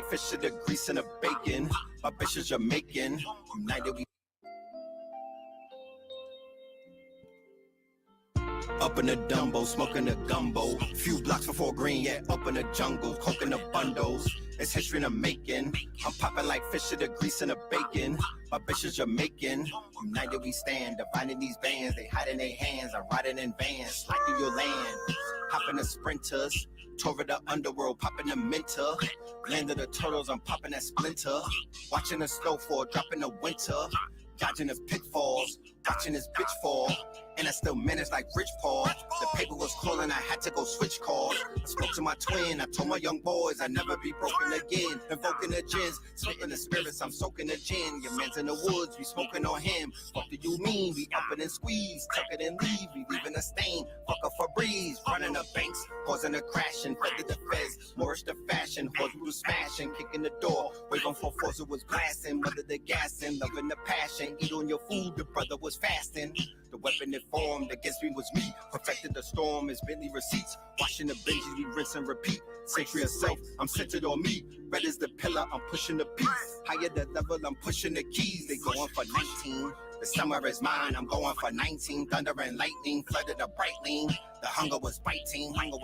Fish to the grease and the bacon. My bitch is Jamaican. United we up in the Dumbo, smoking the gumbo. Few blocks before green, yeah, up in the jungle, coking the bundles. It's history in the making. I'm popping like fish to the grease and the bacon. My bitch is Jamaican. United we stand, dividing these bands. They hide in their hands. I'm riding in vans, slide through your land. Hopping the sprinters, tore the underworld, popping the minter. Land of the turtles, I'm popping that splinter. Watching the snowfall, dropping the winter. Dodging his pitfalls, watching his bitch fall. And I still managed like Rich Paul. The paper was calling, I had to go switch calls. I spoke to my twin, I told my young boys I'd never be broken again. Invoking the gins, spitting the spirits, I'm soaking the gin. Your man's in the woods, we smoking on him. What do you mean? We up and squeeze, tuck it and leave, we leaving a stain. Fuck a Febreze, running the banks, causing a crash and feathered the feds. Moorish the fashion, horse was smashing, kicking the door. Waving for force, it was blasting, mother the gassing, loving the passion. Eat on your food, the brother was fasting. The weapon that formed against me was me. Perfected the storm as Bentley receipts. Washing the benches, we rinse and repeat. Century of self, I'm centered on me. Red is the pillar, I'm pushing the piece. Higher the level, I'm pushing the keys. They going for 19. The summer is mine, I'm going for 19. Thunder and lightning, flooded the brightling. The hunger was biting, biting.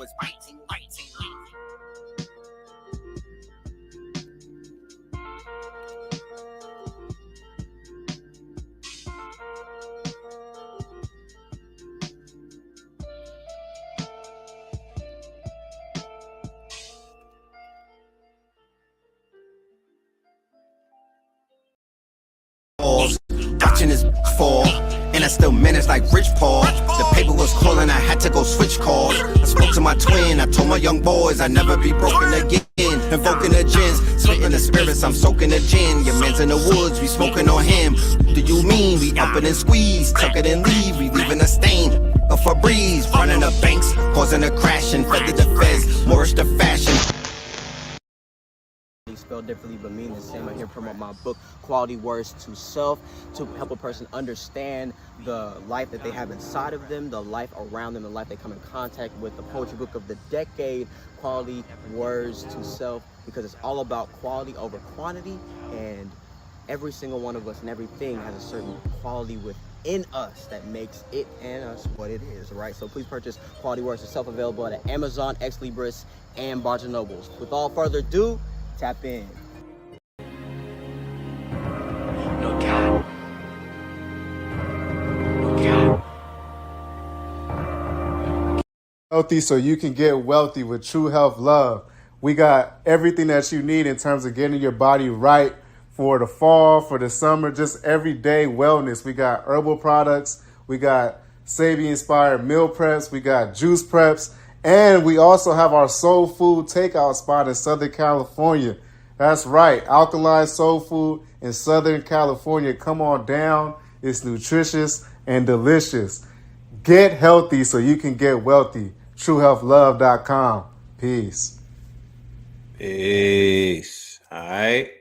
Watching his fall, and I still managed like Rich Paul. The paper was calling, I had to go switch calls. I spoke to my twin, I told my young boys I'd never be broken again. Invoking the gins, spitting the spirits, I'm soaking the gin. Your man's in the woods, we smoking on him. What do you mean? We up it and squeeze, tuck it and leave, we leaving a stain. A Febreze, running the banks, causing a crash and feathered the feds. Moorish the fashion. Spelled differently but mean the same. I'm here to promote my book, Quality Words to Self, to help a person understand the life that they have inside of them, the life around them, the life they come in contact with. The poetry book of the decade, Quality Words to Self, because it's all about quality over quantity, and every single one of us and everything has a certain quality within us that makes it and us what it is, right? So please purchase Quality Words to Self, available at Amazon, Ex Libris, and Barnes & Nobles. With all further ado, tap in. No cap. No cap. Healthy so you can get wealthy with True Health Love. We got everything that you need in terms of getting your body right for the fall, for the summer, just everyday wellness. We got herbal products. We got Sabi-inspired meal preps. We got juice preps. And we also have our soul food takeout spot in Southern California. That's right, alkaline soul food in Southern California. Come on down. It's nutritious and delicious. Get healthy so you can get wealthy. TrueHealthLove.com. Peace. Peace. All right.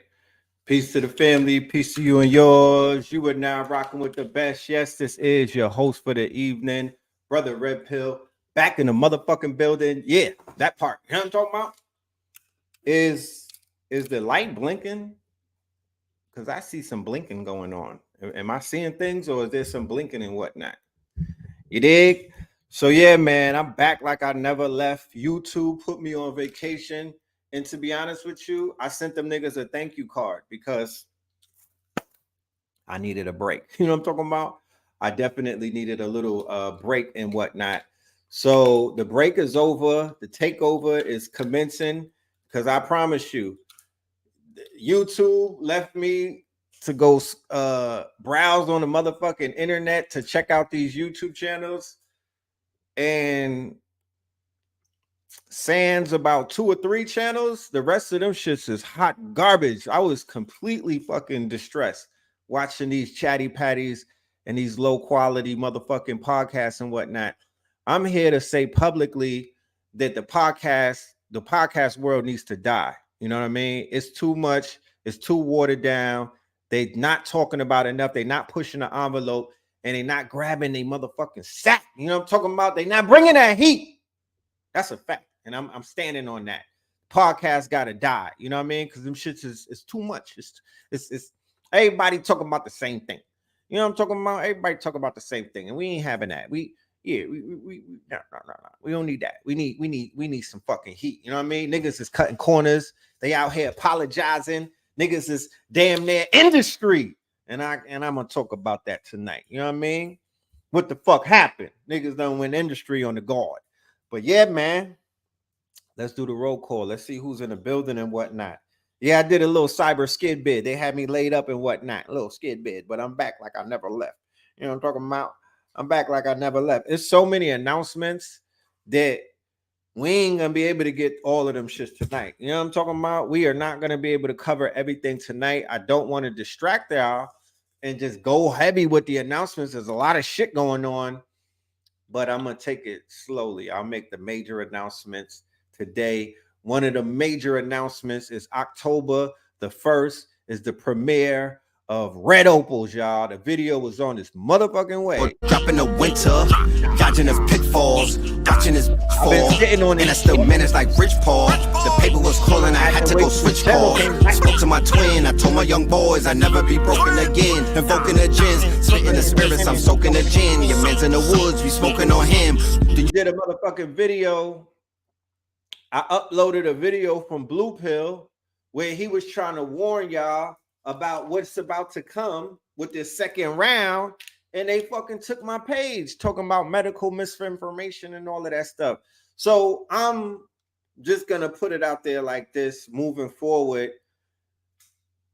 Peace to the family. Peace to you and yours. You are now rocking with the best. Yes, this is your host for the evening, Brother Red Pill. Back in the motherfucking building. Yeah, that part. You know what I'm talking about? Is the light blinking? Because I see some blinking going on. Am I seeing things, or is there some blinking and whatnot? You dig? So yeah, man, I'm back like I never left. YouTube put me on vacation. And to be honest with you, I sent them niggas a thank you card because I needed a break. You know what I'm talking about? I definitely needed a little break and whatnot. So the break is over. The takeover is commencing, because I promise you, YouTube left me to go browse on the motherfucking internet to check out these YouTube channels, and sans about 2 or 3 channels, the rest of them shits is hot garbage. I was completely fucking distressed watching these chatty patties and these low quality motherfucking podcasts and whatnot. I'm here to say publicly that the podcast world needs to die. You know what I mean? It's too much. It's too watered down. They're not talking about enough. They're not pushing the envelope, and they're not grabbing their motherfucking sack. You know what I'm talking about? They're not bringing that heat. That's a fact, and I'm standing on that. podcast gotta die. You know what I mean? Because them shits is too much. It's everybody talking about the same thing. You know what I'm talking about? Everybody talking about the same thing, and we ain't having that. We no. We don't need that. We need some fucking heat. You know what I mean? Niggas is cutting corners. They out here apologizing. Niggas is damn near industry. And I'm gonna talk about that tonight. You know what I mean? What the fuck happened? Niggas done win industry on the guard. But yeah, man. Let's do the roll call. Let's see who's in the building and whatnot. Yeah, I did a little cyber skid bid. They had me laid up and whatnot. A little skid bid, but I'm back like I never left. You know what I'm talking about? I'm back like I never left. There's so many announcements that we ain't gonna be able to get all of them shits tonight. You know what I'm talking about? We are not gonna be able to cover everything tonight. I don't want to distract y'all and just go heavy with the announcements. There's a lot of shit going on, but I'm gonna take it slowly. I'll make the major announcements today. One of the major announcements is October the 1st is the premiere of Red Opals, y'all. The video was on this motherfucking way. Dropping the winter, dodging his pitfalls, watching his fall, on and I still managed like Rich Paul. The paper was calling, I had to go switch calls. Spoke to my twin, I told my young boys I never be broken again. Invoking the gins, spitting the spirits, I'm soaking the gin. Your man's in the woods, we smoking on him. You did a motherfucking video. I uploaded a video from Blue Pill where he was trying to warn y'all about what's about to come with this second round, and they fucking took my page talking about medical misinformation and all of that stuff. So I'm just gonna put it out there like this moving forward.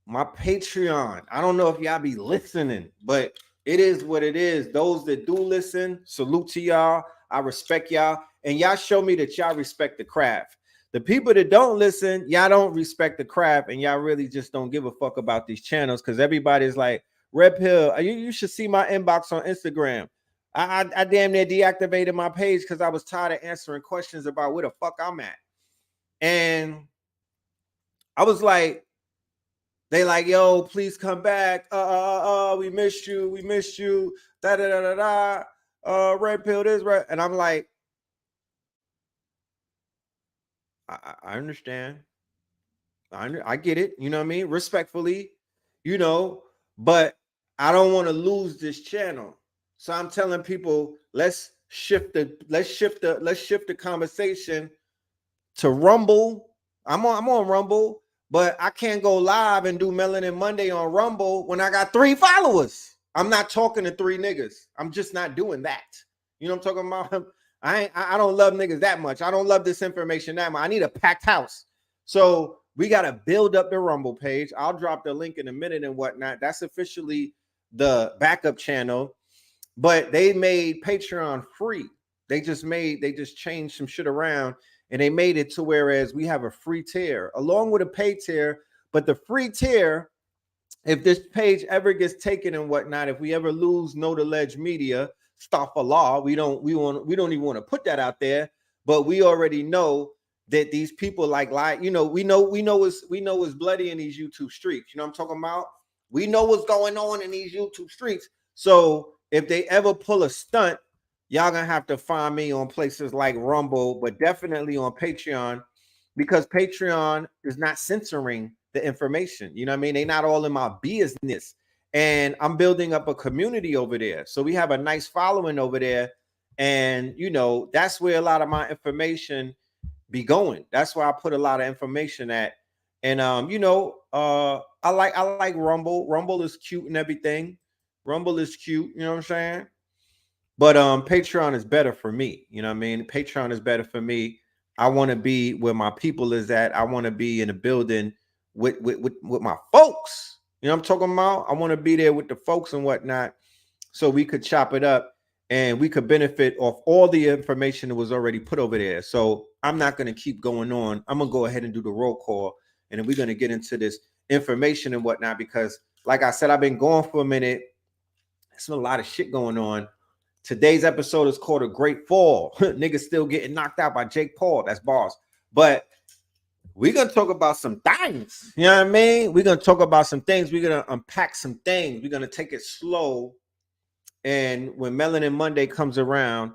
My Patreon, I don't know if y'all be listening, but it is what it is. Those that do listen, salute to y'all. I respect y'all, and y'all show me that y'all respect the craft. The people that don't listen, y'all don't respect the craft, and y'all really just don't give a fuck about these channels because everybody's like, Red Pill, you should see my inbox on Instagram. I damn near deactivated my page because I was tired of answering questions about where the fuck I'm at. And I was like, they like, yo, please come back. We missed you. Red Pill this, right? And I'm like, I understand. I get it. You know what I mean? Respectfully, you know, but I don't want to lose this channel. So I'm telling people, let's shift the conversation to Rumble. I'm on Rumble, but I can't go live and do Melanin Monday on Rumble when I got 3 followers. I'm not talking to 3 niggas. I'm just not doing that. You know what I'm talking about? I don't love niggas that much. I don't love this information that much. I need a packed house. So we got to build up the Rumble page. I'll drop the link in a minute and whatnot. That's officially the backup channel, but they made Patreon free. They just changed some shit around, and they made it to whereas we have a free tier along with a paid tier. But the free tier, if this page ever gets taken and whatnot, if we ever lose Know the Ledge Media, stuff a law, we don't even want to put that out there, but we already know that these people like we know it's bloody in these YouTube streets. You know what I'm talking about? We know what's going on in these YouTube streets. So if they ever pull a stunt, y'all gonna have to find me on places like Rumble, but definitely on Patreon, because Patreon is not censoring the information. You know what I mean? They're not all in my business. And I'm building up a community over there. So we have a nice following over there. And, you know, that's where a lot of my information be going. That's where I put a lot of information at. And, you know, I like Rumble. Rumble is cute and everything. Rumble is cute. You know what I'm saying? But Patreon is better for me. You know what I mean? Patreon is better for me. I want to be where my people is at. I want to be in a building with my folks. You know what I'm talking about? I want to be there with the folks and whatnot so we could chop it up and we could benefit off all the information that was already put over there. So I'm not going to keep going on. I'm going to go ahead and do the roll call, and then we're going to get into this information and whatnot because, like I said, I've been going for a minute. There's a lot of shit going on. Today's episode is called A Great Fall. Niggas still getting knocked out by Jake Paul. That's bars. But we're going to talk about some things. You know what I mean? We're going to talk about some things. We're going to unpack some things. We're going to take it slow. And when Melanin Monday comes around,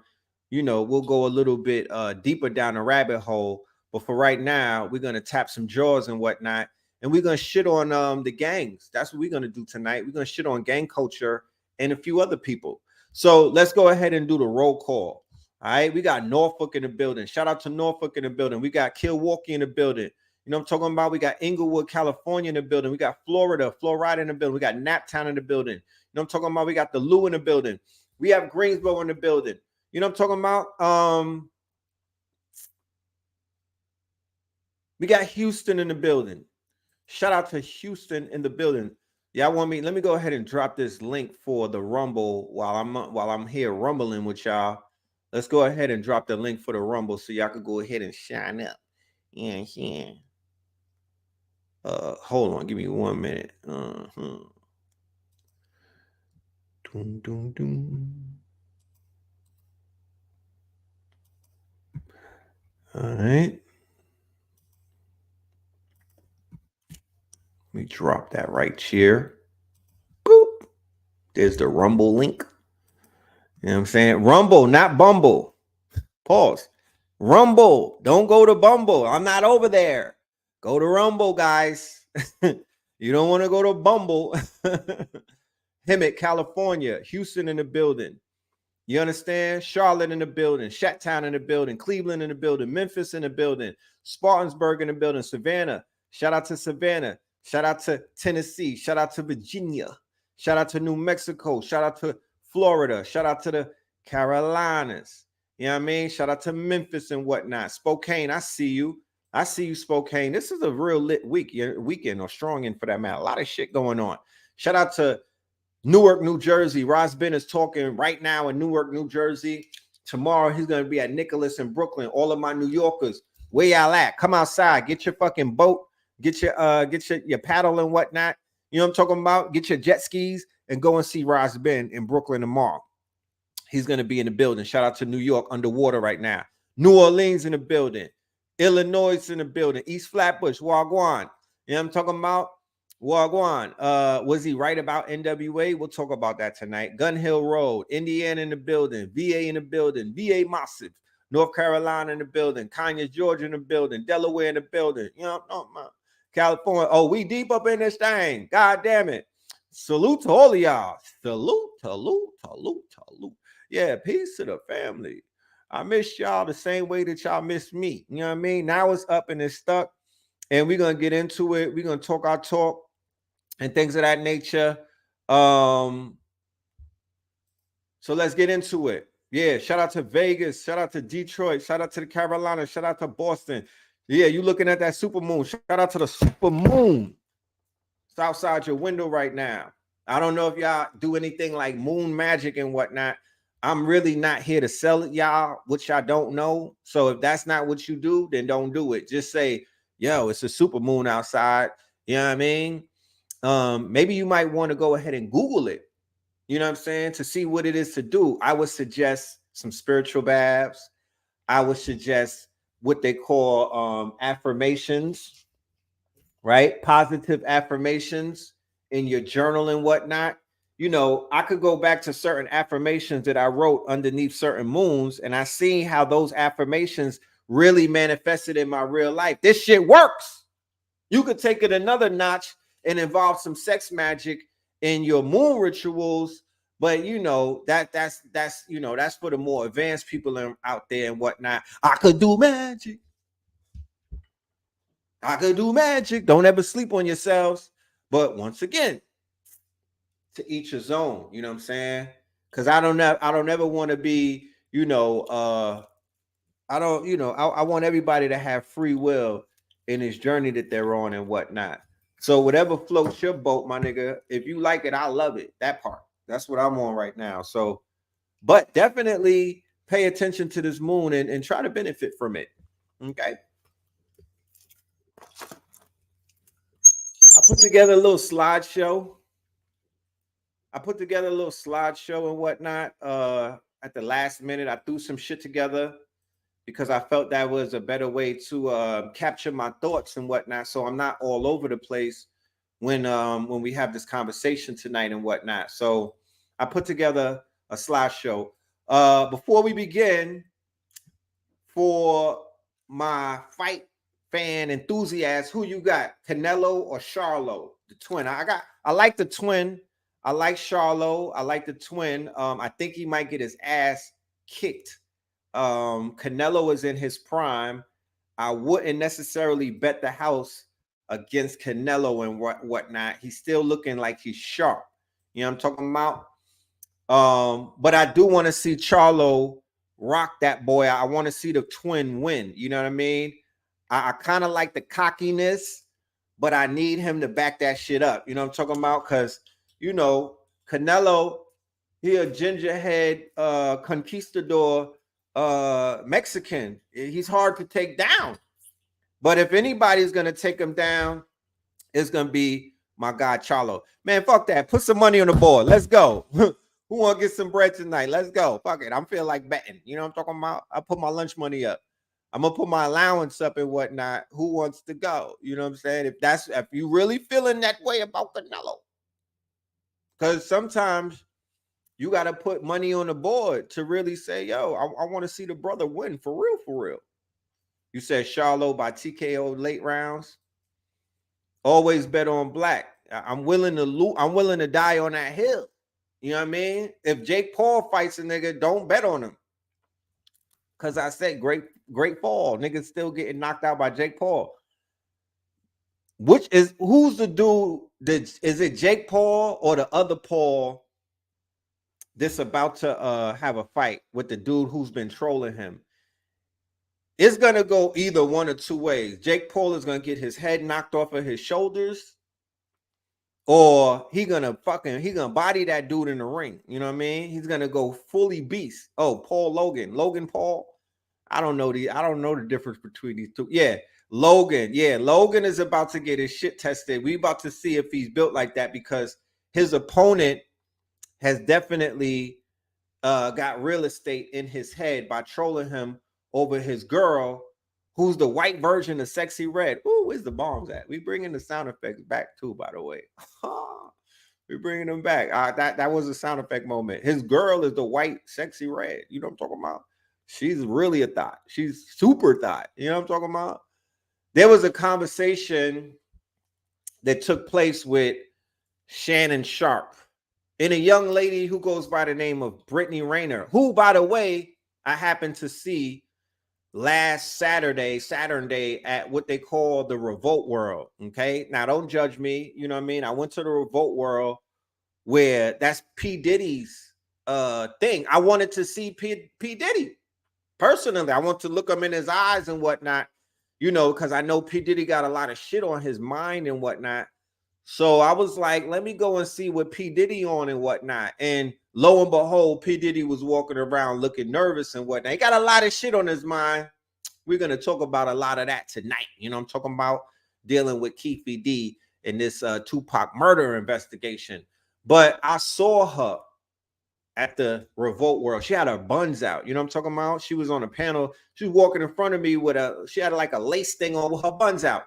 you know, we'll go a little bit deeper down the rabbit hole. But for right now, we're gonna tap some jaws and whatnot, and we're gonna shit on the gangs. That's what we're gonna do tonight. We're gonna shit on gang culture and a few other people. So let's go ahead and do the roll call. All right, we got Norfolk in the building. Shout out to Norfolk in the building. We got Milwaukee in the building. You know what I'm talking about? We got Inglewood, California in the building. We got Florida in the building. We got Naptown in the building. You know what I'm talking about? We got the Lou in the building. We have Greensboro in the building. You know what I'm talking about? We got Houston in the building. Shout out to Houston in the building. Y'all want me? Let me go ahead and drop this link for the Rumble while I'm here rumbling with y'all. Let's go ahead and drop the link for the Rumble so y'all can go ahead and shine up. Yeah. Hold on, give me 1 minute. All right. Let me drop that right here. Boop. There's the Rumble link. You know what I'm saying? Rumble, not Bumble. Pause. Rumble. Don't go to Bumble. I'm not over there. Go to Rumble, guys. You don't want to go to Bumble. Hemet, California. Houston in the building. You understand? Charlotte in the building. Chattown in the building. Cleveland in the building. Memphis in the building. Spartansburg in the building. Savannah. Shout out to Savannah. Shout out to Tennessee. Shout out to Virginia. Shout out to New Mexico. Shout out to Florida. Shout out to the Carolinas. You know what I mean? Shout out to Memphis and whatnot. Spokane, I see you. I see you, Spokane. This is a real lit weekend or strong end for that matter. A lot of shit going on. Shout out to Newark, New Jersey. Ross Ben is talking right now in Newark, New Jersey. Tomorrow he's going to be at Nicholas in Brooklyn. All of my New Yorkers, where y'all at? Come outside. Get your fucking boat. Get your paddle and whatnot. You know what I'm talking about? Get your jet skis and go and see Ross Ben in Brooklyn tomorrow. He's going to be in the building. Shout out to New York underwater right now. New Orleans in the building. Illinois in the building. East Flatbush, Wagwan. You know what I'm talking about? Wagwan. Was he right about NWA? We'll talk about that tonight. Gun Hill Road. Indiana in the building. VA in the building. VA Massive. North Carolina in the building. Conyers, Georgia in the building. Delaware in the building. You know what I'm talking about? California. Oh, we deep up in this thing. God damn it. Salute to all of y'all. Salute. Yeah, peace to the family. I miss y'all the same way that y'all miss me. You know what I mean? Now it's up and it's stuck. And we're going to get into it. We're going to talk our talk and things of that nature. So let's get into it. Yeah, shout out to Vegas. Shout out to Detroit. Shout out to the Carolinas. Shout out to Boston. Yeah, you looking at that super moon. Shout out to the super moon. It's outside your window right now. I don't know if y'all do anything like moon magic and whatnot. I'm really not here to sell it, y'all, which y'all don't know. So if that's not what you do, then don't do it. Just say, yo, it's a super moon outside. You know what I mean? Maybe you might want to go ahead and Google it. You know what I'm saying? To see what it is to do. I would suggest some spiritual baths. I would suggest what they call affirmations, right? Positive affirmations in your journal and whatnot. You know, I could go back to certain affirmations that I wrote underneath certain moons, and I see how those affirmations really manifested in my real life. This shit works. You could take it another notch and involve some sex magic in your moon rituals, but you know that's you know that's for the more advanced people out there and whatnot. I could do magic. Don't ever sleep on yourselves. But once again, to each his own, you know what I'm saying? Because I don't ever want to be, you know, I want everybody to have free will in this journey that they're on and whatnot. So whatever floats your boat, my nigga, if you like it, I love it. That part. That's what I'm on right now. So, but definitely pay attention to this moon and try to benefit from it. Okay. I put together a little slideshow. And whatnot. At the last minute, I threw some shit together because I felt that was a better way to capture my thoughts and whatnot. So I'm not all over the place when we have this conversation tonight and whatnot. So I put together a slideshow. Before we begin, for my fight fan enthusiast, who you got, Canelo or Charlo, the twin? I like the twin. I like Charlo. I like the twin. I think he might get his ass kicked. Canelo is in his prime. I wouldn't necessarily bet the house against Canelo and whatnot. He's still looking like he's sharp. You know what I'm talking about? But I do want to see Charlo rock that boy. I want to see the twin win. You know what I mean? I kind of like the cockiness, but I need him to back that shit up. You know what I'm talking about? Because, you know, Canelo, he a gingerhead conquistador Mexican. He's hard to take down. But if anybody's going to take him down, it's going to be my guy Charlo. Man, fuck that. Put some money on the board. Let's go. Who want to get some bread tonight? Let's go. Fuck it. I'm feeling like betting. You know what I'm talking about? I put my lunch money up. I'm going to put my allowance up and whatnot. Who wants to go? You know what I'm saying? If you really feeling that way about Canelo. Because sometimes you got to put money on the board to really say, yo, I want to see the brother win for real, for real. You said Charlo by TKO late rounds. Always bet on black. I'm willing to die on that hill. You know what I mean? If Jake Paul fights a nigga, don't bet on him. Because I said great fall. Niggas still getting knocked out by Jake Paul. Who's the dude is it Jake Paul or the other Paul that's about to have a fight with the dude who's been trolling him? It's gonna go either one or two ways. Jake Paul is gonna get his head knocked off of his shoulders, or he gonna body that dude in the ring. You know what I mean? He's gonna go fully beast. Oh, Logan Paul. I don't know the difference between these two. Yeah, Logan. Yeah, Logan is about to get his shit tested. We about to see if he's built like that, because his opponent has definitely got real estate in his head by trolling him over his girl, who's the white version of Sexy Red. Ooh, where's the bombs at? We bringing the sound effects back too, by the way. We're bringing them back. That was a sound effect moment. His girl is the white Sexy Red. You know what I'm talking about? She's really a thought. She's super thought. You know what I'm talking about? There was a conversation that took place with Shannon Sharp and a young lady who goes by the name of Brittany Rayner, who, by the way, I happened to see last Saturday at what they call the Revolt World. Okay, now don't judge me. You know what I mean? I went to the Revolt World where that's P. Diddy's thing. I wanted to see P. Diddy personally. I want to look him in his eyes and whatnot, you know, because I know P. Diddy got a lot of shit on his mind and whatnot. So I was like, let me go and see what P. Diddy on and whatnot. And lo and behold, P. Diddy was walking around looking nervous and whatnot. He got a lot of shit on his mind. We're going to talk about a lot of that tonight. You know, I'm talking about dealing with Keefe D in this Tupac murder investigation. But I saw her at the Revolt World. She had her buns out. You know what I'm talking about? She was on a panel. She was walking in front of me she had like a lace thing on with her buns out.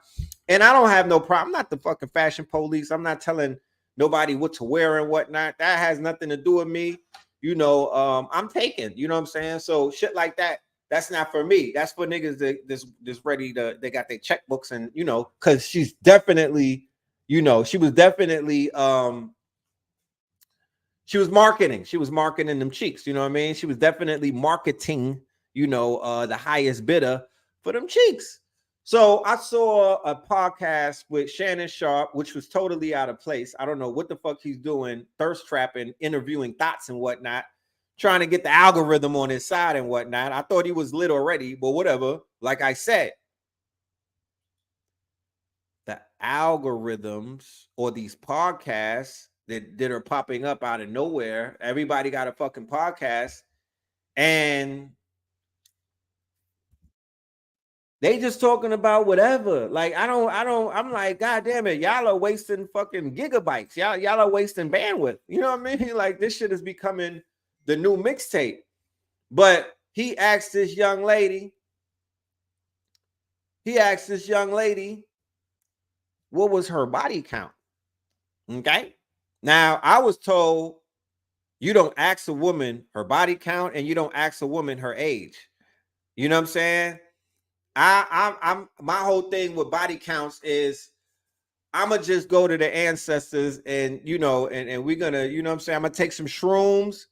And I don't have no problem. I'm not the fucking fashion police. I'm not telling nobody what to wear and whatnot. That has nothing to do with me. You know, I'm taken. You know what I'm saying? So shit like that, that's not for me. That's for niggas that's ready they got their checkbooks and, you know, because she's definitely, you know, she was definitely, she was marketing them cheeks. You know what I mean? She was definitely marketing, you know, the highest bidder for them cheeks. So I saw a podcast with Shannon Sharp, which was totally out of place. I don't know what the fuck he's doing, thirst trapping, interviewing thoughts and whatnot, trying to get the algorithm on his side and whatnot. I thought he was lit already, but whatever. Like I said, the algorithms or these podcasts that are popping up out of nowhere, everybody got a fucking podcast, and they just talking about whatever. Like, I'm like, God damn it, y'all are wasting fucking gigabytes. Y'all are wasting bandwidth. You know what I mean? Like, this shit is becoming the new mixtape. But he asked this young lady, what was her body count? Okay. Now, I was told you don't ask a woman her body count and you don't ask a woman her age. You know what I'm saying? I'm my whole thing with body counts is I'ma just go to the ancestors and and we're gonna, you know what I'm saying? I'm gonna take some shrooms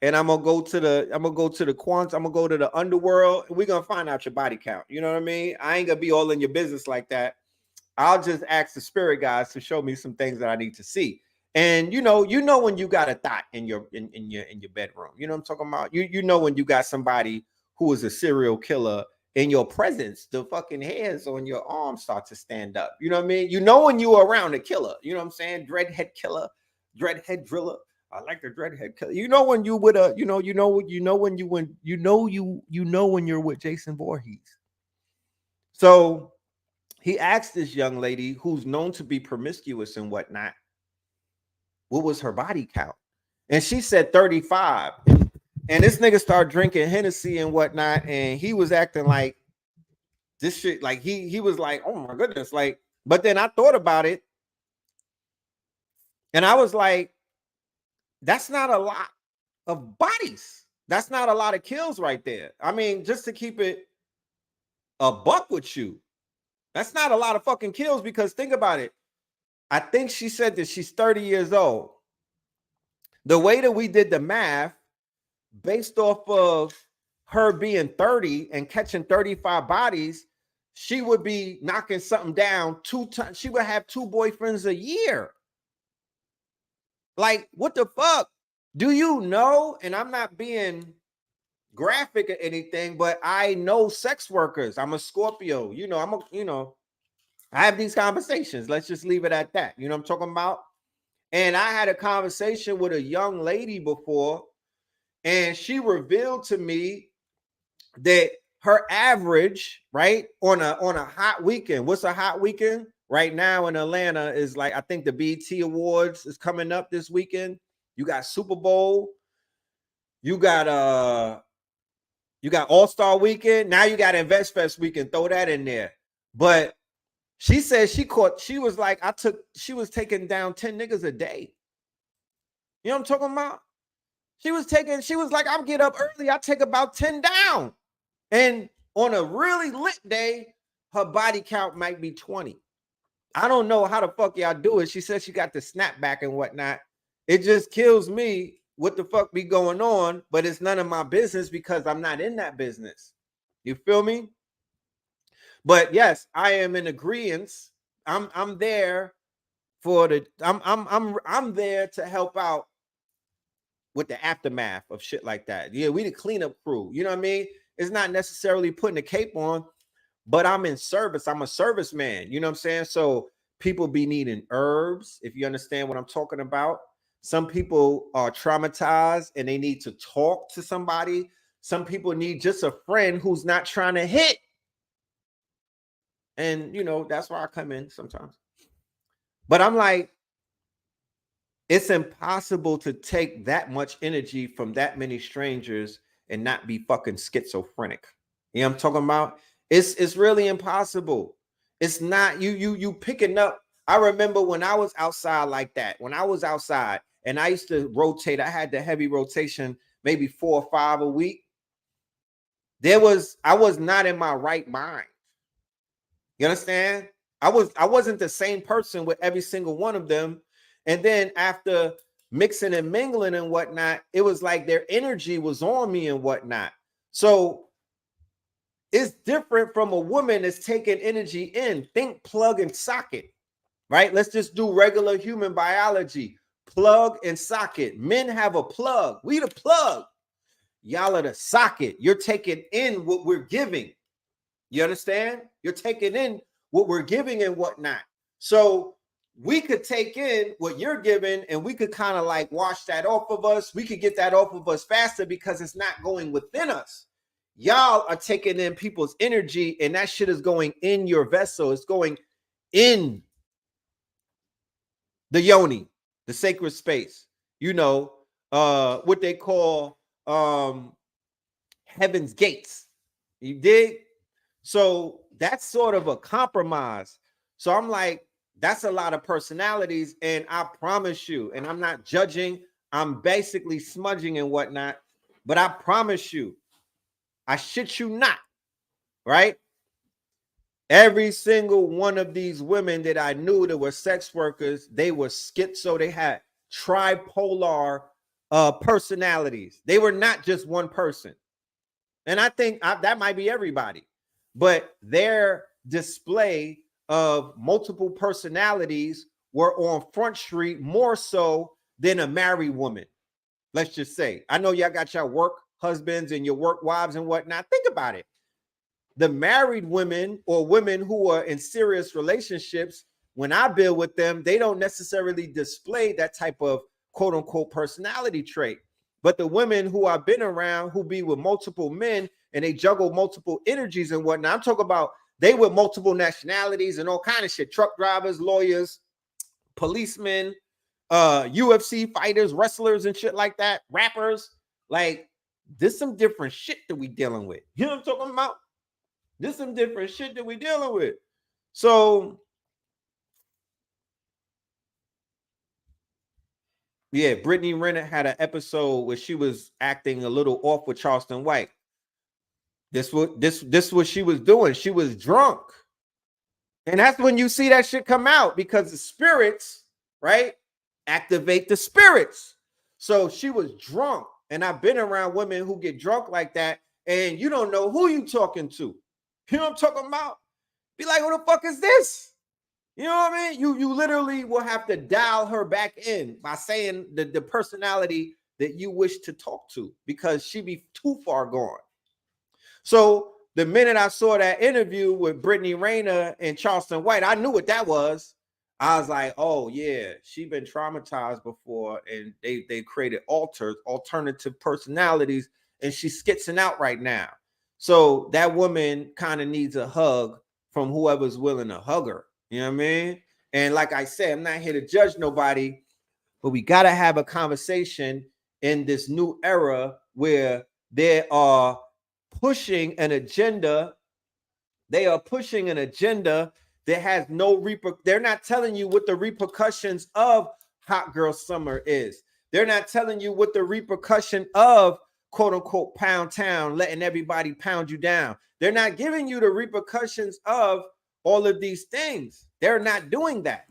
and I'm gonna go to the quants, I'm gonna go to the underworld, and we're gonna find out your body count. You know what I mean? I ain't gonna be all in your business like that. I'll just ask the spirit guys to show me some things that I need to see. And you know when you got a thought in your bedroom. You know what I'm talking about? You know when you got somebody who is a serial killer in your presence, the fucking hairs on your arm start to stand up. You know what I mean? You know when you are around a killer. You know what I'm saying? Dreadhead killer, dreadhead driller. I like the dreadhead killer. You know when you with a, you know when you're with Jason Voorhees. So he asked this young lady who's known to be promiscuous and whatnot, what was her body count? And she said 35. And this nigga started drinking Hennessy and whatnot, and he was acting like this shit, like he was like, oh my goodness, like, but then I thought about it, and I was like, that's not a lot of bodies. That's not a lot of kills right there. I mean, just to keep it a buck with you, that's not a lot of fucking kills, because think about it. I think she said that she's 30 years old. The way that we did the math, based off of her being 30 and catching 35 bodies, she would be knocking something down 2 times. She would have 2 boyfriends a year. Like, what the fuck? Do you know? And I'm not being graphic or anything, but I know sex workers. I'm a Scorpio. I have these conversations. Let's just leave it at that. You know what I'm talking about? And I had a conversation with a young lady before, and she revealed to me that her average, right, on a hot weekend. What's a hot weekend? Right now in Atlanta is like, I think the BET Awards is coming up this weekend. You got Super Bowl. You got All-Star Weekend. Now you got Invest Fest weekend. Throw that in there. But she said she was like, she was taking down 10 niggas a day. You know what I'm talking about? She was like, I'll get up early. I take about 10 down. And on a really lit day, her body count might be 20. I don't know how the fuck y'all do it. She said she got the snapback and whatnot. It just kills me what the fuck be going on, but it's none of my business because I'm not in that business. You feel me? But yes, I am in agreement. I'm there for the I'm there to help out with the aftermath of shit like that. Yeah, we the cleanup crew. You know what I mean? It's not necessarily putting a cape on, but I'm in service. I'm a serviceman. You know what I'm saying? So people be needing herbs, if you understand what I'm talking about. Some people are traumatized and they need to talk to somebody. Some people need just a friend who's not trying to hit. And, that's where I come in sometimes. But I'm like, it's impossible to take that much energy from that many strangers and not be fucking schizophrenic. You know what I'm talking about? It's really impossible. It's not you picking up. I remember when I was outside like that, when I was outside and I used to rotate, I had the heavy rotation, maybe 4 or 5 a week. I was not in my right mind. You understand? I wasn't the same person with every single one of them. And then after mixing and mingling and whatnot, it was like their energy was on me and whatnot. So it's different from a woman that's taking energy in. Think plug and socket, right? Let's just do regular human biology. Plug and socket. Men have a plug. We the plug. Y'all are the socket. You're taking in what we're giving. You understand? You're taking in what we're giving and whatnot. So we could take in what you're giving and we could kind of like wash that off of us. We could get that off of us faster because it's not going within us. Y'all are taking in people's energy and that shit is going in your vessel. It's going in the yoni, the sacred space, what they call heaven's gates. You dig? So that's sort of a compromise. So I'm like, that's a lot of personalities. And I promise you, and I'm not judging, I'm basically smudging and whatnot, but I promise you, I shit you not, right? Every single one of these women that I knew that were sex workers, they were schizo. They had tripolar personalities. They were not just one person. And I think that might be everybody. But their display of multiple personalities were on Front Street more so than a married woman. Let's just say. I know y'all got your work husbands and your work wives and whatnot. Think about it. The married women or women who are in serious relationships, when I build with them, they don't necessarily display that type of quote unquote personality trait. But the women who I've been around who be with multiple men and they juggle multiple energies and whatnot, I'm talking about they with multiple nationalities and all kind of shit, truck drivers, lawyers, policemen, UFC fighters, wrestlers and shit like that, rappers. Like, there's some different shit that we dealing with. You know what I'm talking about? There's some different shit that we dealing with. So, yeah, Brittany Renner had an episode where she was acting a little off with Charleston White. This what she was doing. She was drunk. And that's when you see that shit come out, because the spirits, right, activate the spirits. So she was drunk. And I've been around women who get drunk like that, and you don't know who you talking to. You know what I'm talking about? Be like, who the fuck is this? You know what I mean? You literally will have to dial her back in by saying the personality that you wish to talk to, because she be too far gone. So the minute I saw that interview with Brittany Renner and Charleston White, I knew what that was. I was like, oh yeah, she been traumatized before, and they created alternative personalities, and she's skitzing out right now. So that woman kind of needs a hug from whoever's willing to hug her. You know what I mean? And like I said, I'm not here to judge nobody, but we got to have a conversation in this new era where they are pushing an agenda. They are pushing an agenda that has no they're not telling you what the repercussions of Hot Girl Summer is. They're not telling you what the repercussion of quote unquote Pound Town, letting everybody pound you down. They're not giving you the repercussions of all of these things. They're not doing that.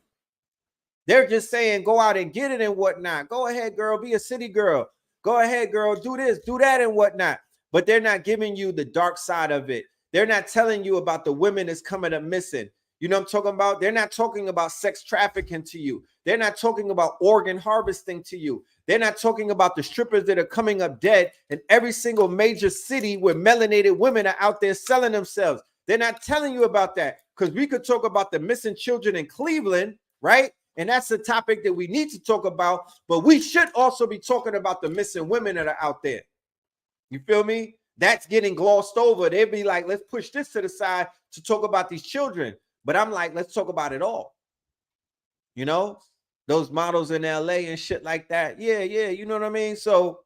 They're just saying, go out and get it and whatnot. Go ahead, girl, be a city girl. Go ahead, girl, do this, do that and whatnot. But they're not giving you the dark side of it. They're not telling you about the women that's coming up missing. You know what I'm talking about? They're not talking about sex trafficking to you. They're not talking about organ harvesting to you. They're not talking about the strippers that are coming up dead in every single major city where melanated women are out there selling themselves. They're not telling you about that, because we could talk about the missing children in Cleveland, right? And that's a topic that we need to talk about, but we should also be talking about the missing women that are out there. You feel me? That's getting glossed over. They'd be like, let's push this to the side to talk about these children. But I'm like, let's talk about it all. You know, those models in LA and shit like that. Yeah, you know what I mean? So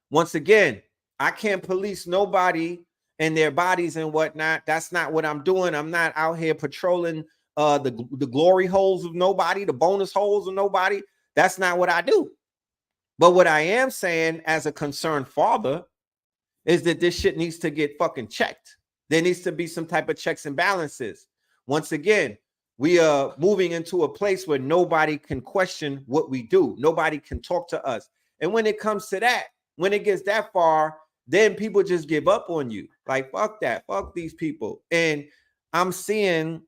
once again, I can't police nobody and their bodies and whatnot. That's not what I'm doing. I'm not out here patrolling the glory holes of nobody, the bonus holes of nobody. That's not what I do. But what I am saying as a concerned father is that this shit needs to get fucking checked. There needs to be some type of checks and balances. Once again, we are moving into a place where nobody can question what we do. Nobody can talk to us. And when it comes to that, when it gets that far, then people just give up on you. Like, fuck that. Fuck these people. And I'm seeing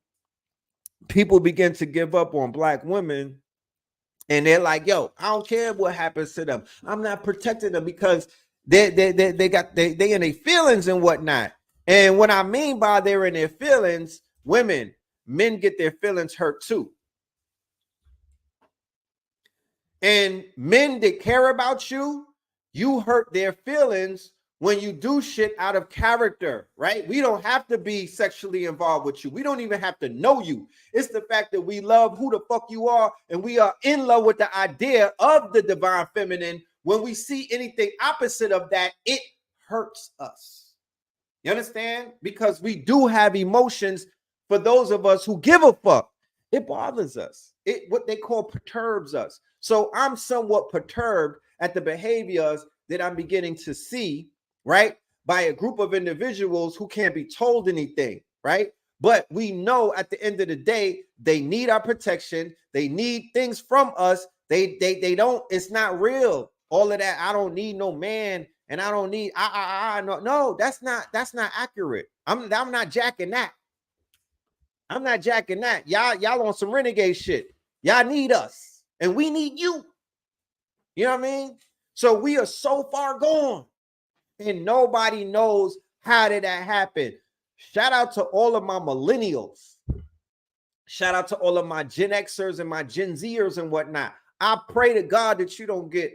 people begin to give up on Black women. And they're like, yo, I don't care what happens to them. I'm not protecting them because they in their feelings and whatnot. And what I mean by they're in their feelings, men get their feelings hurt too. And men that care about you, you hurt their feelings when you do shit out of character, right? We don't have to be sexually involved with you. We don't even have to know you. It's the fact that we love who the fuck you are, and we are in love with the idea of the divine feminine. When we see anything opposite of that, it hurts us. You understand? Because we do have emotions for those of us who give a fuck. It bothers us. It what they call perturbs us. So I'm somewhat perturbed at the behaviors that I'm beginning to see, right, by a group of individuals who can't be told anything, right? But we know at the end of the day, they need our protection. They need things from us. They don't, it's not real. All of that, I don't need no man, and I don't need no, that's not accurate. I'm not jacking that. I'm not jacking that. Y'all on some renegade shit. Y'all need us, and we need you. You know what I mean? So we are so far gone, and nobody knows how did that happen. Shout out to all of my millennials. Shout out to all of my Gen Xers and my Gen Zers and whatnot. I pray to God that you don't get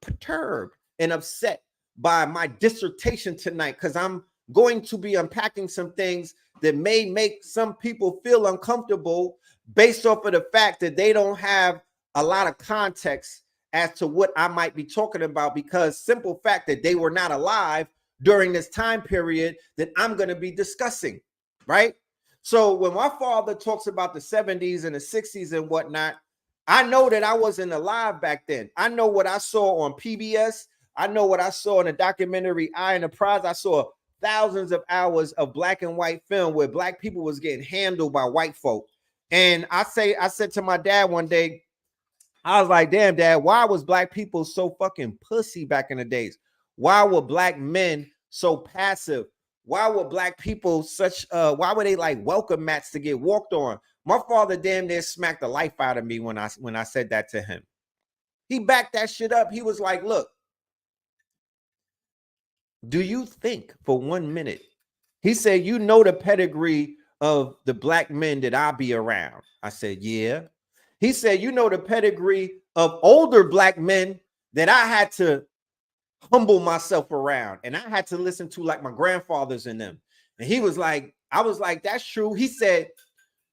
perturbed and upset by my dissertation tonight, because I'm going to be unpacking some things that may make some people feel uncomfortable based off of the fact that they don't have a lot of context as to what I might be talking about, because simple fact that they were not alive during this time period that I'm going to be discussing, right? So when my father talks about the 70s and the 60s and whatnot, I know that I wasn't alive back then. I know what I saw on PBS. I know what I saw in the documentary Eye on the Prize. I saw thousands of hours of black and white film where black people was getting handled by white folk. And I said to my dad one day, I was like, damn, Dad, why was black people so fucking pussy back in the days? Why were black men so passive? Why were black people why were they like welcome mats to get walked on? My father damn near smacked the life out of me when I said that to him. He backed that shit up. He was like, look, do you think for 1 minute? He said, you know the pedigree of the black men that I be around. I said, yeah. He said, you know the pedigree of older black men that I had to humble myself around, and I had to listen to, like my grandfathers and them. And he was like, I was like, that's true. He said,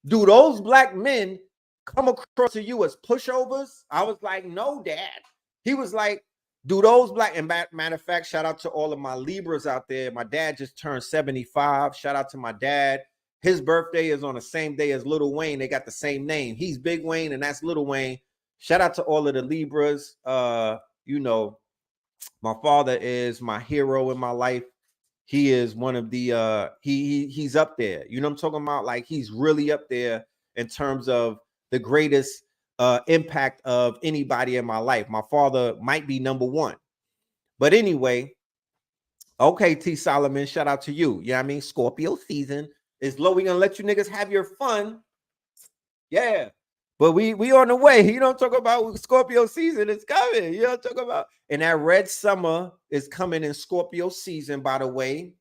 do those black men come across to you as pushovers? I was like, no, Dad. He was like, do those black, and matter of fact, shout out to all of my Libras out there. My dad just turned 75. Shout out to my dad. His birthday is on the same day as Lil Wayne. They got the same name. He's Big Wayne and that's Lil Wayne. Shout out to all of the Libras. You know, my father is my hero in my life. He is one of the he's up there. You know what I'm talking about? Like, he's really up there in terms of the greatest impact of anybody in my life. My father might be number one. But anyway, okay, T Solomon, shout out to you. You know what I mean? Scorpio season is low. We gonna let you niggas have your fun. Yeah. But we on the way. You don't talk about Scorpio season is coming. You don't talk about, and that red summer is coming in Scorpio season, by the way.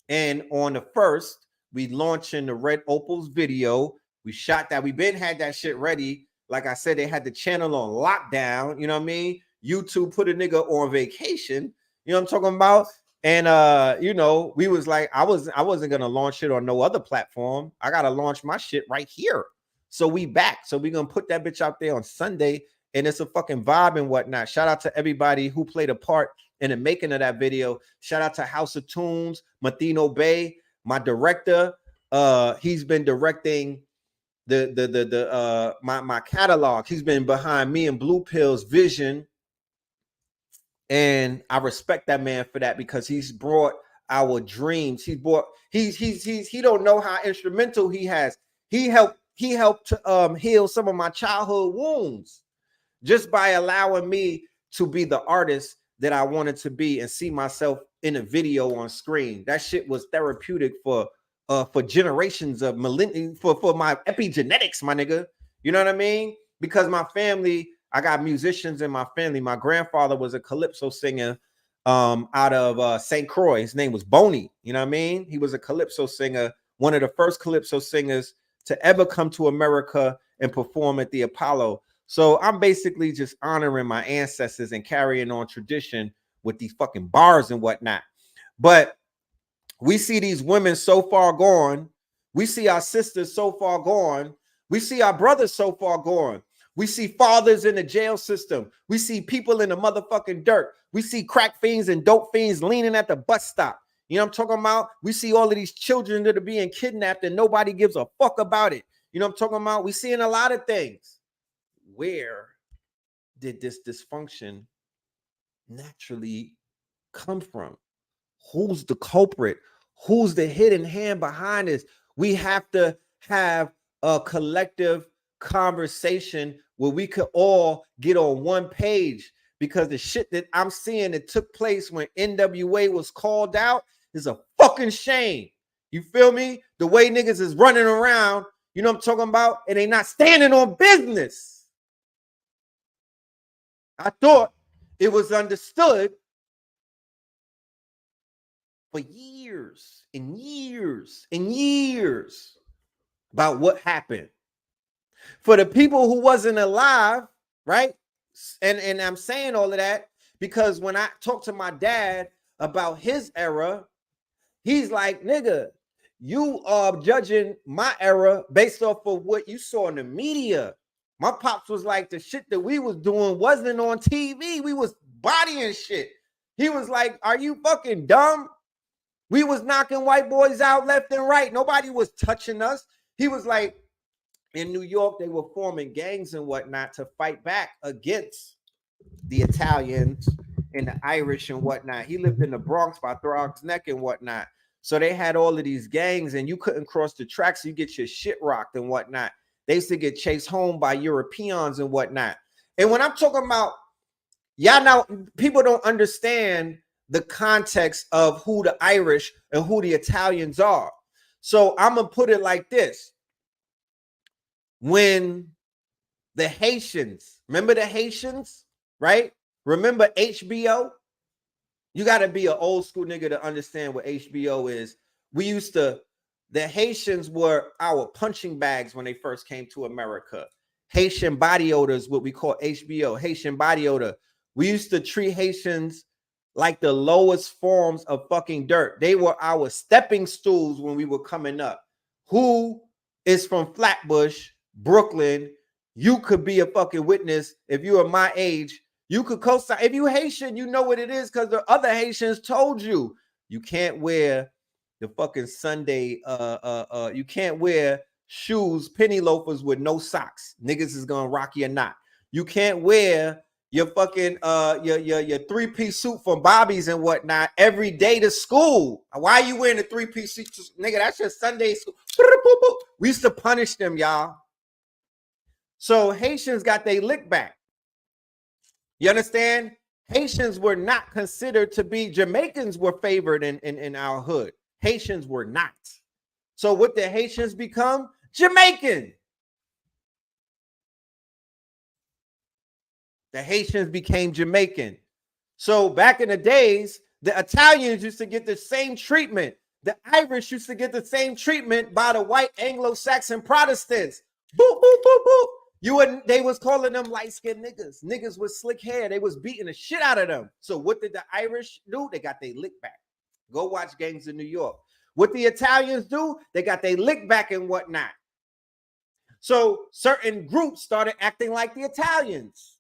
And on the 1st, we launching the Red Opals video. We shot that. We been had that shit ready. Like I said, they had the channel on lockdown. You know what I mean? YouTube put a nigga on vacation. You know what I'm talking about? And you know, we was like, I wasn't gonna launch it on no other platform. I gotta launch my shit right here. So we back. So we're gonna put that bitch out there on Sunday, and it's a fucking vibe and whatnot. Shout out to everybody who played a part in the making of that video. Shout out to House of Tunes, Mathino Bay, my director. He's been directing my catalog. He's been behind me and Blue Pill's vision. And I respect that man for that, because he's brought our dreams. He don't know how instrumental he has. He helped to heal some of my childhood wounds just by allowing me to be the artist that I wanted to be and see myself in a video on screen. That shit was therapeutic for generations of millennia, for my epigenetics, my nigga. You know what I mean? Because my family, I got musicians in my family. My grandfather was a calypso singer out of St. Croix. His name was Boney. You know what I mean? He was a calypso singer, one of the first calypso singers to ever come to America and perform at the Apollo. So I'm basically just honoring my ancestors and carrying on tradition with these fucking bars and whatnot. But we see these women so far gone. We see our sisters so far gone. We see our brothers so far gone. We see fathers in the jail system. We see people in the motherfucking dirt. We see crack fiends and dope fiends leaning at the bus stop. You know what I'm talking about? We see all of these children that are being kidnapped and nobody gives a fuck about it. You know what I'm talking about? We seeing a lot of things. Where did this dysfunction naturally come from? Who's the culprit? Who's the hidden hand behind this? We have to have a collective conversation where we could all get on one page, because the shit that I'm seeing that took place when NWA was called out is a fucking shame. You feel me? The way niggas is running around, you know what I'm talking about? And they not standing on business. I thought it was understood for years and years and years about what happened. For the people who wasn't alive, right? And I'm saying all of that because when I talk to my dad about his era, he's like, nigga, you are judging my era based off of what you saw in the media. My pops was like, the shit that we was doing wasn't on TV. We was bodying shit. He was like, are you fucking dumb? We was knocking white boys out left and right. Nobody was touching us. He was like, in New York, they were forming gangs and whatnot to fight back against the Italians and the Irish and whatnot. He lived in the Bronx by Throg's Neck and whatnot. So they had all of these gangs, and you couldn't cross the tracks. So you get your shit rocked and whatnot. They used to get chased home by Europeans and whatnot. And when I'm talking about, y'all know, people don't understand the context of who the Irish and who the Italians are. So I'm going to put it like this. When the Haitians, remember the Haitians, right? Remember HBO? You got to be an old school nigga to understand what HBO is. The Haitians were our punching bags when they first came to America. Haitian body odor is what we call HBO, Haitian body odor. We used to treat Haitians like the lowest forms of fucking dirt. They were our stepping stools when we were coming up. Who is from Flatbush, Brooklyn? You could be a fucking witness. If you are my age, you could co-sign. If you Haitian, you know what it is, because the other Haitians told you you can't wear the fucking Sunday. You can't wear shoes, penny loafers with no socks. Niggas is gonna rock you or not. You can't wear your fucking your three-piece suit from Bobby's and whatnot every day to school. Why are you wearing a three-piece suit? Nigga, that's your Sunday school. We used to punish them, y'all. So Haitians got their lick back. You understand? Haitians were not considered to be, Jamaicans were favored in our hood. Haitians were not. So what did Haitians become? Jamaican. The Haitians became Jamaican. So back in the days, the Italians used to get the same treatment. The Irish used to get the same treatment by the white Anglo-Saxon Protestants. Boop, boop, boop, boop. They was calling them light-skinned niggas. Niggas with slick hair. They was beating the shit out of them. So what did the Irish do? They got their lick back. Go watch Gangs in New York. What the Italians do? They got their lick back and whatnot. So certain groups started acting like the Italians.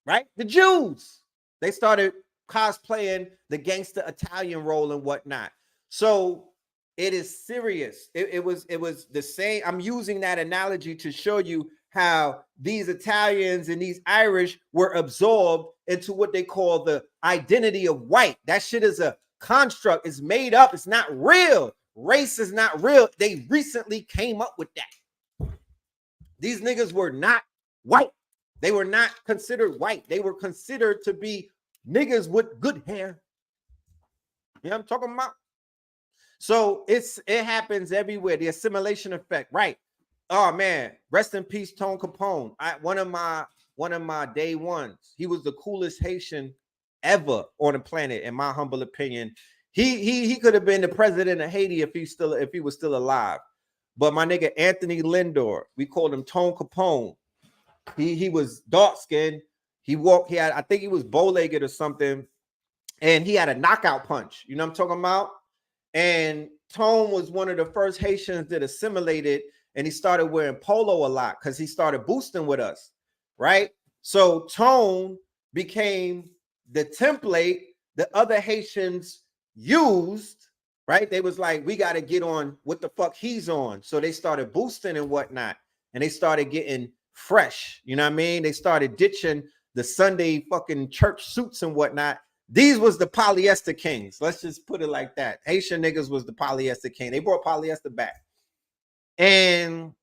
Right? The Jews. They started cosplaying the gangster Italian role and whatnot. So it is serious. It was the same. I'm using that analogy to show you how these Italians and these Irish were absorbed into what they call the identity of white. That shit is a construct. It's made up. It's not real. Race is not real. They recently came up with that. These niggas were not white. They were not considered white. They were considered to be niggas with good hair. You know what I'm talking about? So it happens everywhere. The assimilation effect, right? Oh man, rest in peace, Tone Capone. One of my day ones. He was the coolest Haitian ever on the planet, in my humble opinion. He could have been the president of Haiti if he was still alive. But my nigga Anthony Lindor, we called him Tone Capone. He was dark skinned. I think he was bow-legged or something, and he had a knockout punch. You know what I'm talking about? And Tone was one of the first Haitians that assimilated, and he started wearing polo a lot because he started boosting with us, right? So Tone became the template that other Haitians used, right? They was like, we got to get on what the fuck he's on. So they started boosting and whatnot, and they started getting fresh. You know what I mean? They started ditching the Sunday fucking church suits and whatnot. These was the polyester kings. Let's just put it like that. Haitian niggas was the polyester king. They brought polyester back. And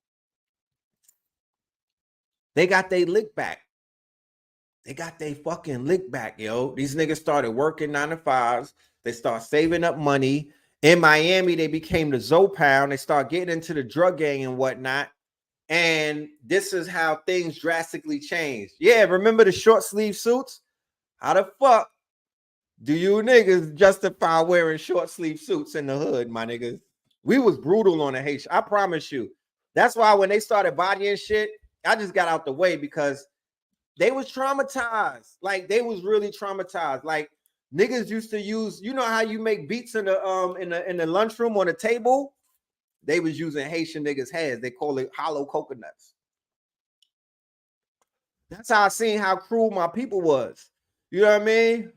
they got their lick back. They got their fucking lick back, yo. These niggas started working 9 to 5s. They start saving up money. In Miami, they became the Zopound. They start getting into the drug gang and whatnot. And this is how things drastically changed. Yeah, remember the short sleeve suits? How the fuck do you niggas justify wearing short sleeve suits in the hood, my niggas? We was brutal on the Haitian. I promise you. That's why when they started bodying shit, I just got out the way because they was traumatized. Like they was really traumatized. Like niggas used to use, you know how you make beats in the lunchroom on the table? They was using Haitian niggas' heads. They call it hollow coconuts. That's how I seen how cruel my people was. You know what I mean?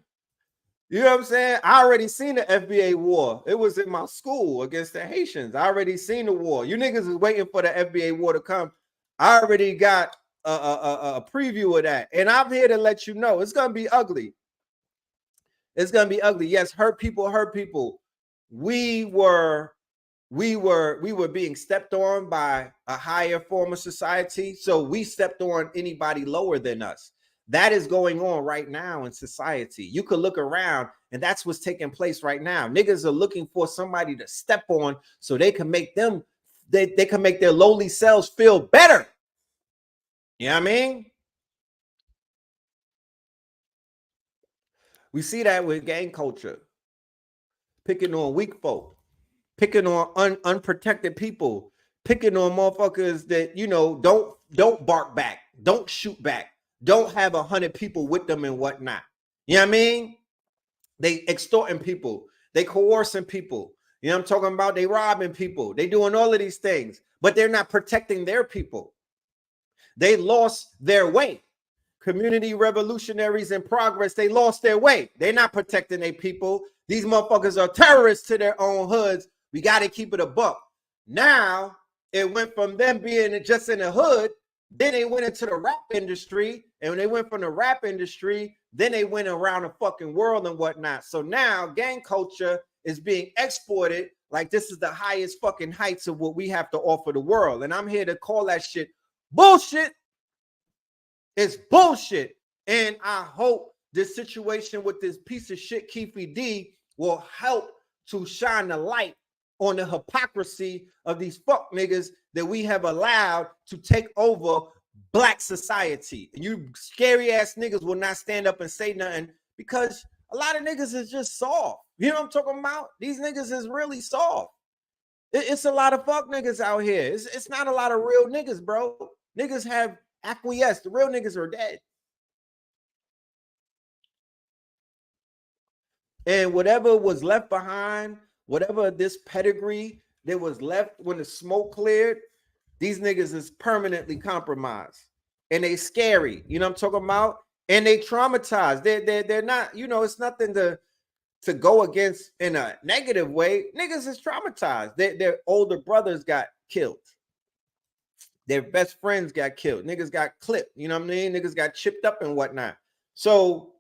You know what I'm saying? I already seen the FBA war. It was in my school against the Haitians. I already seen the war. You niggas is waiting for the FBA war to come. I already got a preview of that. And I'm here to let you know it's gonna be ugly. It's gonna be ugly. Yes, hurt people, hurt people. We were being stepped on by a higher form of society. So we stepped on anybody lower than us. That is going on right now in society. You could look around and that's what's taking place right now. Niggas are looking for somebody to step on so they can make them, they can make their lowly selves feel better. You know what I mean? We see that with gang culture. Picking on weak folk. Picking on unprotected people. Picking on motherfuckers that, you know, don't bark back. Don't shoot back. Don't have 100 people with them and whatnot. You know what I mean? They extorting people. They coercing people. You know what I'm talking about? They robbing people. They doing all of these things, but they're not protecting their people. They lost their way. Community revolutionaries in progress, they lost their way. They're not protecting their people. These motherfuckers are terrorists to their own hoods. We got to keep it a buck. Now, it went from them being just in the hood, then they went into the rap industry, and when they went from the rap industry, then they went around the fucking world and whatnot. So now gang culture is being exported like this is the highest fucking heights of what we have to offer the world. And I'm here to call that shit bullshit. It's bullshit. And I hope this situation with this piece of shit Keefe D will help to shine the light on the hypocrisy of these fuck niggas that we have allowed to take over black society. And you scary ass niggas will not stand up and say nothing because a lot of niggas is just soft. You know what I'm talking about? These niggas is really soft. It's a lot of fuck niggas out here. It's not a lot of real niggas, bro. Niggas have acquiesced. The real niggas are dead. And whatever was left behind, whatever this pedigree that was left when the smoke cleared, these niggas is permanently compromised. And they scary. You know what I'm talking about? And they traumatized. They're not, you know, it's nothing to go against in a negative way. Niggas is traumatized. Their older brothers got killed. Their best friends got killed. Niggas got clipped. You know what I mean? Niggas got chipped up and whatnot. So,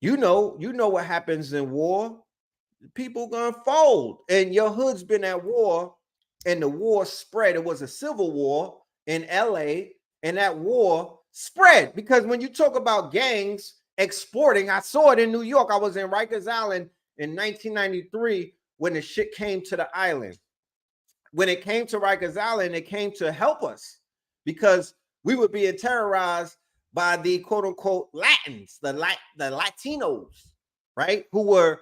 you know what happens in war. People gonna fold. And your hood's been at war, and the war spread. It was a civil war in LA, and that war spread. Because when you talk about gangs exporting, I saw it in New York. I was in Rikers Island in 1993 when the shit came to the island. When it came to Rikers Island, it came to help us because we were being terrorized by the quote unquote Latins, the Latinos, right? Who were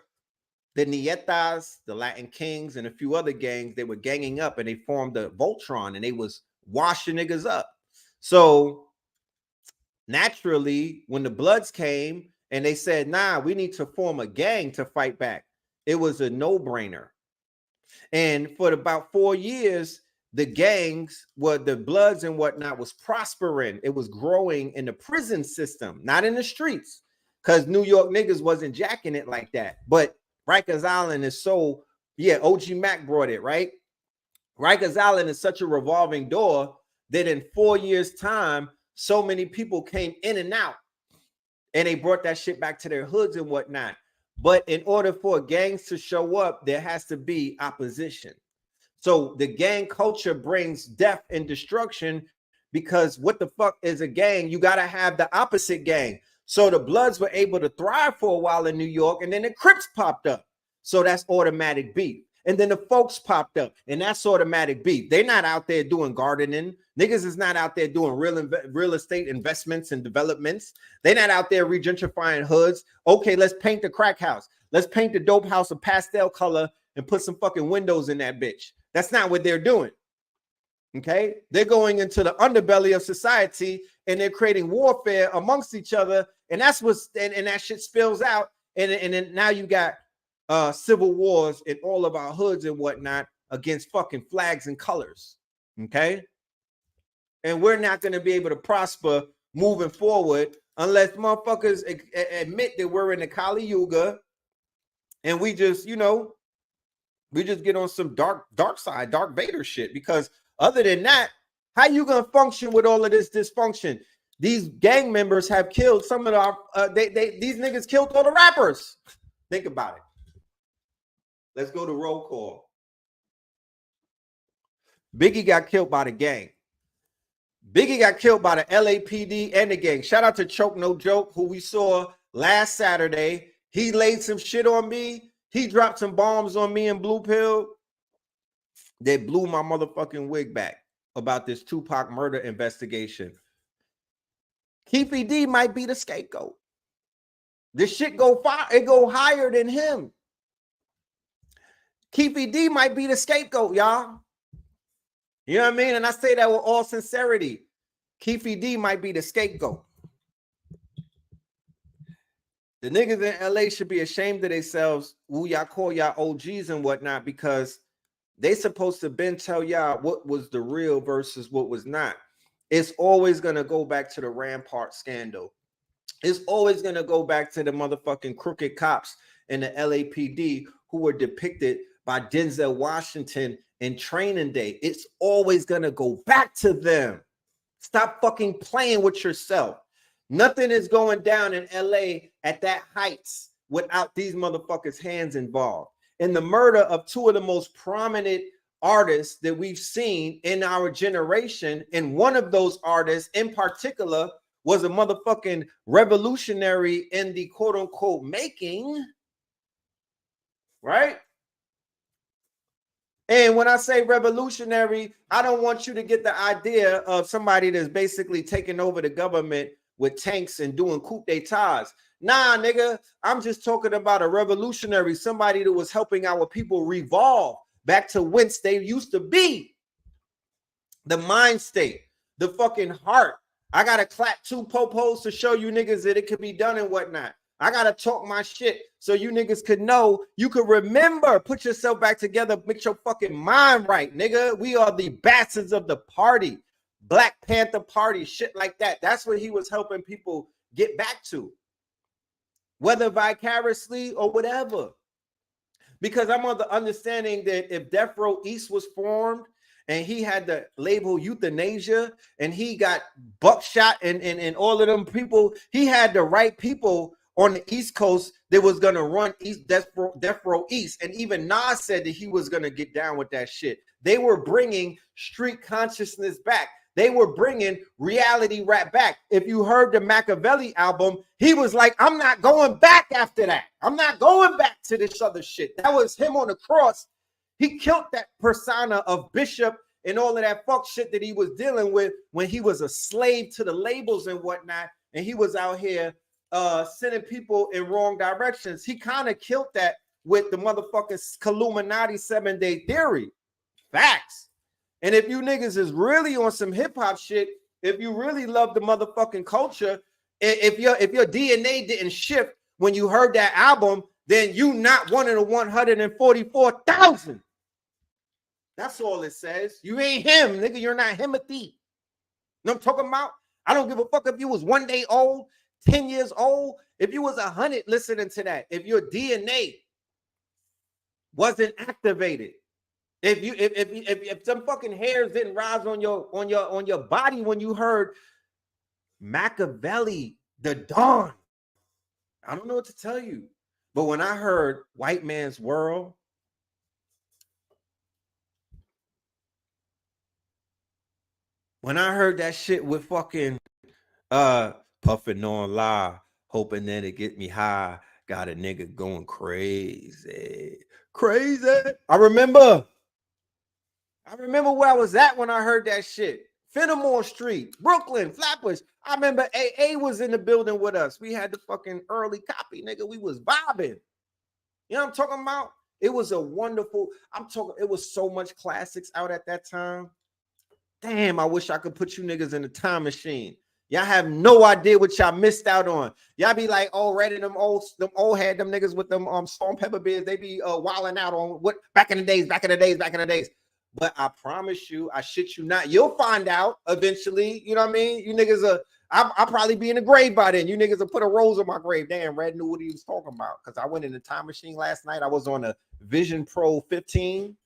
the Nietas, the Latin Kings, and a few other gangs. They were ganging up and they formed the Voltron and they was washing niggas up. So naturally, when the Bloods came and they said, nah, we need to form a gang to fight back, it was a no-brainer. And for about 4 years, the gangs, the Bloods and whatnot, was prospering. It was growing in the prison system, not in the streets, because New York niggas wasn't jacking it like that. But Rikers Island is so, yeah, OG Mac brought it, right? Rikers Island is such a revolving door that in 4 years' time, so many people came in and out. and they brought that shit back to their hoods and whatnot. But in order for gangs to show up, there has to be opposition. So the gang culture brings death and destruction, because what the fuck is a gang? You got to have the opposite gang. So the Bloods were able to thrive for a while in New York, and then the Crips popped up. So that's automatic beef. And then the folks popped up, and that's automatic beef. They're not out there doing gardening. Niggas is not out there doing real estate investments and developments. They're not out there regentrifying hoods. Okay, let's paint the crack house. Let's paint the dope house a pastel color and put some fucking windows in that bitch. That's not what they're doing. Okay? They're going into the underbelly of society, and they're creating warfare amongst each other. And that's what's, and that shit spills out. And then now you got civil wars in all of our hoods and whatnot against fucking flags and colors. Okay? And we're not going to be able to prosper moving forward unless motherfuckers admit that we're in the Kali Yuga, and we just, you know, we just get on some dark side, Dark Vader shit. Because other than that, how you gonna function with all of this dysfunction? These gang members have killed some of our these niggas killed all the rappers. Think about it. Let's go to roll call. Biggie got killed by the gang. Biggie got killed by the LAPD and the gang. Shout out to Choke No Joke, who we saw last Saturday. He laid some shit on me. He dropped some bombs on me and Blue Pill. They blew my motherfucking wig back about this Tupac murder investigation. Keefe D might be the scapegoat. This shit go far, it go higher than him. Keefe D might be the scapegoat, y'all. You know what I mean? And I say that with all sincerity. Keefe D might be the scapegoat. The niggas in LA should be ashamed of themselves, who y'all call y'all OGs and whatnot, because they supposed to been tell y'all what was the real versus what was not. It's always going to go back to the Rampart scandal. It's always going to go back to the motherfucking crooked cops in the LAPD who were depicted by Denzel Washington in Training Day. It's always going to go back to them. Stop fucking playing with yourself. Nothing is going down in LA at that heights without these motherfuckers' hands involved. In the murder of two of the most prominent artists that we've seen in our generation, and one of those artists in particular was a motherfucking revolutionary in the quote-unquote making, right? And when I say revolutionary, I don't want you to get the idea of somebody that's basically taking over the government with tanks and doing coup d'etats. Nah, nigga, I'm just talking about a revolutionary, somebody that was helping our people revolve back to whence they used to be. The mind state, the fucking heart. I gotta clap two popos to show you niggas that it could be done and whatnot. I gotta talk my shit so you niggas could know, you could remember, put yourself back together, make your fucking mind right, nigga. We are the bastards of the party. Black Panther Party, shit like that. That's what he was helping people get back to, whether vicariously or whatever. Because I'm on the understanding that if Death Row East was formed and he had the label euthanasia and he got buckshot and all of them people, he had the right people on the East Coast that was going to run East Death Row East. And even Nas said that he was going to get down with that shit. They were bringing street consciousness back. They were bringing reality rap back. If you heard the Machiavelli album, he was like, I'm not going back after that. I'm not going back to this other shit. That was him on the cross. He killed that persona of Bishop and all of that fuck shit that he was dealing with when he was a slave to the labels and whatnot. And he was out here sending people in wrong directions. He kind of killed that with the motherfucking Illuminati 7-day theory. Facts. And if you niggas is really on some hip hop shit, if you really love the motherfucking culture, if your DNA didn't shift when you heard that album, then you not one of the 144,000. That's all it says. You ain't him, nigga. You're not Himothy. You know what I'm talking about? I don't give a fuck if you was 1 day old, 10 years old, if you was 100 listening to that, if your DNA wasn't activated. If some fucking hairs didn't rise on your body when you heard Machiavelli, the Dawn, I don't know what to tell you. But when I heard White Man's World, when I heard that shit with fucking puffing on lie, hoping that it get me high, got a nigga going crazy. I remember where I was at when I heard that shit. Fenimore Street, Brooklyn, Flatbush. I remember AA was in the building with us. We had the fucking early copy, nigga. We was vibing. You know what I'm talking about? It was a wonderful, it was so much classics out at that time. Damn, I wish I could put you niggas in the time machine. Y'all have no idea what y'all missed out on. Y'all be like, oh, ready, them old head, them niggas with them salt and pepper beards, they be wilding out on what back in the days. But I promise you, I shit you not, you'll find out eventually. You know what I mean? You niggas I'll probably be in the grave by then. You niggas will put a rose on my grave. Damn, Red knew what he was talking about. Because I went in the time machine last night. I was on a Vision Pro 15.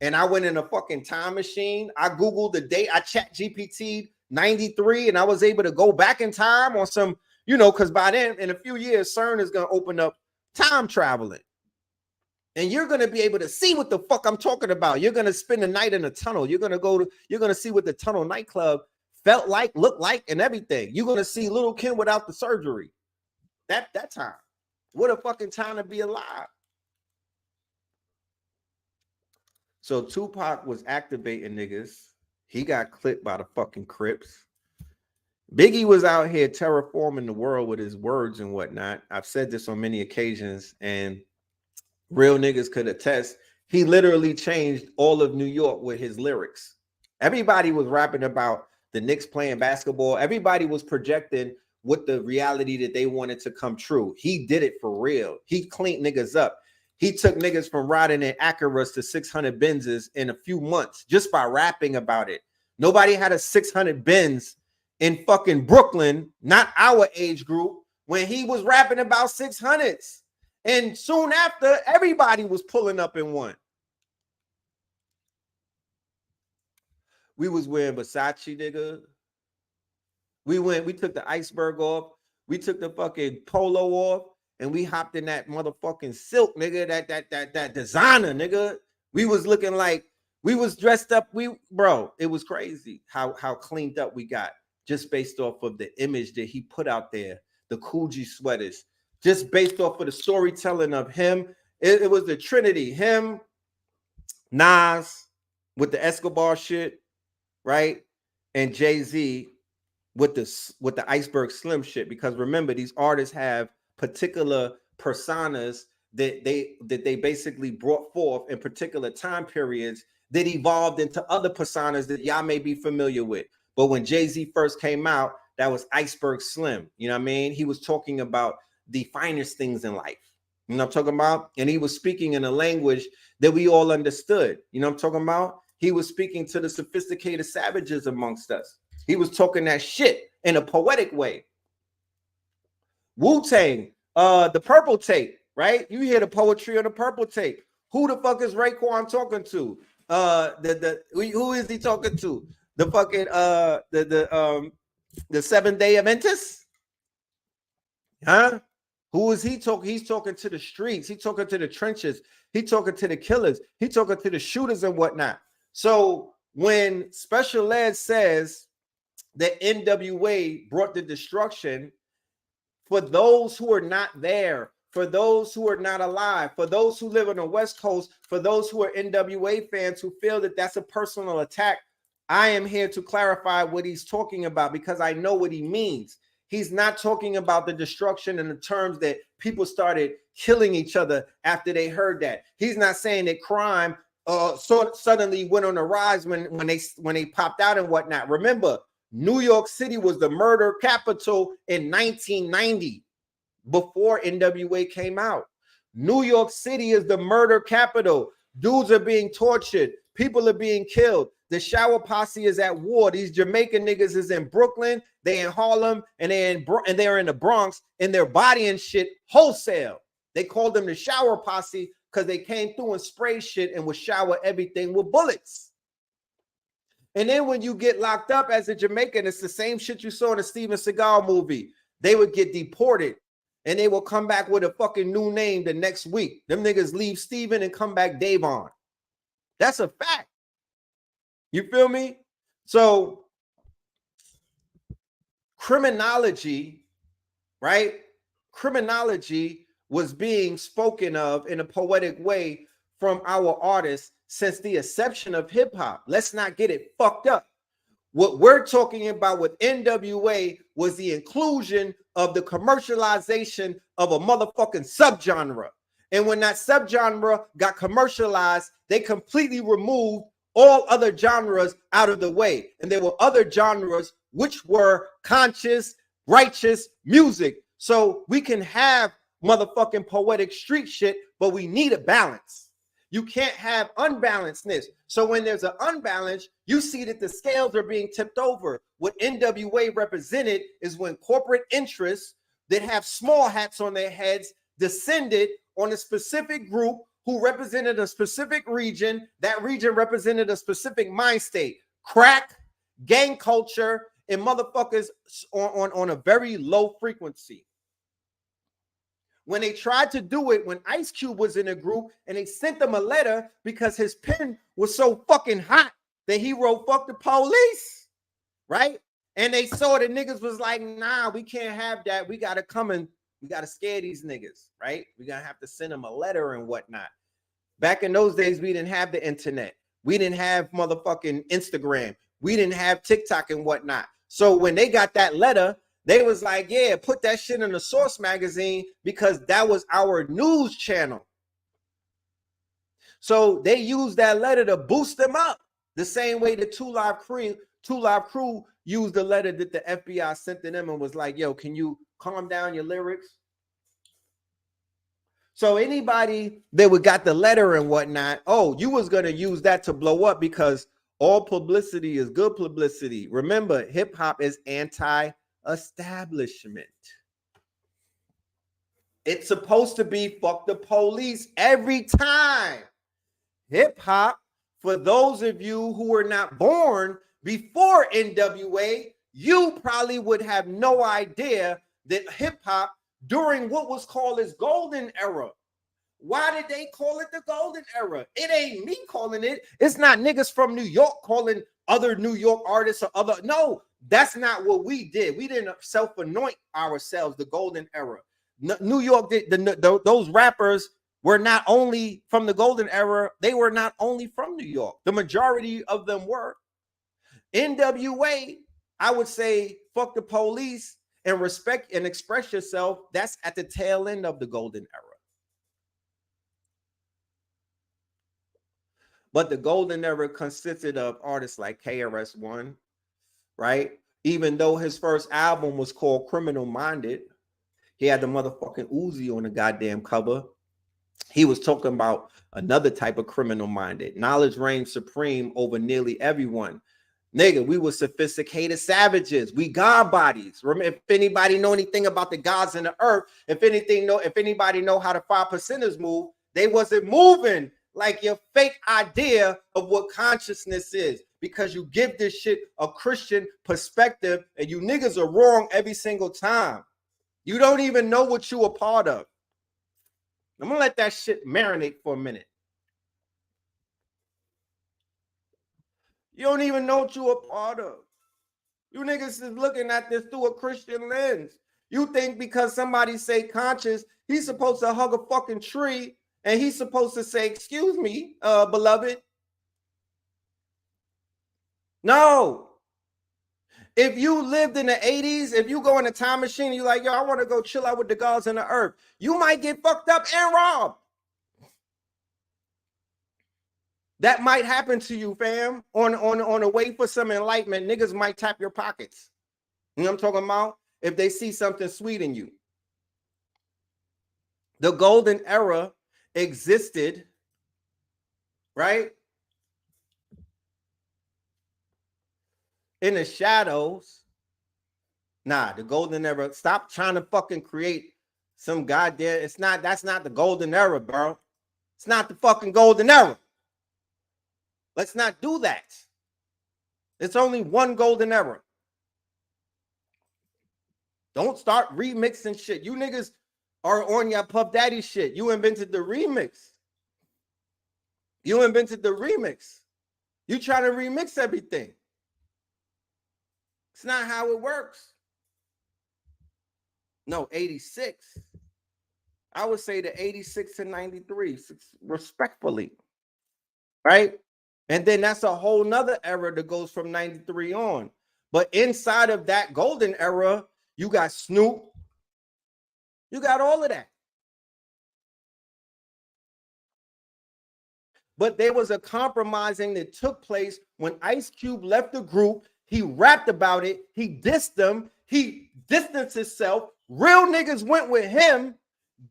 And I went in a fucking time machine. I Googled the date. I chat GPT 93. And I was able to go back in time on some, you know, because by then, in a few years, CERN is going to open up time traveling. And you're going to be able to see what the fuck I'm talking about. You're going to spend the night in a tunnel. You're going to see what the tunnel nightclub felt like, looked like, and everything. You're going to see little Kim without the surgery. That time. What a fucking time to be alive. So Tupac was activating niggas. He got clipped by the fucking Crips. Biggie was out here terraforming the world with his words and whatnot. I've said this on many occasions, and real niggas could attest. He literally changed all of New York with his lyrics. Everybody was rapping about the Knicks playing basketball. Everybody was projecting what the reality that they wanted to come true. He did it for real. He cleaned niggas up. He took niggas from riding in Acuras to 600 Benzes in a few months just by rapping about it. Nobody had a 600 Benz in fucking Brooklyn, not our age group, when he was rapping about 600s. And soon after, everybody was pulling up in one. We was wearing Versace, nigga. We took the iceberg off. We took the fucking polo off. And we hopped in that motherfucking silk, nigga, that designer, nigga. We was looking like we was dressed up. Bro, it was crazy how cleaned up we got just based off of the image that he put out there, the Coogee sweaters, just based off of the storytelling of him. It was the Trinity, him, Nas with the Escobar shit, right? And DAYZ with the Iceberg Slim shit. Because remember, these artists have particular personas that they basically brought forth in particular time periods that evolved into other personas that y'all may be familiar with. But when DAYZ first came out, that was Iceberg Slim. You know what I mean? He was talking about the finest things in life. You know what I'm talking about? And he was speaking in a language that we all understood. You know what I'm talking about? He was speaking to the sophisticated savages amongst us. He was talking that shit in a poetic way. Wu-Tang, the purple tape, right? You hear the poetry on the purple tape. Who the fuck is Raekwon talking to? Who is he talking to? The fucking the 7-day Adventist? Huh? Who is he talking? He's talking to the streets. He's talking to the trenches. He's talking to the killers. He's talking to the shooters and whatnot. So when Special Ed says that NWA brought the destruction, for those who are not there, for those who are not alive, for those who live on the West Coast, for those who are NWA fans who feel that that's a personal attack, I am here to clarify what he's talking about because I know what he means. He's not talking about the destruction in the terms that people started killing each other after they heard that. He's not saying that crime suddenly went on the rise when they popped out and whatnot. Remember, New York City was the murder capital in 1990 before NWA came out. New York City is the murder capital. Dudes are being tortured. People are being killed. The shower posse is at war. These Jamaican niggas is in Brooklyn, they in Harlem, and they're in the Bronx, and they're bodying shit wholesale. They called them the shower posse because they came through and sprayed shit and would shower everything with bullets. And then when you get locked up as a Jamaican, it's the same shit you saw in the Steven Seagal movie. They would get deported. and they will come back with a fucking new name the next week. Them niggas leave Steven and come back Davon. That's a fact. You feel me? So criminology, right? Criminology was being spoken of in a poetic way from our artists since the inception of hip hop. Let's not get it fucked up. What we're talking about with NWA was the inclusion of the commercialization of a motherfucking subgenre. And when that subgenre got commercialized, they completely removed all other genres out of the way. And there were other genres which were conscious, righteous music. So we can have motherfucking poetic street shit, but we need a balance. You can't have unbalancedness. So when there's an unbalance, you see that the scales are being tipped over. What NWA represented is when corporate interests that have small hats on their heads descended on a specific group who represented a specific region. That region represented a specific mind state. Crack, gang culture, and motherfuckers on a very low frequency. When they tried to do it, when Ice Cube was in a group and they sent them a letter because his pen was so fucking hot that he wrote "fuck the police," right? And they saw the niggas was like, nah, we can't have that. We got to come and we got to scare these niggas, right? We got to have to send them a letter and whatnot. Back in those days, we didn't have the internet. We didn't have motherfucking Instagram. We didn't have TikTok and whatnot. So when they got that letter, they was like, yeah, put that shit in the Source magazine because that was our news channel. So they used that letter to boost them up. The same way the Two Live Crew used the letter that the FBI sent to them and was like, yo, can you calm down your lyrics? So anybody that would got the letter and whatnot, oh, you was going to use that to blow up because all publicity is good publicity. Remember, hip hop is anti-establishment. It's supposed to be fuck the police every time. Hip hop, for those of you who were not born before NWA, you probably would have no idea that hip hop during what was called its golden era. Why did they call it the golden era? It ain't me calling it. It's not niggas from New York calling other New York artists or other. No, that's not what we did. We didn't self-anoint ourselves the golden era. New York did. Those rappers were not only from the golden era, they were not only from New York. The majority of them were. NWA, I would say, fuck the police and respect and express yourself. That's at the tail end of the golden era. But the golden era consisted of artists like KRS-One, right? Even though his first album was called Criminal Minded, he had the motherfucking Uzi on the goddamn cover. He was talking about another type of criminal minded. Knowledge reigned supreme over nearly everyone. Nigga, we were sophisticated savages. We God bodies. Remember, if anybody know anything about the gods in the earth, if anybody know how the 5%ers move, they wasn't moving like your fake idea of what consciousness is, because you give this shit a Christian perspective and you niggas are wrong every single time. You don't even know what you a part of. I'm gonna let that shit marinate for a minute. You don't even know what you a part of. You niggas is looking at this through a Christian lens. You think because somebody say conscious, he's supposed to hug a fucking tree and he's supposed to say, excuse me, beloved. No. If you lived in the 80s, if you go in a time machine and you're like, yo, I want to go chill out with the gods in the earth, you might get fucked up and robbed. That might happen to you, fam. On a way for some enlightenment, niggas might tap your pockets. You know what I'm talking about? If they see something sweet in you. The golden era existed, right? In the shadows. Nah, the golden era. Stop trying to fucking create some goddamn. That's not the golden era, bro. It's not the fucking golden era. Let's not do that. It's only one golden era. Don't start remixing shit. You niggas are on your Puff Daddy shit. You invented the remix. You invented the remix. You trying to remix everything. It's not how it works. No, 86. I would say the 86 to 93, respectfully. Right? And then that's a whole nother era that goes from 93 on. But inside of that golden era, you got Snoop. You got all of that. But there was a compromising that took place when Ice Cube left the group. He rapped about it. He dissed them. He distanced himself. Real niggas went with him.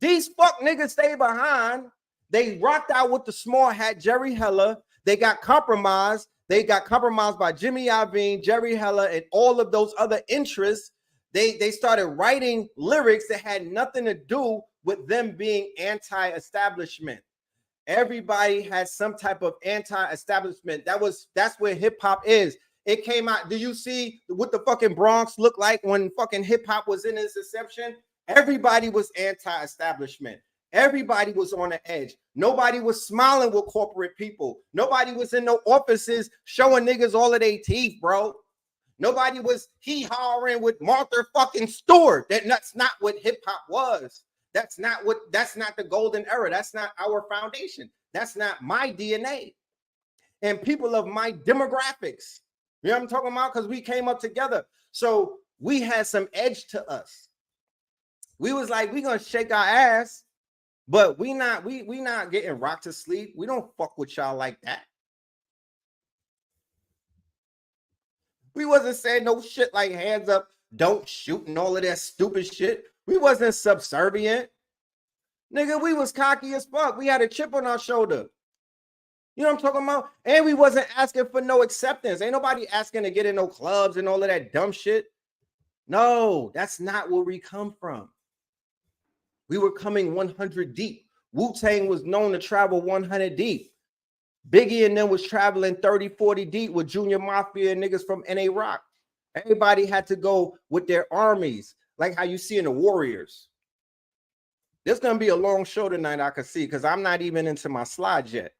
These fuck niggas stayed behind. They rocked out with the small hat, Jerry Heller. They got compromised. They got compromised by Jimmy Iovine, Jerry Heller, and all of those other interests. They started writing lyrics that had nothing to do with them being anti-establishment. Everybody has some type of anti-establishment. That's where hip hop is. It came out. Do you see what the fucking Bronx looked like when fucking hip hop was in its inception? Everybody was anti-establishment. Everybody was on the edge. Nobody was smiling with corporate people. Nobody was in no offices showing niggas all of their teeth, bro. Nobody was hee-hawing with Martha fucking Stewart. That's not what hip hop was. That's not the golden era. That's not our foundation. That's not my DNA. And people of my demographics. You know what I'm talking about? Because we came up together. So we had some edge to us. We was like, we gonna shake our ass, but we not getting rocked to sleep. We don't fuck with y'all like that. We wasn't saying no shit like hands up, don't shoot, and all of that stupid shit. We wasn't subservient. Nigga, we was cocky as fuck. We had a chip on our shoulder. You know what I'm talking about? And we wasn't asking for no acceptance. Ain't nobody asking to get in no clubs and all of that dumb shit. No, that's not where we come from. We were coming 100 deep. Wu-Tang was known to travel 100 deep. Biggie and them was traveling 30, 40 deep with Junior Mafia and niggas from NA Rock. Everybody had to go with their armies, like how you see in the Warriors. There's going to be a long show tonight, I can see, because I'm not even into my slides yet.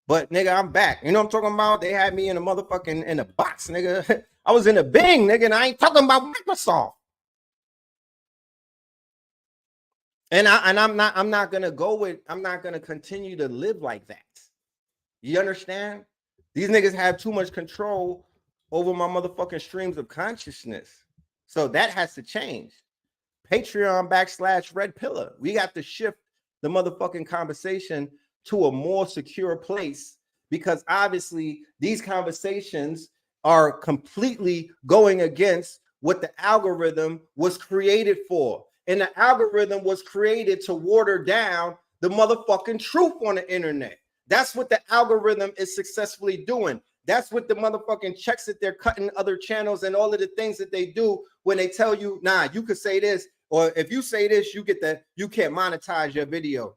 But, nigga, I'm back. You know what I'm talking about? They had me in a motherfucking, in a box, nigga. I was in a Bing, nigga, and I ain't talking about Microsoft. And I'm not going to continue to live like that. You understand? These niggas have too much control over my motherfucking streams of consciousness. So that has to change. Patreon.com/Red Pillar. We got to shift the motherfucking conversation to a more secure place, because obviously these conversations are completely going against what the algorithm was created for. And the algorithm was created to water down the motherfucking truth on the internet. That's what the algorithm is successfully doing. That's what the motherfucking checks that they're cutting other channels and all of the things that they do when they tell you, nah, you could say this, or if you say this, you can't monetize your video.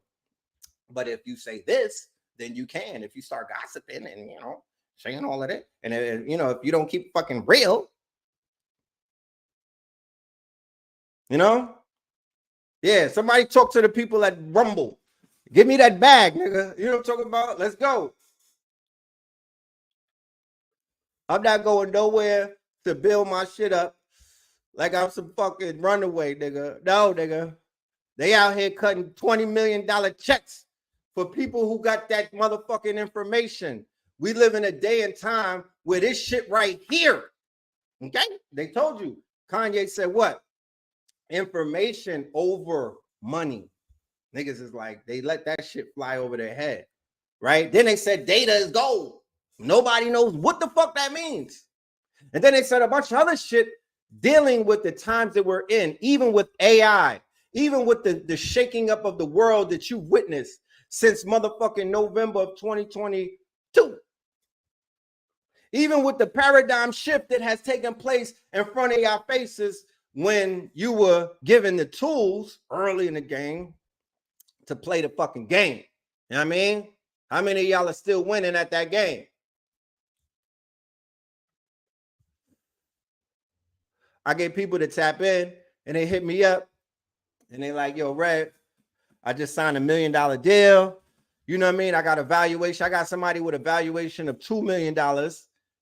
But if you say this, then you can. If you start gossiping and, you know, saying all of that, and you know, if you don't keep fucking real, you know, yeah, somebody talk to the people at Rumble. Give me that bag, nigga. You know what I'm talking about? Let's go. I'm not going nowhere to build my shit up like I'm some fucking runaway, nigga. No, nigga. They out here cutting $20 million checks for people who got that motherfucking information. We live in a day and time where this shit right here, okay? They told you. Kanye said what? Information over money. Niggas is like, they let that shit fly over their head, right? Then they said data is gold. Nobody knows what the fuck that means. And then they said a bunch of other shit dealing with the times that we're in, even with AI, even with the shaking up of the world that you've witnessed since motherfucking November of 2022. Even with the paradigm shift that has taken place in front of your faces when you were given the tools early in the game to play the fucking game. You know what I mean? How many of y'all are still winning at that game? I get people to tap in and they hit me up And they like, yo, Red, I just signed $1 million deal. You know what I mean? I got a valuation. I got somebody with a valuation of $2 million,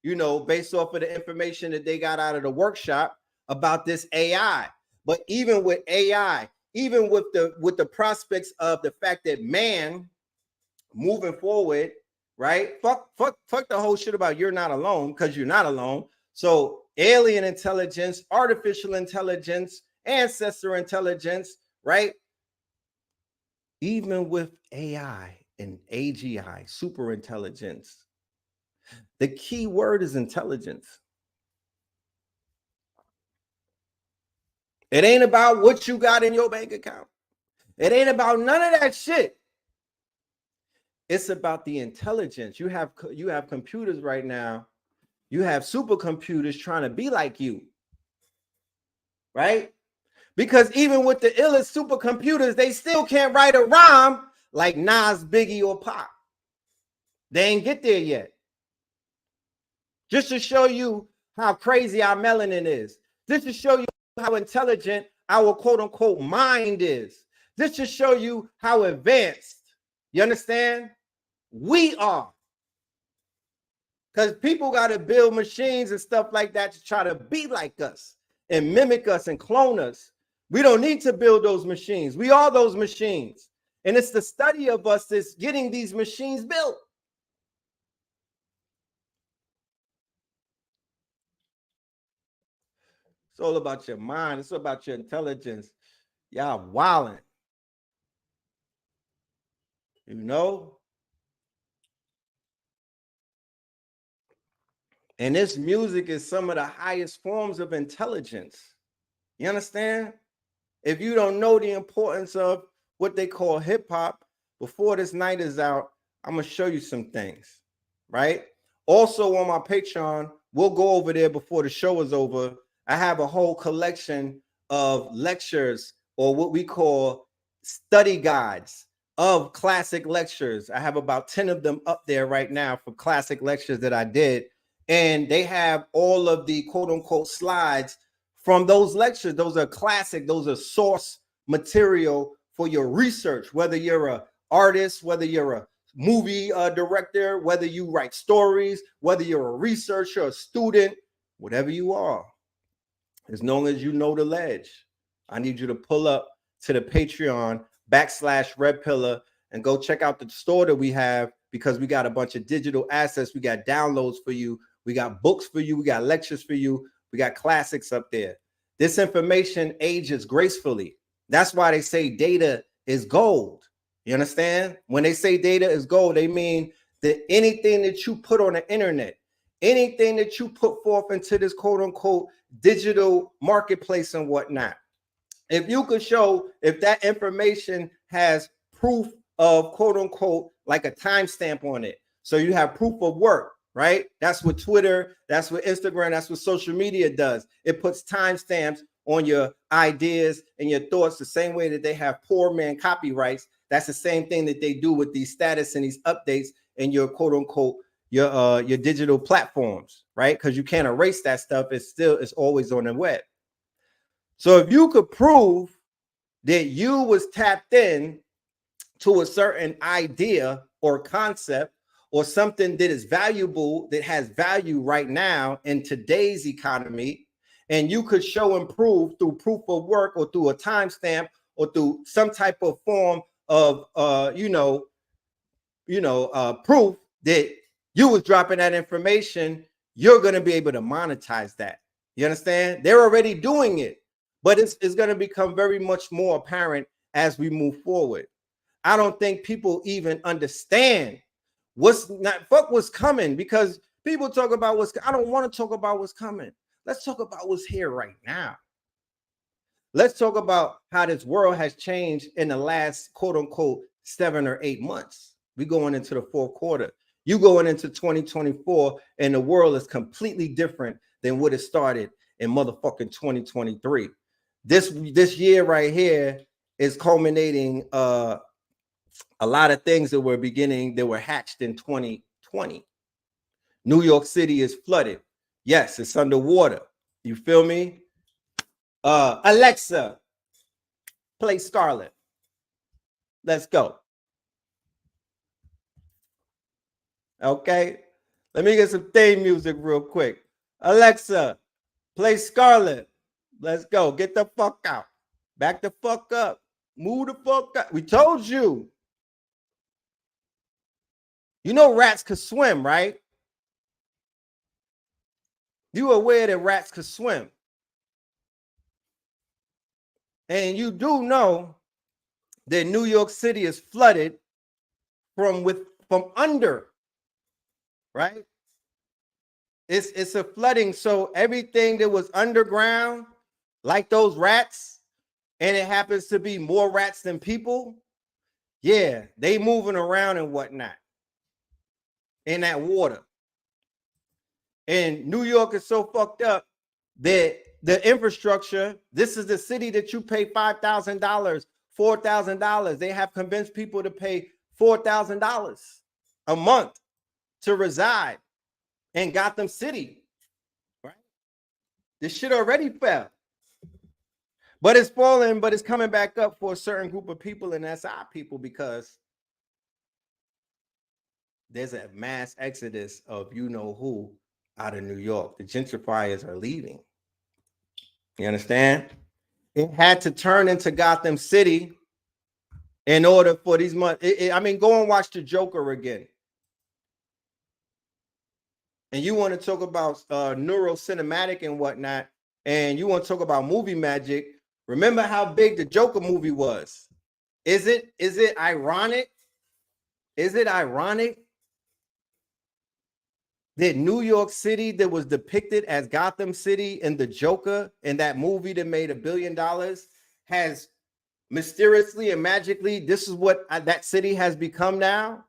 you know, based off of the information that they got out of the workshop about this AI. But even with AI, even with the prospects of the fact that man moving forward, right? Fuck the whole shit about you're not alone, because you're not alone. So alien intelligence, artificial intelligence, ancestor intelligence, right? Even with AI and AGI, super intelligence, the key word is intelligence. It ain't about what you got in your bank account. It ain't about none of that shit. It's about the intelligence. You have computers right now. You have supercomputers trying to be like you, right? Because even with the illest supercomputers, they still can't write a rhyme like Nas, Biggie, or Pop. They ain't get there yet. Just to show you how crazy our melanin is. Just to show you how intelligent our quote-unquote mind is. Just to show you how advanced, you understand, we are. Because people got to build machines and stuff like that to try to be like us and mimic us and clone us. We don't need to build those machines. We are those machines. And it's the study of us that's getting these machines built. It's all about your mind. It's all about your intelligence. Y'all wilding. You know? And this music is some of the highest forms of intelligence. You understand? If you don't know the importance of what they call hip hop, before this night is out, I'm going to show you some things, right? Also on my Patreon, we'll go over there before the show is over. I have a whole collection of lectures, or what we call study guides of classic lectures. I have about 10 of them up there right now for classic lectures that I did. And they have all of the quote unquote slides from those lectures. Those are classic. Those are source material for your research, whether you're an artist, whether you're a movie director, whether you write stories, whether you're a researcher, a student, whatever you are, as long as you know the ledge. I need you to pull up to the Patreon /Red Pillar and go check out the store that we have, because we got a bunch of digital assets. We got downloads for you. We got books for you. We got lectures for you. We got classics up there. This information ages gracefully. That's why they say data is gold. You understand? When they say data is gold, they mean that anything that you put on the internet, anything that you put forth into this quote unquote digital marketplace and whatnot, if you could show if that information has proof of quote unquote like a timestamp on it, so you have proof of work, right? That's what Twitter, that's what Instagram, that's what social media does. It puts timestamps on your ideas and your thoughts, the same way that they have poor man copyrights. That's the same thing that they do with these status and these updates and your quote unquote your digital platforms, right? Because you can't erase that stuff. It's always on the web. So if you could prove that you was tapped in to a certain idea or concept or something that is valuable, that has value right now in today's economy, and you could show and prove through proof of work or through a timestamp or through some type of form of proof that you was dropping that information, you're going to be able to monetize that. You understand? They're already doing it, but it's going to become very much more apparent as we move forward. I don't think people even understand what's coming, because people talk about I don't want to talk about what's coming. Let's talk about what's here right now. Let's talk about how this world has changed in the last quote unquote 7 or 8 months. We're going into the fourth quarter. You going into 2024, and the world is completely different than what it started in motherfucking 2023. This year right here is culminating a lot of things that were hatched in 2020. New York City is flooded. Yes, it's underwater. You feel me? Alexa, Play Scarlet. Let's go. Okay. Let me get some theme music real quick. Alexa, play Scarlet. Let's go. Get the fuck out. Back the fuck up. Move the fuck up. We told you. You know rats could swim, right? You aware that rats could swim. And you do know that New York City is flooded from under, right? It's a flooding. So everything that was underground, like those rats, and it happens to be more rats than people, yeah, they moving around and whatnot in that water. And New York is so fucked up that the infrastructure, this is the city that you pay $5,000, $4,000. They have convinced people to pay $4,000 a month to reside in Gotham City, right? This shit already fell. But it's falling, but it's coming back up for a certain group of people, and that's our people, because there's a mass exodus of you know who out of New York. The gentrifiers are leaving. You understand? It had to turn into Gotham City in order for these months. I mean, go and watch The Joker again. And you want to talk about neurocinematic and whatnot, and you want to talk about movie magic. Remember how big the Joker movie was. Is it ironic? Is it ironic that New York City that was depicted as Gotham City in the Joker, in that movie that made $1 billion, has mysteriously and magically, this is what that city has become now?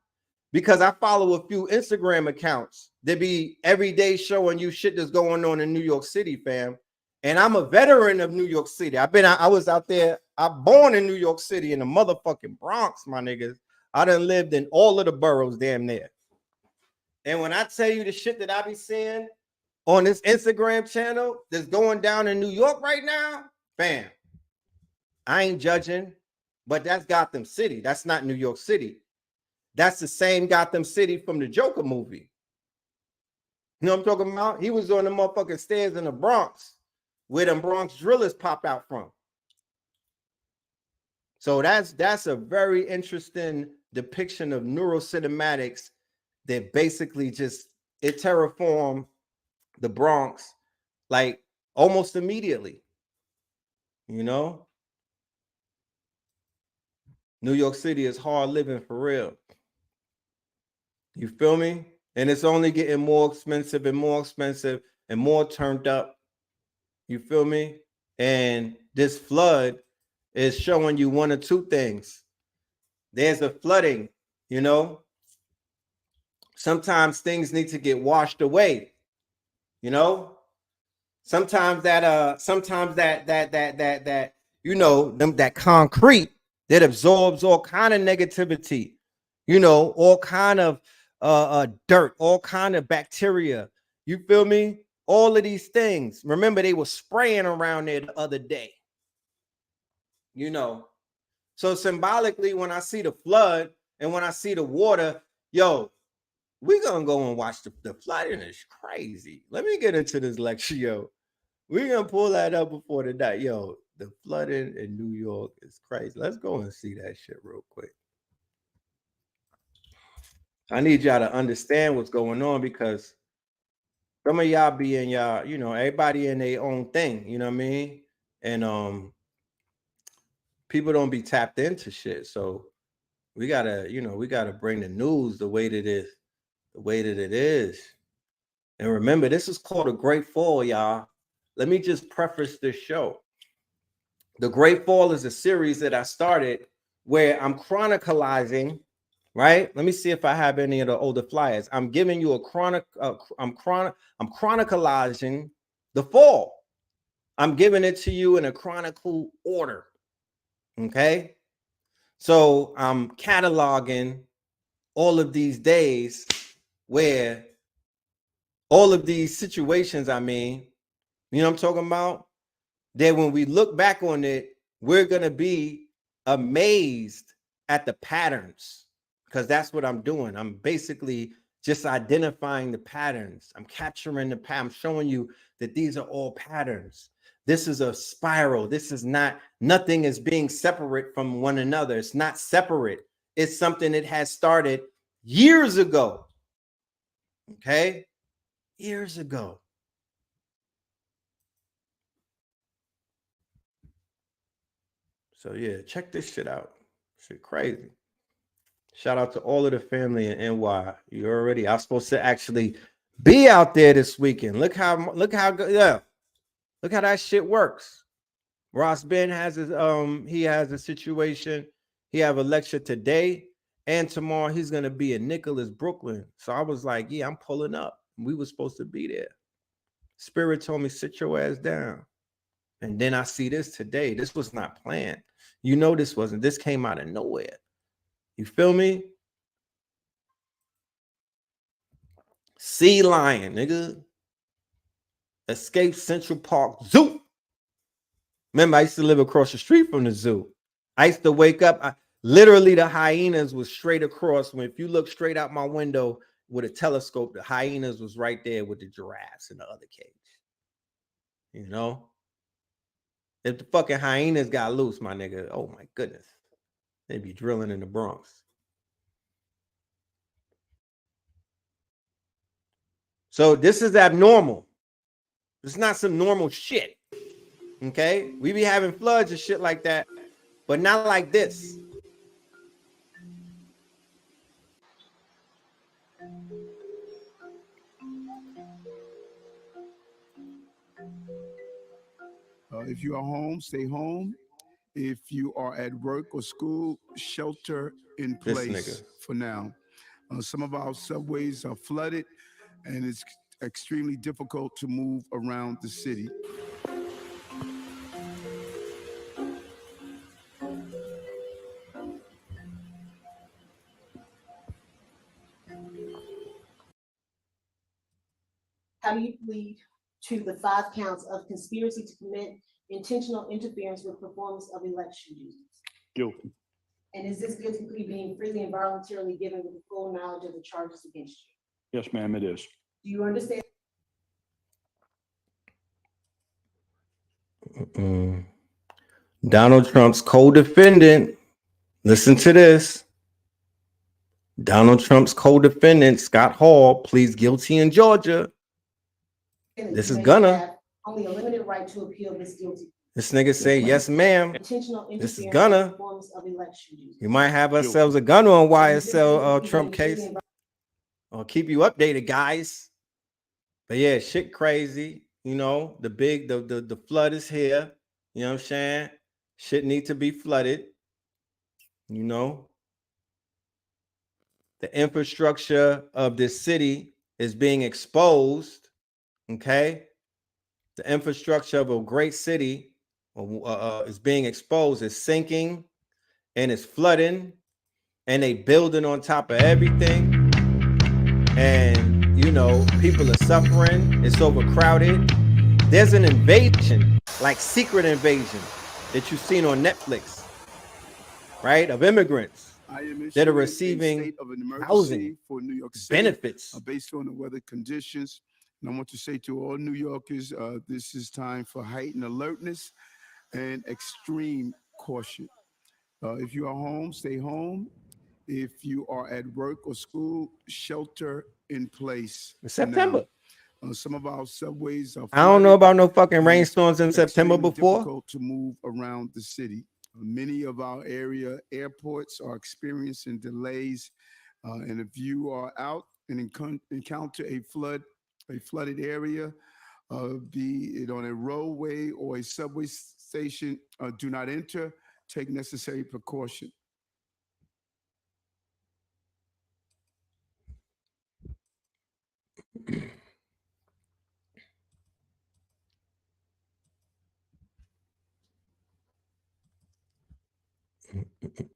Because I follow a few Instagram accounts that be every day showing you shit that's going on in New York City, fam. And I'm a veteran of New York City. I was out there. I'm born in New York City in the motherfucking Bronx, my niggas. I done lived in all of the boroughs damn near. And when I tell you the shit that I be seeing on this Instagram channel that's going down in New York right now, fam, I ain't judging, but that's Gotham City. That's not New York City. That's the same Gotham City from the Joker movie. You know what I'm talking about? He was on the motherfucking stairs in the Bronx where them Bronx drillers pop out from. So that's a very interesting depiction of neurocinematics that basically just it terraformed the Bronx like almost immediately. You know, New York City is hard living for real. You feel me? And it's only getting more expensive and more expensive and more turned up. You feel me? And this flood is showing you one or two things. There's a flooding, you know. Sometimes things need to get washed away, you know. Sometimes that you know, that concrete that absorbs all kind of negativity, you know, all kind of dirt, all kind of bacteria. You feel me? All of these things. Remember, they were spraying around there the other day. You know, so symbolically, when I see the flood and when I see the water, yo, we're gonna go and watch the flooding. Is crazy. Let me get into this lecture, yo. We're gonna pull that up before the night. Yo, the flooding in New York is crazy. Let's go and see that shit real quick. I need y'all to understand what's going on, because some of y'all be in y'all, you know, everybody in their own thing, you know what I mean? And people don't be tapped into shit. So we gotta bring the news the way that it is. And remember, this is called A Great Fall, y'all. Let me just preface this show. The Great Fall is a series that I started where I'm chronicalizing, right? Let me see if I have any of the older flyers. I'm giving you I'm chronicalizing the fall. I'm giving it to you in a chronicle order. Okay. So I'm cataloging all of these days where all of these situations, I mean, you know what I'm talking about? That when we look back on it, we're going to be amazed at the patterns, because that's what I'm doing. I'm basically just identifying the patterns. I'm capturing the pattern. I'm showing you that these are all patterns. This is a spiral. This is not, nothing is being separate from one another. It's not separate. It's something that has started years ago. Okay? Years ago. So yeah, check this shit out. Shit crazy. Shout out to all of the family in NY. You already, I was supposed to actually be out there this weekend. Look how yeah. Look how that shit works. Ross Ben has his he has a situation. He have a lecture today and tomorrow. He's gonna be in Nicholas, Brooklyn. So I was like, yeah, I'm pulling up. We were supposed to be there. Spirit told me, sit your ass down. And then I see this today. This was not planned. You know, this wasn't. This came out of nowhere. You feel me? Sea lion, nigga. Escape Central Park Zoo. Remember, I used to live across the street from the zoo. I used to wake up. Literally, the hyenas was straight across. When if you look straight out my window with a telescope, the hyenas was right there with the giraffes in the other cage. You know? If the fucking hyenas got loose, my nigga, oh my goodness. They'd be drilling in the Bronx. So this is abnormal. It's not some normal shit. Okay? We be having floods and shit like that, but not like this. If you are home, stay home. If you are at work or school, shelter in place for now. Some of our subways are flooded, and it's extremely difficult to move around the city. How do you plead to the 5 counts of conspiracy to commit intentional interference with performance of election duties? Guilty. And is this guilty plea being freely and voluntarily given with the full knowledge of the charges against you? Yes, ma'am, it is. Do you understand? Donald Trump's co-defendant, listen to this. Donald Trump's co-defendant, Scott Hall, pleads guilty in Georgia. This is gonna. Only a limited right to appeal this guilty. This nigga say, yes, ma'am. Intentional This is interference gonna. with performance of election duties. We might have ourselves a gun on YSL Trump case. I'll keep you updated, guys. But yeah, shit crazy. You know, the flood is here. You know what I'm saying? Shit need to be flooded. You know, the infrastructure of this city is being exposed. Okay, the infrastructure of a great city is being exposed. It's sinking and it's flooding, and they building on top of everything. And you know, people are suffering. It's overcrowded. There's an invasion, like secret invasion, that you've seen on Netflix, right? Of immigrants that are receiving housing for New York City, benefits based on the weather conditions. And I want to say to all New Yorkers, this is time for heightened alertness and extreme caution. If you are home, stay home. If you are at work or school, shelter in place. September. Some of our subways are flooded. I don't know about no fucking rainstorms in September before. Difficult to move around the city. Many of our area airports are experiencing delays. And if you are out and encounter a flooded area, be it on a roadway or a subway station, do not enter. Take necessary precaution.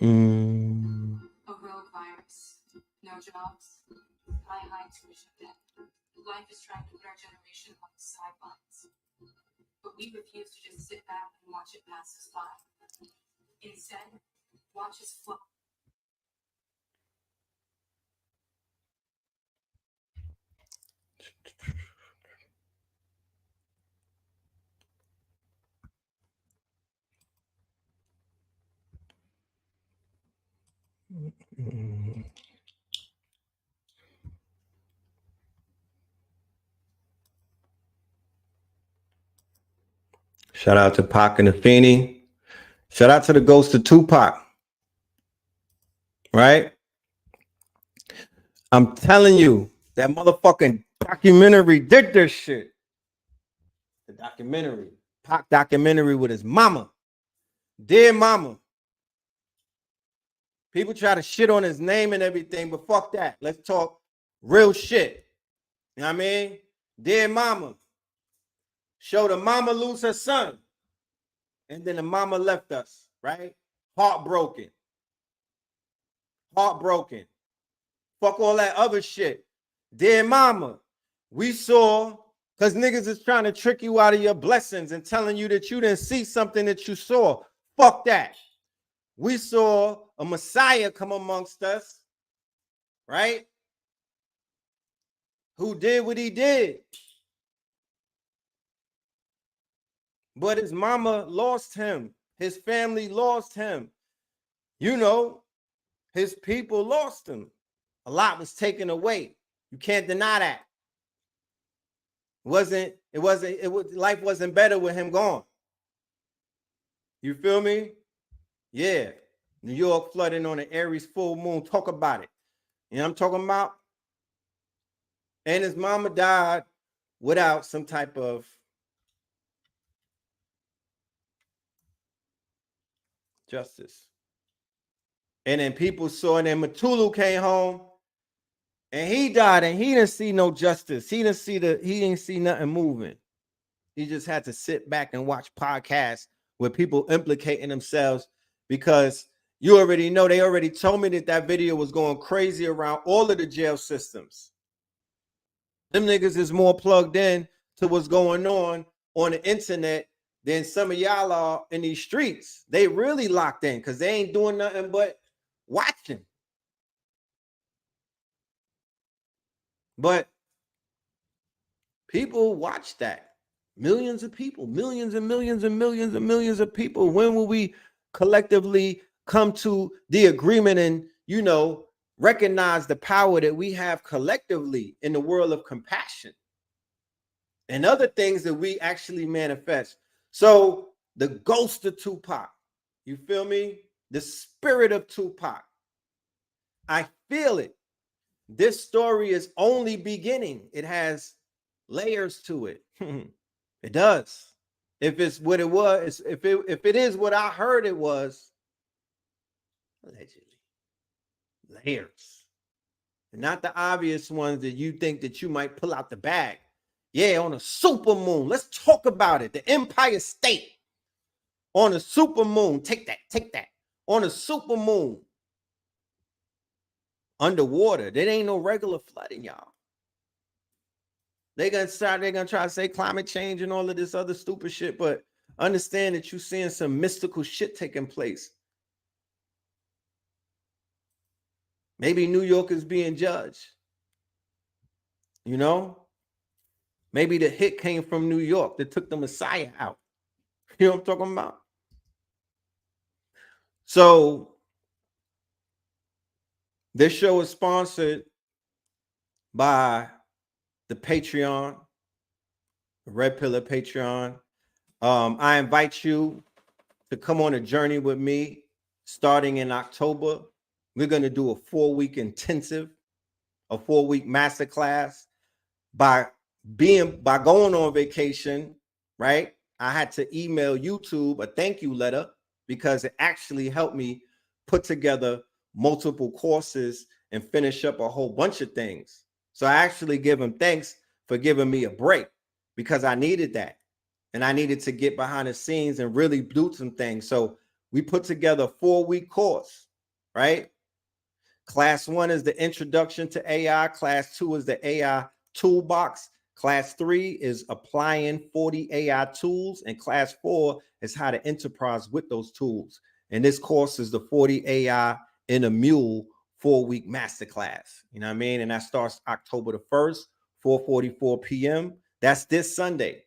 A rogue virus, no jobs, high tuition debt. Life is trying to put our generation on the sidelines. But we refuse to just sit back and watch it pass us by. Instead, watch his fly. Shout out to Pac and the Feeny. Shout out to the ghost of Tupac. Right? I'm telling you, that motherfucking documentary did this shit. The documentary. Pac documentary with his mama. Dear mama. People try to shit on his name and everything, but fuck that. Let's talk real shit. You know what I mean? Dear mama. Show the mama lose her son. And then the mama left us, right? Heartbroken. Heartbroken. Fuck all that other shit. Dear mama, we saw, because niggas is trying to trick you out of your blessings and telling you that you didn't see something that you saw. Fuck that. We saw a Messiah come amongst us, right? Who did what he did. But his mama lost him. His family lost him. You know, his people lost him. A lot was taken away. You can't deny that. Life wasn't better with him gone. You feel me? Yeah. New York flooding on an Aries full moon. Talk about it. You know what I'm talking about? And his mama died without some type of justice. And then people saw, and then Matulu came home and he died and he didn't see no justice. He didn't see nothing moving. He just had to sit back and watch podcasts with people implicating themselves, because you already know, they already told me that video was going crazy around all of the jail systems. Them niggas is more plugged in to what's going on the internet than some of y'all are in these streets. They really locked in because they ain't doing nothing but watching. But people watch that. Millions of people, millions and millions and millions and millions of people. When will we collectively come to the agreement and, you know, recognize the power that we have collectively in the world of compassion and other things that we actually manifest? So the ghost of Tupac, you feel me? The spirit of Tupac, I feel it. This story is only beginning. It has layers to it. It does. If it's what it was, if it is what I heard it was, allegedly, layers. And not the obvious ones that you think that you might pull out the bag. Yeah, on a super moon. Let's talk about it. The Empire State on a super moon. Take that. On a super moon. Underwater. There ain't no regular flooding, y'all. They're gonna try to say climate change and all of this other stupid shit, but understand that you're seeing some mystical shit taking place. Maybe New York is being judged. You know? Maybe the hit came from New York that took the Messiah out. You know what I'm talking about? So this show is sponsored by the Patreon, the Red Pillar Patreon. I invite you to come on a journey with me starting in October. We're going to do a 4-week intensive, a 4-week masterclass. By going on vacation, right? I had to email YouTube a thank you letter because it actually helped me put together multiple courses and finish up a whole bunch of things. So I actually give them thanks for giving me a break, because I needed that. And I needed to get behind the scenes and really do some things. So we put together a 4-week course, right? Class 1 is the introduction to AI. Class 2 is the AI toolbox. Class 3 is applying 40 AI tools, and class 4 is how to enterprise with those tools. And this course is the 40 AI in a Mule 4-week masterclass. You know what I mean? And that starts October the 1st, 4:44 p.m. That's this Sunday.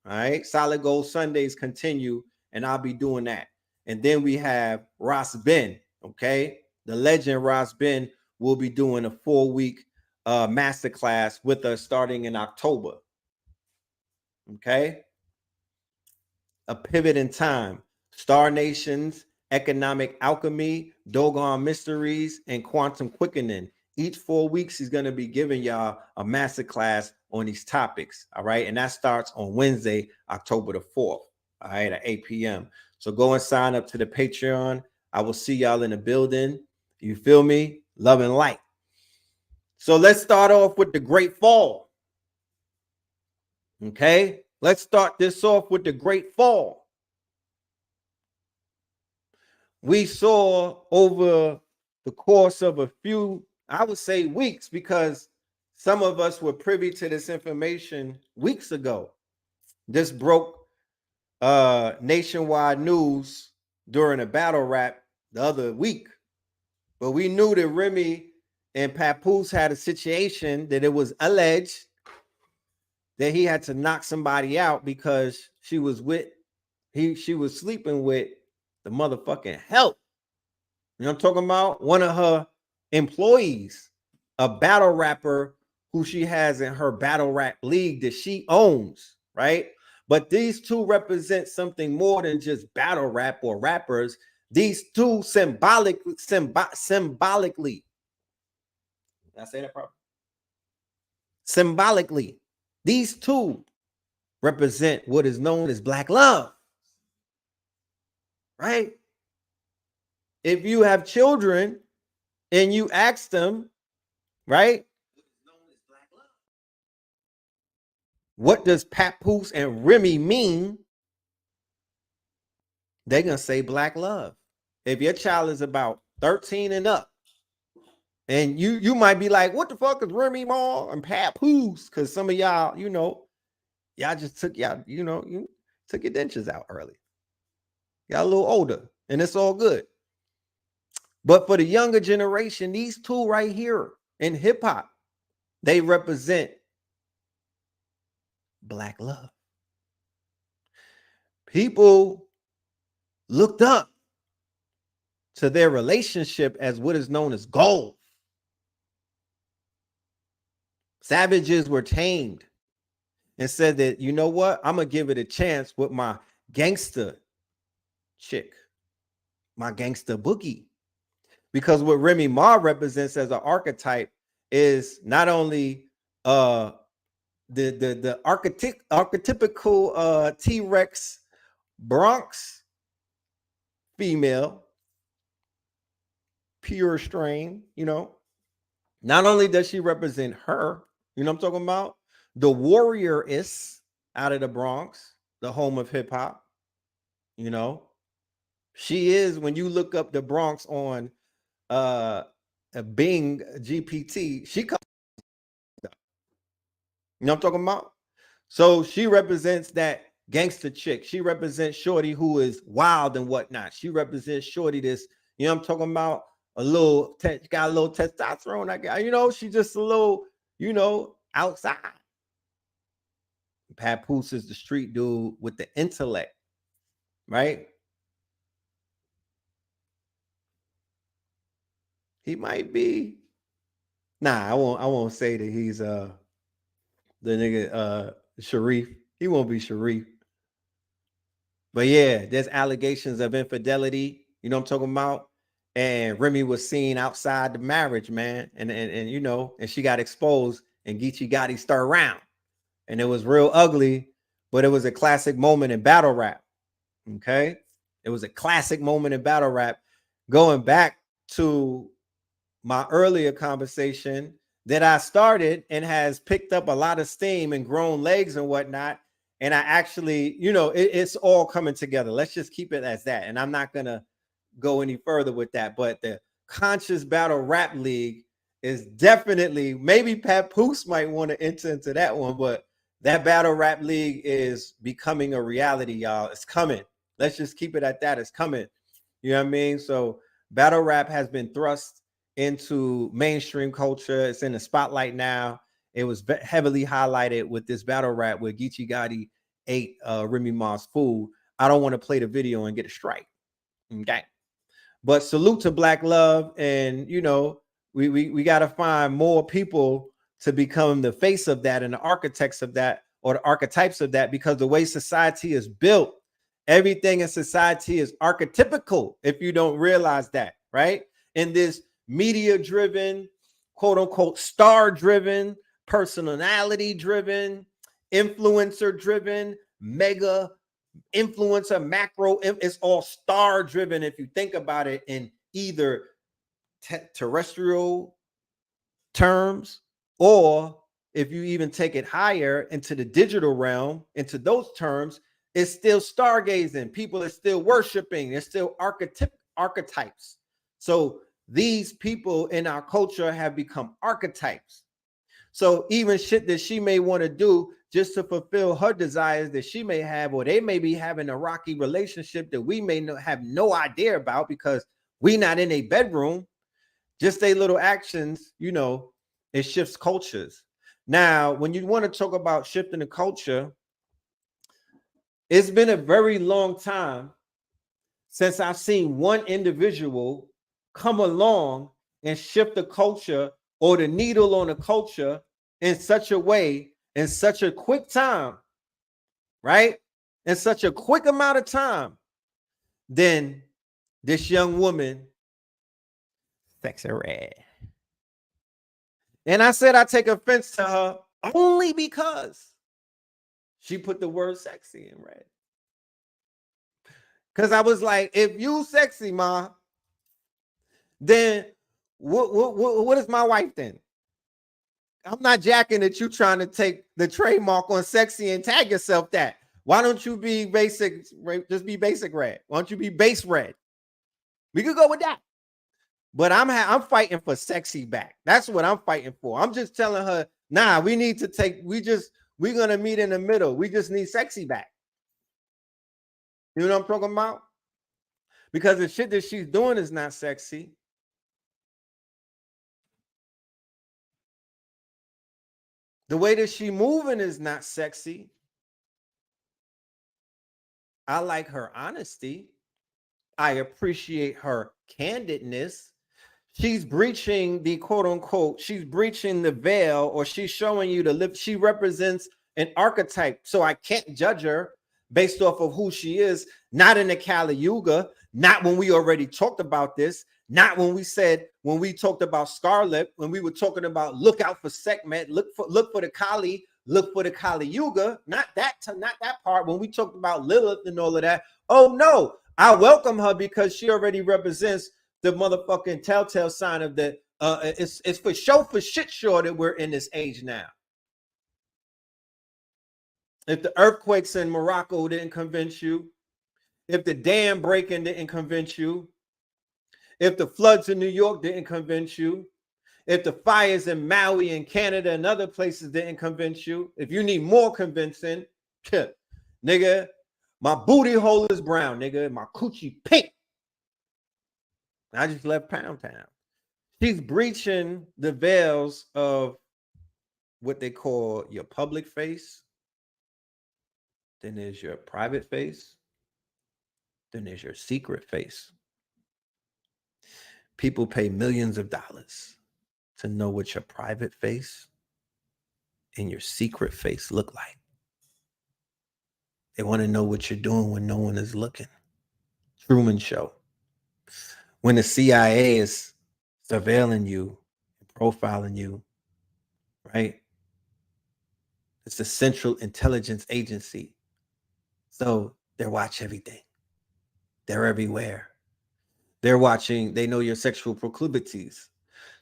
All right. Solid Gold Sundays continue, and I'll be doing that. And then we have Ross Ben. Okay. The legend Ross Ben will be doing a 4-week masterclass with us starting in October. Okay. A Pivot in Time, Star Nations, Economic Alchemy, Dogon Mysteries, and Quantum Quickening. Each 4 weeks, he's going to be giving y'all a masterclass on these topics. All right. And that starts on Wednesday, October the 4th. All right. At 8 p.m. So go and sign up to the Patreon. I will see y'all in the building. You feel me? Love and light. So let's start off with the Great Fall. Okay. Let's start this off with the Great Fall. We saw over the course of a few, I would say weeks, because some of us were privy to this information weeks ago. This broke nationwide news during a battle rap the other week. But we knew that Remy and Papoose had a situation that it was alleged that he had to knock somebody out because she was sleeping with the motherfucking help. You know what I'm talking about? One of her employees, a battle rapper who she has in her battle rap league that she owns, right? But these two represent something more than just battle rap or rappers. These two symbolically, did I say that properly? Symbolically, these two represent what is known as Black love, right? If you have children and you ask them, right, what does Papoose and Remy mean? They're going to say Black love. If your child is about 13 and up, and you might be like, what the fuck is Remy Ma and Papoose? Because some of y'all, y'all just took you took your dentures out early. Y'all a little older, and it's all good. But for the younger generation, these two right here in hip hop, they represent Black love. People looked up to their relationship as what is known as gold. Savages were tamed and said that, you know what? I'm going to give it a chance with my gangster chick, my gangster boogie. Because what Remy Ma represents as an archetype is not only the archetypical T-Rex Bronx female, pure strain, not only does she represent her, you know what I'm talking about? The warrior is out of the Bronx, the home of hip hop, she is, when you look up the Bronx on Bing GPT, she comes, you know what I'm talking about? So she represents that gangster chick. She represents shorty who is wild and whatnot. She represents shorty this, you know what I'm talking about? Got a little testosterone. I got, she's just a little, outside. Papoose is the street dude with the intellect, right? He might be. Nah, I won't say that he's the nigga Sharif. He won't be Sharif. But yeah, there's allegations of infidelity. You know what I'm talking about? And Remy was seen outside the marriage, man. And she got exposed and Geechee Gotti stirred around. And it was real ugly, but it was a classic moment in battle rap. Okay? It was a classic moment in battle rap. Going back to my earlier conversation that I started and has picked up a lot of steam and grown legs and whatnot. And I actually, it's all coming together. Let's just keep it as that. And I'm not going to go any further with that. But the Conscious Battle Rap League is definitely, maybe Papoose might want to enter into that one, but that battle rap league is becoming a reality, y'all. It's coming. Let's just keep it at that. It's coming. You know what I mean? So battle rap has been thrust into mainstream culture. It's in the spotlight now. It was heavily highlighted with this battle rap where Geechee Gotti ate Remy Ma's food. I don't want to play the video and get a strike. Okay. But salute to Black Love. And, you know, we got to find more people to become the face of that and the architects of that, or the archetypes of that, because the way society is built, everything in society is archetypical, if you don't realize that, right? In this media-driven, quote-unquote, star-driven, personality-driven, influencer-driven, mega influencer, macro, it's all star-driven if you think about it in either terrestrial terms, or if you even take it higher into the digital realm, into those terms, it's still stargazing. People are still worshiping. There's still archetypes. So these people in our culture have become archetypes. So even shit that she may want to do just to fulfill her desires that she may have, or they may be having a rocky relationship that we may have no idea about because we not in a bedroom, just their little actions, you know, it shifts cultures. Now, when you want to talk about shifting the culture, it's been a very long time since I've seen one individual come along and shift the culture or the needle on the culture in such a way, in such a quick time, right? In such a quick amount of time, than this young woman, TH3RD. And I said I take offense to her only because she put the word sexy in red. Because I was like, if you sexy, ma, then what is my wife then? I'm not jacking that you trying to take the trademark on sexy and tag yourself that. Why don't you be basic? Just be basic red. Why don't you be base red? We could go with that. But I'm fighting for sexy back. That's what I'm fighting for. I'm just telling her, nah, we need to take, we're gonna meet in the middle. We just need sexy back. You know what I'm talking about? Because the shit that she's doing is not sexy. The way that she moving is not sexy. I like her honesty. I appreciate her candidness. She's breaching the quote unquote, she's breaching the veil, or she's showing you the lip. She represents an archetype. So I can't judge her based off of who she is, not in the Kali Yuga, not when we already talked about this, not when we talked about Scarlet, when we were talking about look out for Sekhmet, look for the Kali, look for the Kali Yuga, not that part. When we talked about Lilith and all of that, oh no, I welcome her because she already represents the motherfucking telltale sign of that. It's for shit sure that we're in this age now. If the earthquakes in Morocco didn't convince you, if the dam breaking didn't convince you, if the floods in New York didn't convince you, if the fires in Maui and Canada and other places didn't convince you, if you need more convincing, nigga, my booty hole is brown, nigga, my coochie pink. I just left Pound Town. She's breaching the veils of what they call your public face. Then there's your private face. Then there's your secret face. People pay millions of dollars to know what your private face and your secret face look like. They want to know what you're doing when no one is looking. Truman Show. When the CIA is surveilling you, profiling you, right? It's the Central Intelligence Agency. So they watch everything. They're everywhere. They're watching, they know your sexual proclivities.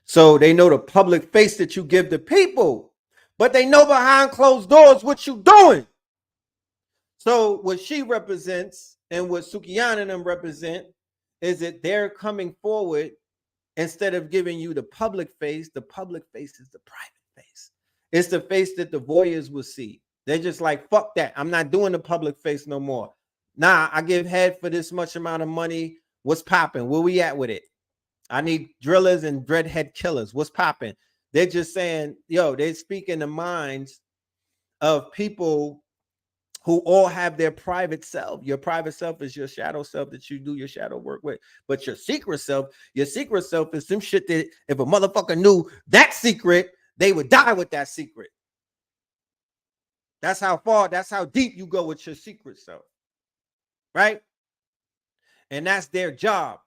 So they know the public face that you give the people, but they know behind closed doors what you're doing. So what she represents and what Sukiyana and them represent is that they're coming forward instead of giving you the public face is the private face. It's the face that the voyeurs will see. They're just like, fuck that. I'm not doing the public face no more. Nah, I give head for this much amount of money. What's popping? Where we at with it? I need drillers and dreadhead killers. What's popping? They're just saying, yo, they speak in the minds of people who all have their private self. Your private self is your shadow self that you do your shadow work with. But your secret self is some shit that if a motherfucker knew that secret, they would die with that secret. That's how deep you go with your secret self. Right? And that's their job,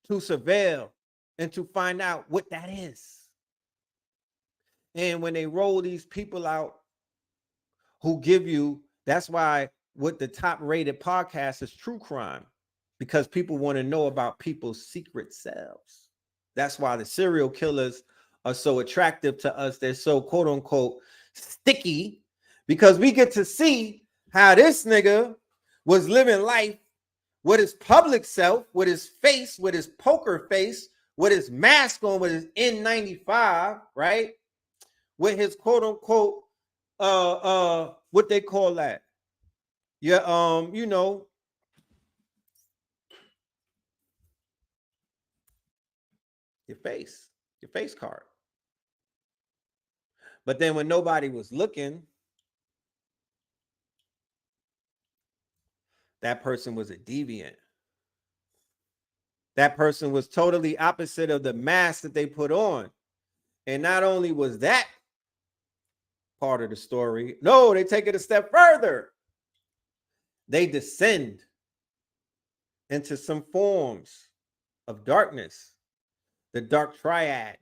to surveil and to find out what that is. And when they roll these people out who give you, that's why what the top rated podcast is true crime, because people want to know about people's secret selves. That's why the serial killers are so attractive to us. They're so quote unquote sticky, because we get to see how this nigga was living life with his public self, with his face, with his poker face, with his mask on, with his N95, right? With his quote unquote what they call that? Yeah, you know, your face card. But then when nobody was looking, that person was a deviant. That person was totally opposite of the mask that they put on. And not only was that part of the story, no, they take it a step further. They descend into some forms of darkness, the dark triad.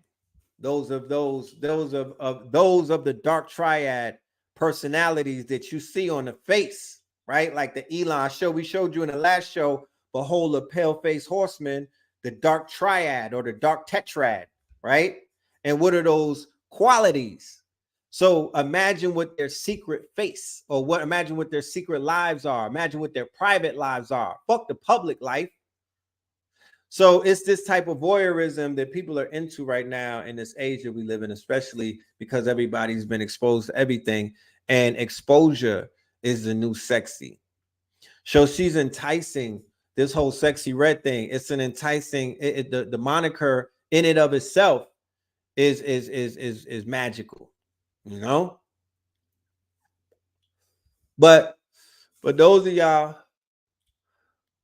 Those of the dark triad personalities that you see on the face, right? Like the Elon show we showed you in the last show, behold a pale-faced horseman, the dark triad or the dark tetrad, right? And what are those qualities? So imagine what their secret face, or imagine what their secret lives are. Imagine what their private lives are. Fuck the public life. So it's this type of voyeurism that people are into right now in this age that we live in, especially because everybody's been exposed to everything, and exposure is the new sexy. So she's enticing. This whole sexy red thing, it's an enticing, the moniker in it of itself is magical, you know? But for those of y'all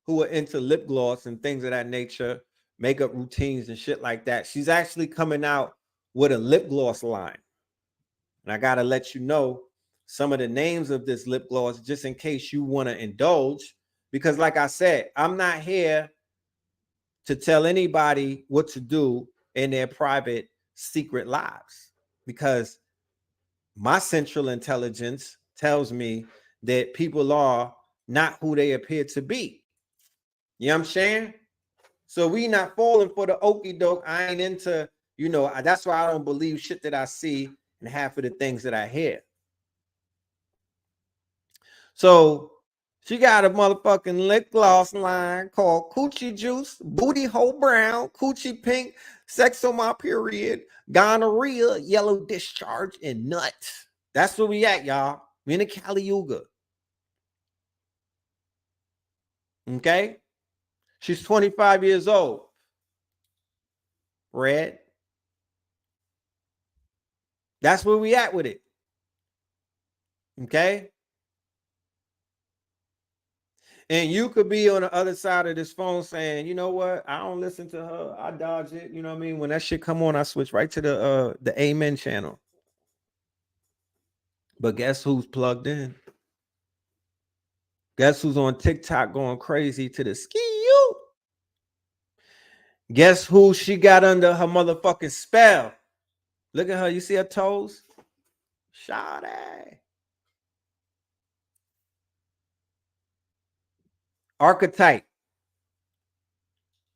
who are into lip gloss and things of that nature, makeup routines and shit like that, she's actually coming out with a lip gloss line. And I got to let you know some of the names of this lip gloss just in case you want to indulge. Because like I said, I'm not here to tell anybody what to do in their private secret lives, because my central intelligence tells me that people are not who they appear to be. You know what I'm saying? So we not falling for the okie doke. I ain't into, you know, that's why I don't believe shit that I see and half of the things that I hear. So she got a motherfucking lip gloss line called Coochie Juice, Booty Hole Brown, Coochie Pink, Sex on My Period, Gonorrhea, Yellow Discharge, and Nut. That's where we at, y'all. We in the Kali Yuga. Okay? She's 25 years old. Red. That's where we at with it. Okay? And you could be on the other side of this phone saying, you know what? I don't listen to her. I dodge it. You know what I mean? When that shit come on, I switch right to the Amen channel. But guess who's plugged in? Guess who's on TikTok going crazy to the ski you? Guess who she got under her motherfucking spell? Look at her. You see her toes? Shawty. Archetype.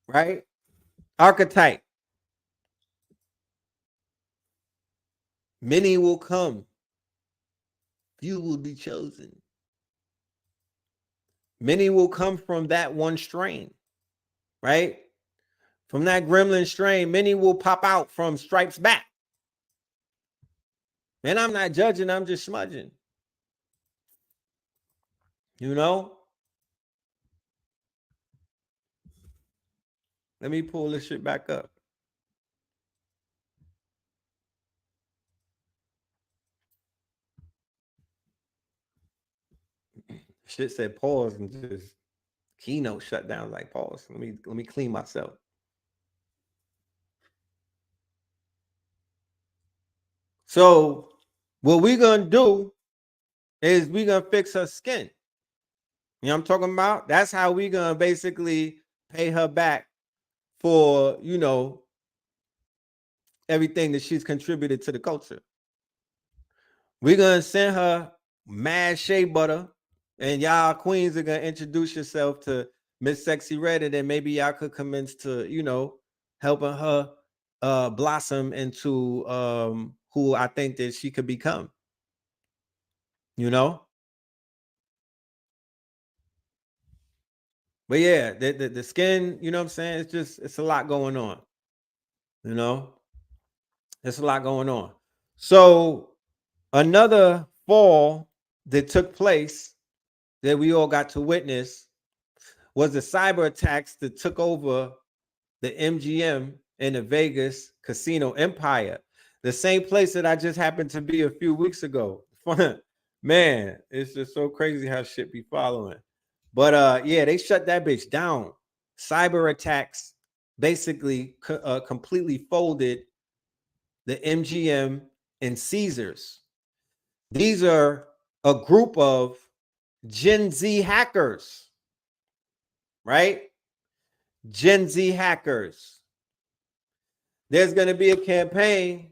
Right? Archetype. Many will come. Few will be chosen. Many will come from that one strain, right? From that gremlin strain, many will pop out from stripes back. And I'm not judging, I'm just smudging. You know? Let me pull this shit back up. Shit said pause and just keynote shut down like pause. Let me clean myself. So what we're gonna do is we're gonna fix her skin. You know what I'm talking about? That's how we're gonna basically pay her back for, you know, everything that she's contributed to the culture. We're gonna send her mad shea butter, and y'all queens are gonna introduce yourself to Miss Sexy Red, and then maybe y'all could commence to, you know, helping her blossom into who I think that she could become. You know? But yeah, the skin, you know what I'm saying? It's a lot going on. You know? There's a lot going on. So another fall that took place that we all got to witness was the cyber attacks that took over the MGM and the Vegas casino empire. The same place that I just happened to be a few weeks ago. Man, it's just so crazy how shit be following. But yeah, they shut that bitch down. Cyber attacks basically completely folded the MGM and Caesars. These are a group of Gen Z hackers, right? Gen Z hackers. There's going to be a campaign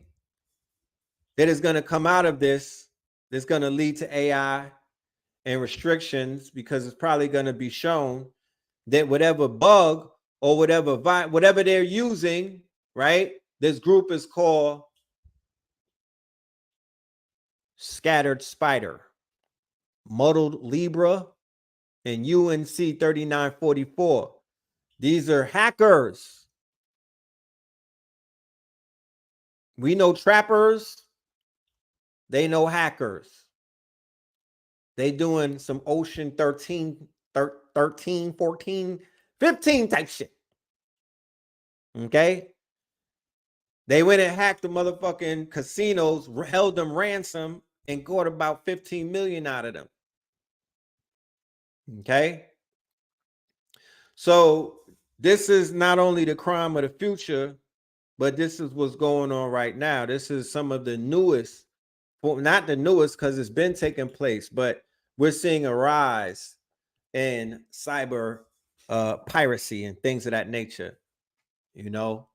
that is going to come out of this that's going to lead to AI and restrictions, because it's probably going to be shown that whatever bug or whatever they're using, right? This group is called Scattered Spider, Muddled Libra, and UNC 3944. These are hackers. We know trappers. They know hackers. They doing some Ocean 13, 14, 15 type shit. Okay? They went and hacked the motherfucking casinos, held them ransom, and got about 15 million out of them. Okay? So this is not only the crime of the future, but this is what's going on right now. This is some of the newest, well, not the newest because it's been taking place, but we're seeing a rise in cyber piracy and things of that nature, you know.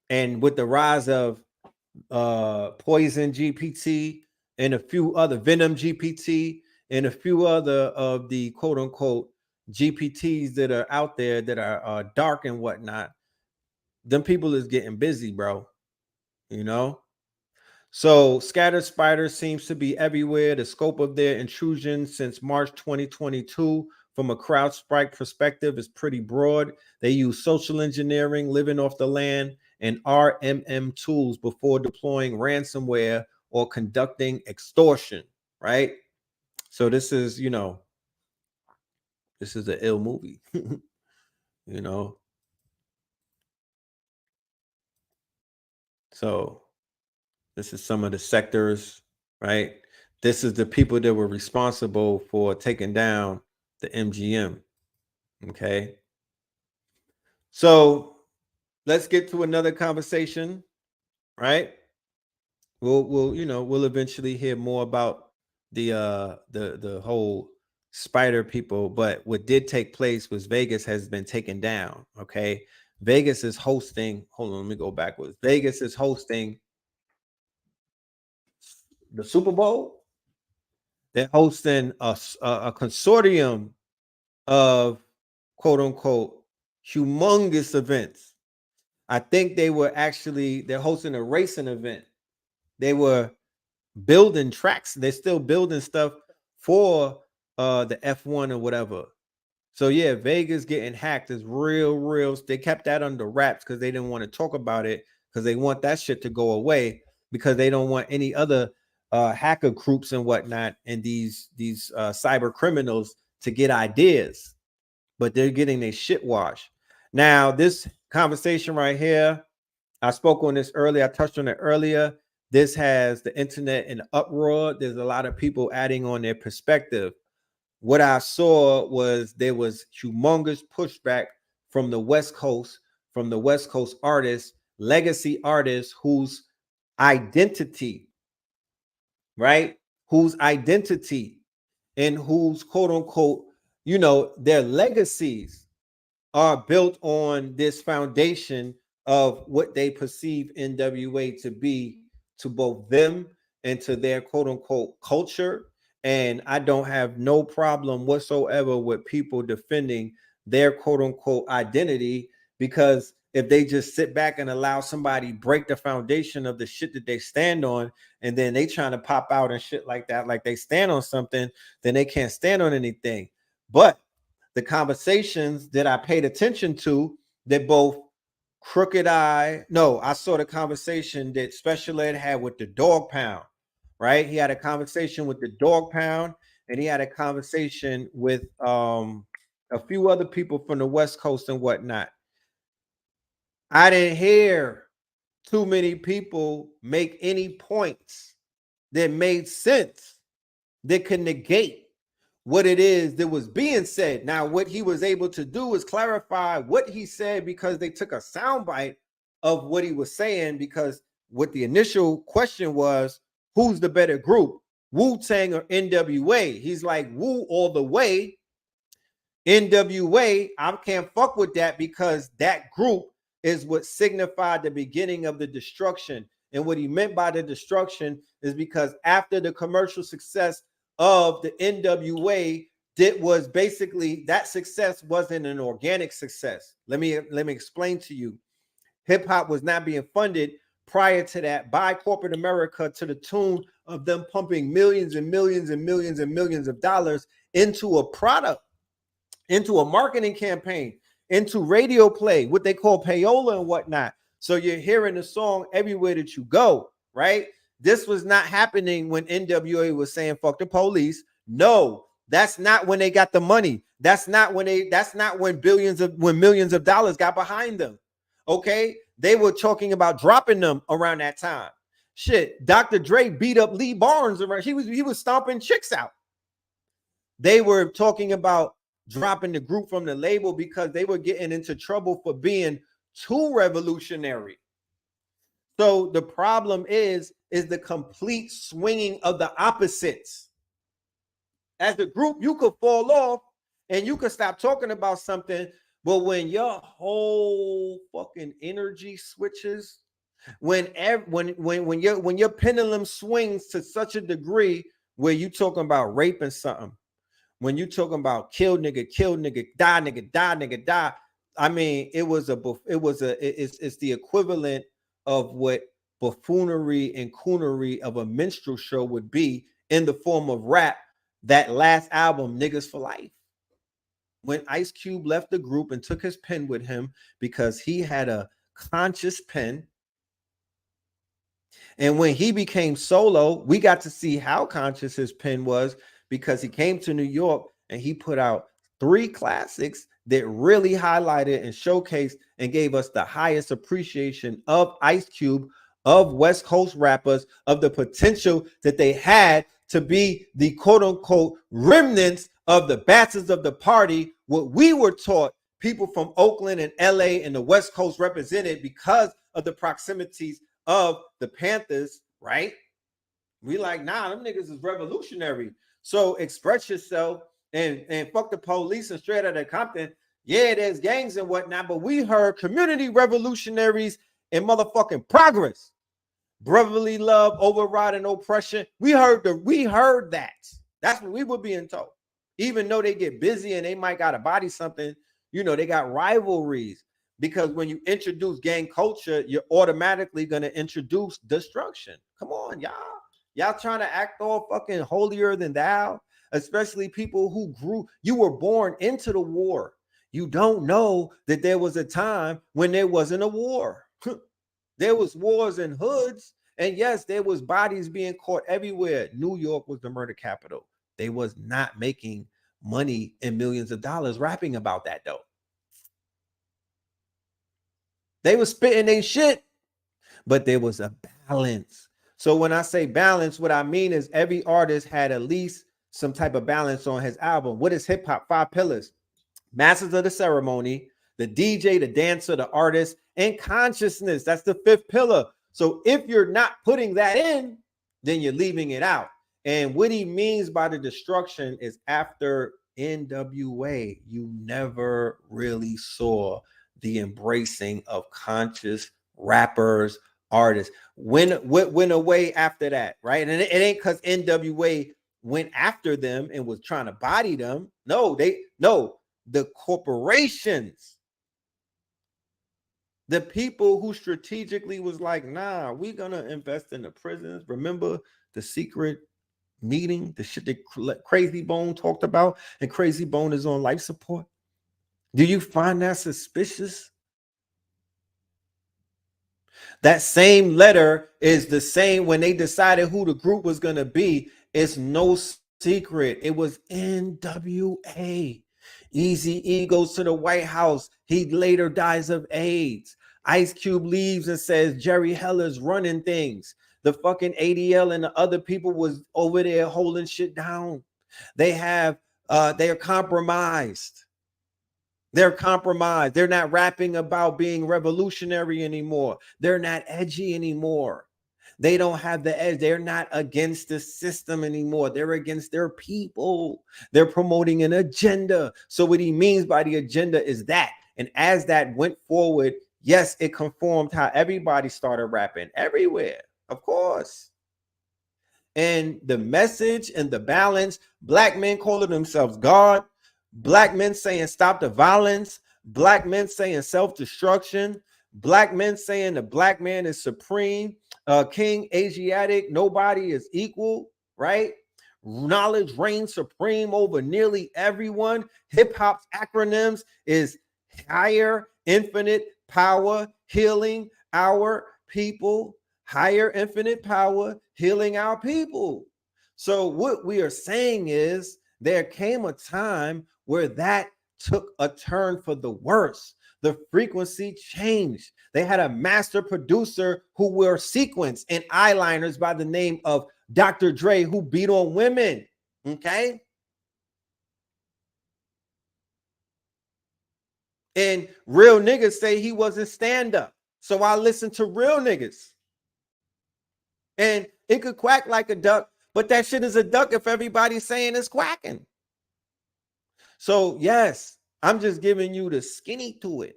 And with the rise of Poison GPT and a few other Venom GPT and a few other of the quote unquote GPTs that are out there that are dark and whatnot, them people is getting busy, bro. You know. So Scattered Spider seems to be everywhere. The scope of their intrusion since March 2022 from a CrowdStrike perspective is pretty broad. They use social engineering, living off the land, and RMM tools before deploying ransomware or conducting extortion, right? So this is, you know, this is an ill movie, you know? So this is some of the sectors, right? This is the people that were responsible for taking down the MGM. Okay. So let's get to another conversation, right? We'll eventually hear more about the whole spider people, but what did take place was Vegas has been taken down. Okay. Vegas is hosting, hold on, let me go backwards. Vegas is hosting the Super Bowl. They're hosting a consortium of quote unquote humongous events. I think they're hosting a racing event. They were building tracks. They're still building stuff for the F1 or whatever. So yeah, Vegas getting hacked is real. They kept that under wraps because they didn't want to talk about it because they want that shit to go away because they don't want any other hacker groups and whatnot and these cyber criminals to get ideas, but they're getting their shit washed. Now, this conversation right here, I spoke on this earlier. I touched on it earlier. This has the internet in uproar. There's a lot of people adding on their perspective. What I saw was there was humongous pushback from the West Coast artists, legacy artists whose identity, right? Whose identity and whose quote unquote, their legacies are built on this foundation of what they perceive NWA to be to both them and to their quote unquote culture. And I don't have no problem whatsoever with people defending their quote unquote identity, because if they just sit back and allow somebody break the foundation of the shit that they stand on, and then they trying to pop out and shit like that, like they stand on something, then they can't stand on anything. But the conversations that I paid attention to, that both I saw the conversation that Special Ed had with the Dog Pound, right? He had a conversation with the Dog Pound, and he had a conversation with a few other people from the West Coast and whatnot. I didn't hear too many people make any points that made sense, that could negate what it is that was being said. Now, what he was able to do is clarify what he said, because they took a soundbite of what he was saying, because what the initial question was, who's the better group, Wu-Tang or NWA? He's like, Wu all the way. NWA, I can't fuck with that, because that group is what signified the beginning of the destruction. And what he meant by the destruction is because after the commercial success of the NWA, that was basically, that success wasn't an organic success. Let me explain to you. Hip hop was not being funded prior to that by corporate America to the tune of them pumping millions and millions and millions and millions of dollars into a product, into a marketing campaign, into radio play, what they call payola and whatnot. So you're hearing the song everywhere that you go, right? This was not happening when NWA was saying fuck the police. No, that's not when they got the money. That's not when millions of dollars got behind them. Okay? They were talking about dropping them around that time. Shit, Dr. Dre beat up Lee Barnes around. He was stomping chicks out. They were talking about dropping the group from the label because they were getting into trouble for being too revolutionary. So the problem is the complete swinging of the opposites. As a group, you could fall off and you could stop talking about something, but when your whole fucking energy switches, when your pendulum swings to such a degree where you talking about raping something, when you talking about kill nigga, die nigga, die. I mean, it's the equivalent of what buffoonery and coonery of a minstrel show would be in the form of rap. That last album, Niggas for Life, when Ice Cube left the group and took his pen with him because he had a conscious pen. And when he became solo, we got to see how conscious his pen was, because he came to New York and he put out 3 classics that really highlighted and showcased and gave us the highest appreciation of Ice Cube, of West Coast rappers, of the potential that they had to be the quote unquote remnants of the bastards of the party. What we were taught, people from Oakland and LA and the West Coast represented because of the proximities of the Panthers, right? We like, nah, them niggas is revolutionary. So express yourself and fuck the police and straight out of Compton. Yeah, there's gangs and whatnot, but we heard community revolutionaries and motherfucking progress. Brotherly love, overriding oppression. We heard that. That's what we were being told. Even though they get busy and they might gotta body something, they got rivalries. Because when you introduce gang culture, you're automatically gonna introduce destruction. Come on, y'all. Y'all trying to act all fucking holier than thou, especially people who you were born into the war. You don't know that there was a time when there wasn't a war. There was wars in hoods, and yes, there was bodies being caught everywhere. New York was the murder capital. They was not making money in millions of dollars rapping about that though. They was spitting their shit, but there was a balance. So when I say balance, what I mean is every artist had at least some type of balance on his album. What is hip hop? 5 pillars: masters of the ceremony, the DJ, the dancer, the artist, and consciousness. That's the 5th pillar. So if you're not putting that in, then you're leaving it out. And what he means by the destruction is after NWA, you never really saw the embracing of conscious rappers, artists. What went away after that, right? And it ain't because NWA went after them and was trying to body them. No, the corporations, the people who strategically was like, nah, we're gonna invest in the prisons. Remember the secret meeting, the shit that Crazy Bone talked about, and Crazy Bone is on life support? Do you find that suspicious? That same letter is the same when they decided who the group was going to be. It's no secret. It was NWA. Eazy-E goes to the White House. He later dies of AIDS. Ice Cube leaves and says Jerry Heller's running things. The fucking ADL and the other people was over there holding shit down. They're compromised. They're compromised. They're not rapping about being revolutionary anymore. They're not edgy anymore. They don't have the edge. They're not against the system anymore. They're against their people. They're promoting an agenda. So what he means by the agenda is that. And as that went forward, yes, it conformed how everybody started rapping everywhere, of course. And the message and the balance, black men calling themselves God, black men saying stop the violence, black men saying self-destruction, black men saying the black man is supreme, king, Asiatic, nobody is equal, right? Knowledge reigns supreme over nearly everyone. Hip-hop's acronyms is higher, infinite power, healing our people. Higher, infinite power, healing our people. So what we are saying is there came a time where that took a turn for the worse. The frequency changed. They had a master producer who wore sequins and eyeliners by the name of Dr. Dre, who beat on women. Okay. And real niggas say he wasn't stand-up. So I listen to real niggas. And it could quack like a duck, but that shit is a duck if everybody's saying it's quacking. So yes, I'm just giving you the skinny to it.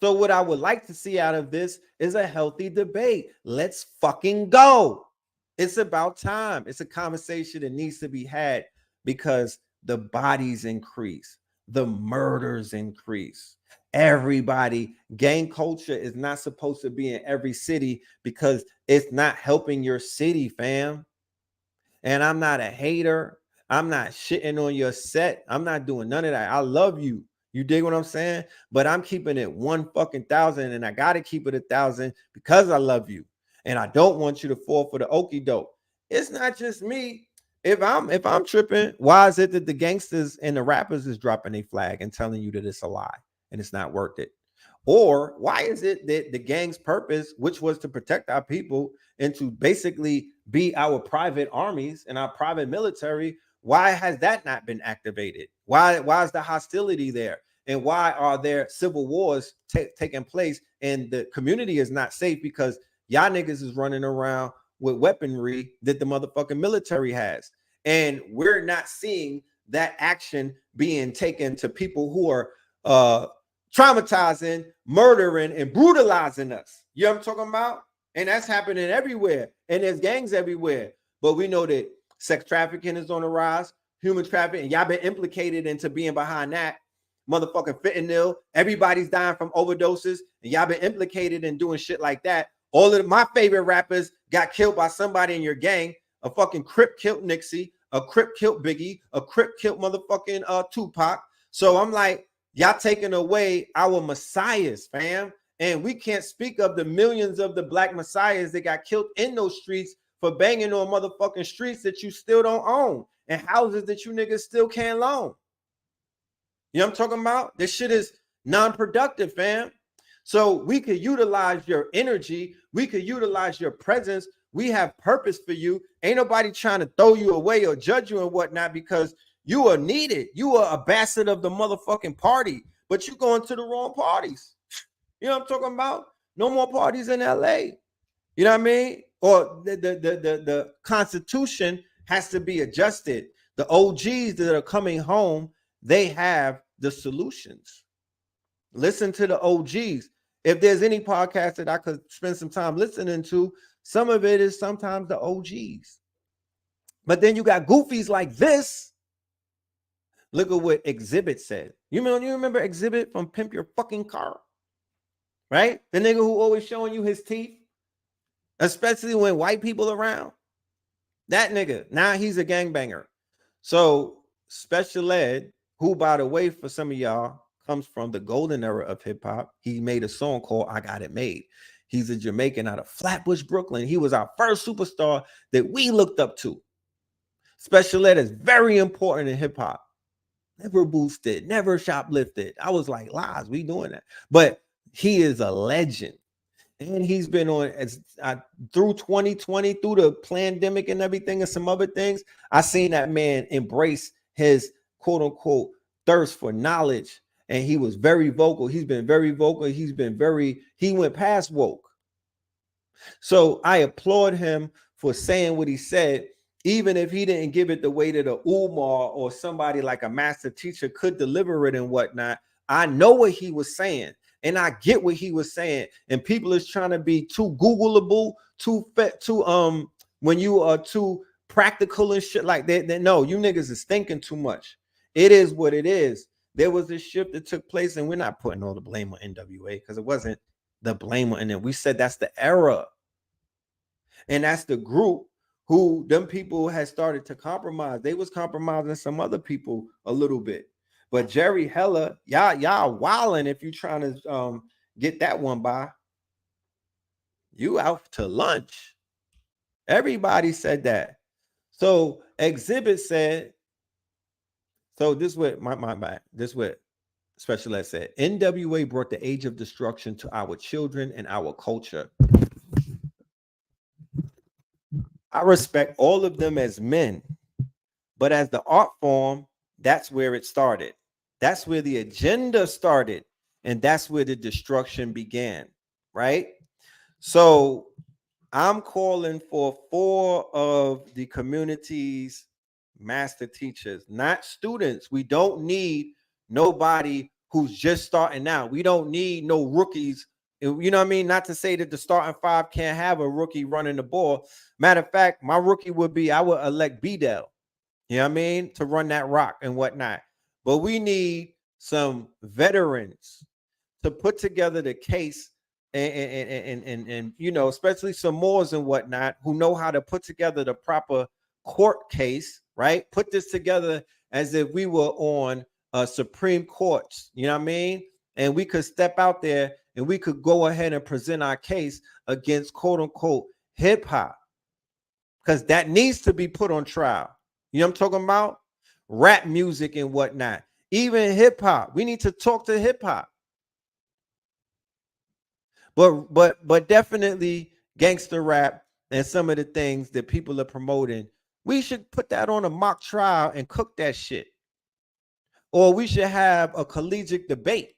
So what I would like to see out of this is a healthy debate. Let's fucking go. It's about time. It's a conversation that needs to be had because the bodies increase, the murders increase. Everybody, gang culture is not supposed to be in every city because it's not helping your city, fam. And I'm not a hater. I'm not shitting on your set. I'm not doing none of that. I love you. You dig what I'm saying? But I'm keeping it 1,000, and I got to keep it 1,000 because I love you. And I don't want you to fall for the okie doke. It's not just me. If I'm tripping, why is it that the gangsters and the rappers is dropping a flag and telling you that it's a lie and it's not worth it? Or why is it that the gang's purpose, which was to protect our people and to basically be our private armies and our private military, why has that not been activated? Why is the hostility there? And why are there civil wars taking place and the community is not safe because y'all niggas is running around with weaponry that the motherfucking military has? And we're not seeing that action being taken to people who are traumatizing, murdering, and brutalizing us. You know what I'm talking about? And that's happening everywhere. And there's gangs everywhere. But we know that sex trafficking is on the rise, human trafficking, and y'all been implicated into being behind that. Motherfucking fentanyl, everybody's dying from overdoses, and y'all been implicated in doing shit like that. All of my favorite rappers got killed by somebody in your gang. A fucking Crip killed Nipsey. a Crip killed Biggie, a Crip killed motherfucking Tupac. So I'm like, y'all taking away our messiahs, fam. And we can't speak of the millions of the black messiahs that got killed in those streets for banging on motherfucking streets that you still don't own and houses that you niggas still can't loan. You know what I'm talking about? This shit is non-productive, fam. So we could utilize your energy. We could utilize your presence. We have purpose for you. Ain't nobody trying to throw you away or judge you and whatnot because you are needed. You are a bastard of the motherfucking party, but you going to the wrong parties. You know what I'm talking about? No more parties in LA. You know what I mean? Or the Constitution has to be adjusted. The OGs that are coming home, they have the solutions. Listen to the OGs. If there's any podcast that I could spend some time listening to, some of it is sometimes the OGs. But then you got goofies like this. Look at what Exhibit said. You remember Exhibit from Pimp Your Fucking Car? Right? The nigga who always showing you his teeth, especially when white people around. That nigga, now he's a gangbanger. So Special Ed, who by the way, for some of y'all, comes from the golden era of hip hop. He made a song called I Got It Made. He's a Jamaican out of Flatbush, Brooklyn. He was our first superstar that we looked up to. Special Ed is very important in hip hop. Never boosted, never shoplifted. I was like, lies, we doing that. But he is a legend. And he's been on through 2020, through the pandemic and everything and some other things. I seen that man embrace his quote unquote thirst for knowledge. And he was very vocal. He's been very vocal. He went past woke. So I applaud him for saying what he said, even if he didn't give it the way that a Umar or somebody like a master teacher could deliver it and whatnot. I know what he was saying. And I get what he was saying. And people is trying to be too Googleable, when you are too practical and shit like that. No, you niggas is thinking too much. It is what it is. There was a shift that took place, and we're not putting all the blame on NWA because it wasn't the blame on them. We said that's the era. And that's the group who them people had started to compromise. They was compromising some other people a little bit. But Jerry Heller, y'all wilding if you trying to get that one by. You out to lunch. Everybody said that. So Exhibit said, so this what this what Special Ed said. NWA brought the age of destruction to our children and our culture. I respect all of them as men, but as the art form, that's where it started. That's where the agenda started, and that's where the destruction began, right? So I'm calling for 4 of the community's master teachers, not students. We don't need nobody who's just starting out. We don't need no rookies. You know what I mean? Not to say that the starting 5 can't have a rookie running the ball. Matter of fact, my rookie would be, I would elect B-Dell, you know what I mean, to run that rock and whatnot. But we need some veterans to put together the case and you know, especially some Moors and whatnot who know how to put together the proper court case, right? Put this together as if we were on Supreme Courts, you know what I mean? And we could step out there and we could go ahead and present our case against quote unquote hip hop, because that needs to be put on trial. You know what I'm talking about? Rap music and whatnot, even hip hop. We need to talk to hip hop, but definitely gangster rap and some of the things that people are promoting. We should put that on a mock trial and cook that shit, or we should have a collegiate debate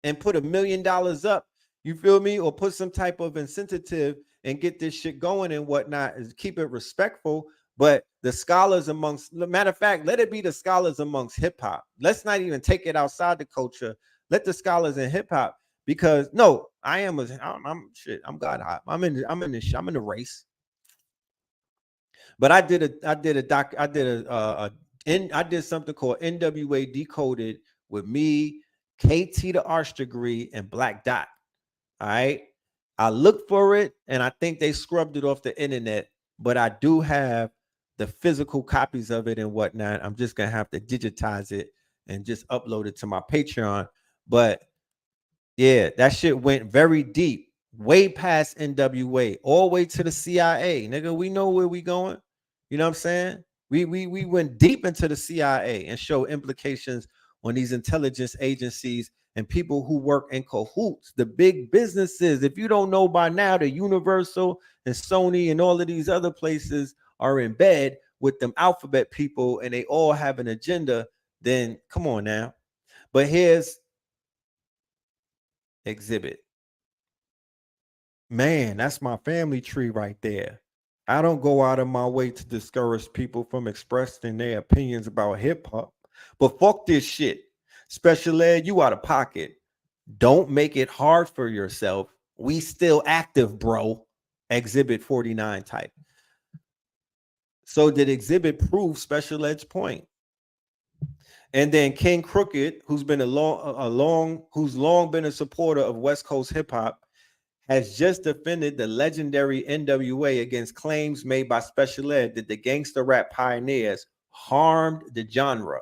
and put $1 million up. You feel me? Or put some type of incentive and get this shit going and whatnot. Is keep it respectful. But the scholars amongst, matter of fact, let it be the scholars amongst hip hop. Let's not even take it outside the culture. Let the scholars in hip hop, because no, I'm God hot. I'm in the race. But I did something called NWA Decoded with me, KT the Arch Degree, and Black Dot. All right. I looked for it and I think they scrubbed it off the internet, but I do have the physical copies of it and whatnot. I'm just gonna have to digitize it and just upload it to my Patreon. But yeah, that shit went very deep, way past NWA, all the way to the CIA. Nigga, we know where we going. You know what I'm saying? We went deep into the CIA and show implications on these intelligence agencies and people who work in cahoots, the big businesses. If you don't know by now, the Universal and Sony and all of these other places are in bed with them alphabet people and they all have an agenda, then come on now. But here's exhibit. Man, that's my family tree right there. I don't go out of my way to discourage people from expressing their opinions about hip hop, but fuck this shit. Special ed, you out of pocket. Don't make it hard for yourself. We still active, bro. Exhibit 49 type. So did exhibit prove special ed's point? And then King Crooked, who's been who's long been a supporter of West Coast hip hop, has just defended the legendary NWA against claims made by Special Ed that the gangster rap pioneers harmed the genre.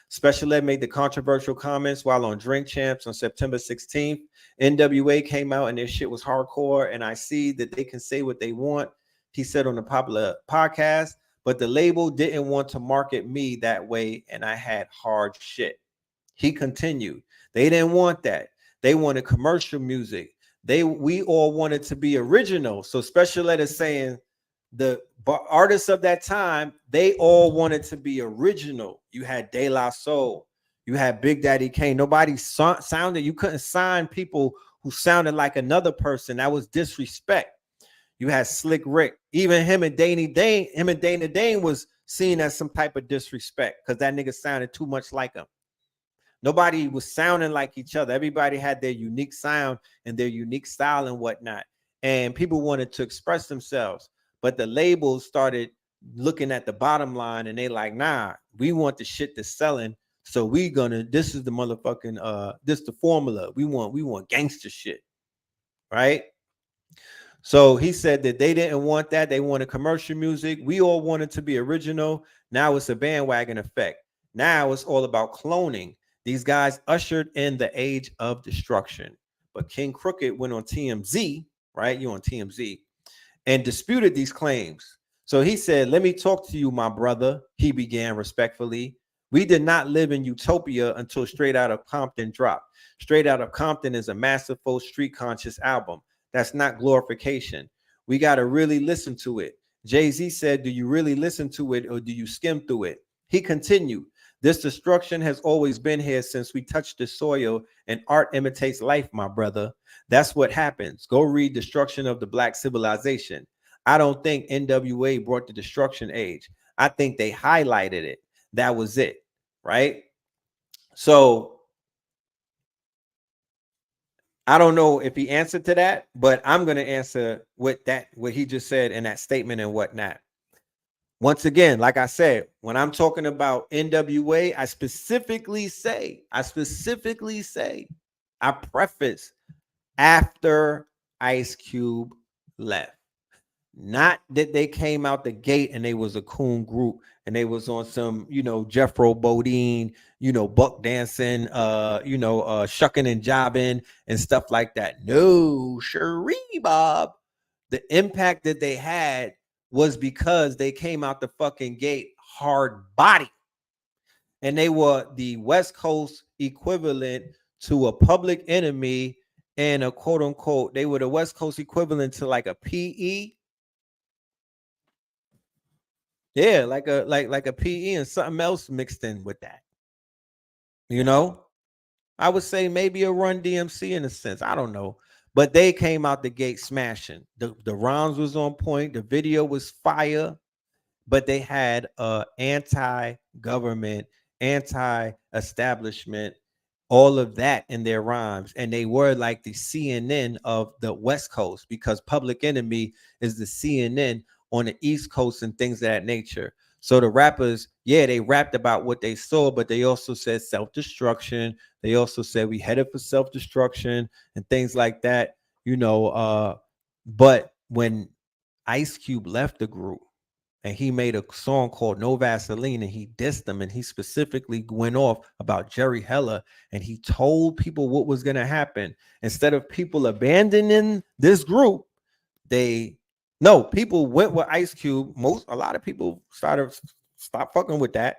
Special Ed made the controversial comments while on Drink Champs on September 16th. NWA came out and their shit was hardcore, and I see that they can say what they want, he said on the popular podcast, but the label didn't want to market me that way, and I had hard shit. He continued, they didn't want that. They wanted commercial music. We all wanted to be original. So Special Ed is saying the artists of that time, they all wanted to be original. You had De La Soul, you had Big Daddy Kane. Nobody sounded, you couldn't sign people who sounded like another person. That was disrespect. You had Slick Rick, even him and Dana Dane was seen as some type of disrespect because that nigga sounded too much like him. Nobody was sounding like each other. Everybody had their unique sound and their unique style and whatnot. And people wanted to express themselves. But the labels started looking at the bottom line and they like, nah, we want the shit that's selling. So this is the motherfucking, this the formula. We want gangster shit. Right? So he said that they didn't want that. They wanted commercial music. We all wanted to be original. Now it's a bandwagon effect. Now it's all about cloning. These guys ushered in the age of destruction. But King Crooked went on TMZ, right? You on TMZ, and disputed these claims. So he said, let me talk to you, my brother. He began respectfully. We did not live in utopia until Straight Outta Compton dropped. Straight Outta Compton is a masterful street conscious album. That's not glorification. We got to really listen to it. Jay-Z said, do you really listen to it or do you skim through it? He continued, this destruction has always been here since we touched the soil, and art imitates life, my brother. That's what happens. Go read Destruction of the Black Civilization. I don't think NWA brought the destruction age. I think they highlighted it. That was it, right? So I don't know if he answered to that, but I'm going to answer what he just said in that statement and whatnot. Once again, like I said, when I'm talking about NWA, I specifically say, I preface after Ice Cube left. Not that they came out the gate and they was a coon group and they was on some, Jethro Bodine, buck dancing, shucking and jobbing and stuff like that. No, Cherie Bob. The impact that they had was because they came out the fucking gate hard body. And they were the West Coast equivalent to a Public Enemy and a quote unquote, they were the West Coast equivalent to like a PE. Yeah, like a PE and something else mixed in with that. I would say maybe a Run DMC in a sense. I don't know. But they came out the gate smashing. The rhymes was on point. The video was fire. But they had anti-government, anti-establishment, all of that in their rhymes. And they were like the CNN of the West Coast because Public Enemy is the CNN on the East Coast and things of that nature. So the rappers, yeah, they rapped about what they saw, but they also said self-destruction. They also said we headed for self-destruction and things like that, But when Ice Cube left the group, and he made a song called No Vaseline, and he dissed them, and he specifically went off about Jerry Heller, and he told people what was going to happen. Instead of people abandoning this group, people went with Ice Cube. A lot of people stopped fucking with that,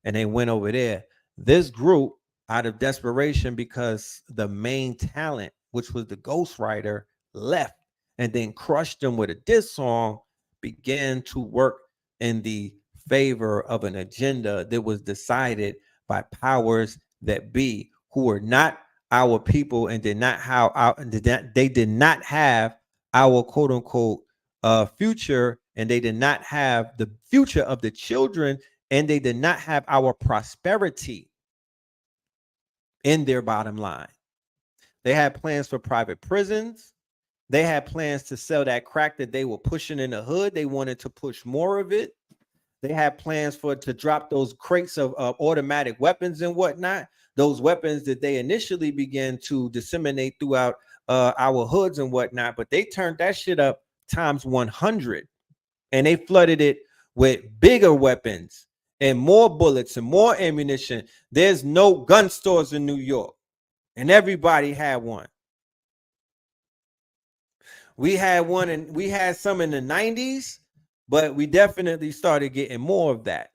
and they went over there. This group, out of desperation, because the main talent, which was the ghostwriter, left, and then crushed them with a diss song, began to work in the favor of an agenda that was decided by powers that be, who were not our people and did not have our quote unquote future, and they did not have the future of the children, and they did not have our prosperity in their bottom line. They had plans for private prisons. They had plans to sell that crack that they were pushing in the hood. They wanted to push more of it. They had plans to drop those crates of automatic weapons and whatnot. Those weapons that they initially began to disseminate throughout our hoods and whatnot. But they turned that shit up times 100. And they flooded it with bigger weapons and more bullets and more ammunition. There's no gun stores in New York, and everybody had one. We had one, and we had some in the 90s, but we definitely started getting more of that.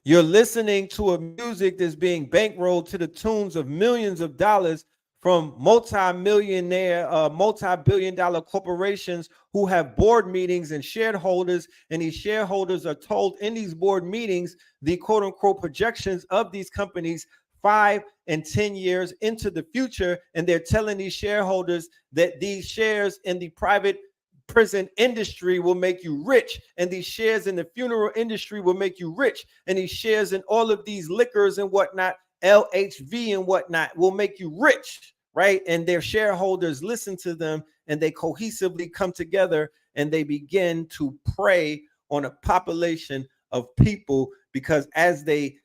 You're listening to a music that's being bankrolled to the tunes of millions of dollars from multi-billion-dollar corporations who have board meetings and shareholders, and these shareholders are told in these board meetings the quote-unquote projections of these companies 5 and 10 years into the future, and they're telling these shareholders that these shares in the private prison industry will make you rich, and these shares in the funeral industry will make you rich, and these shares in all of these liquors and whatnot, LHV and whatnot, will make you rich, right? And their shareholders listen to them, and they cohesively come together, and they begin to prey on a population of people, because as they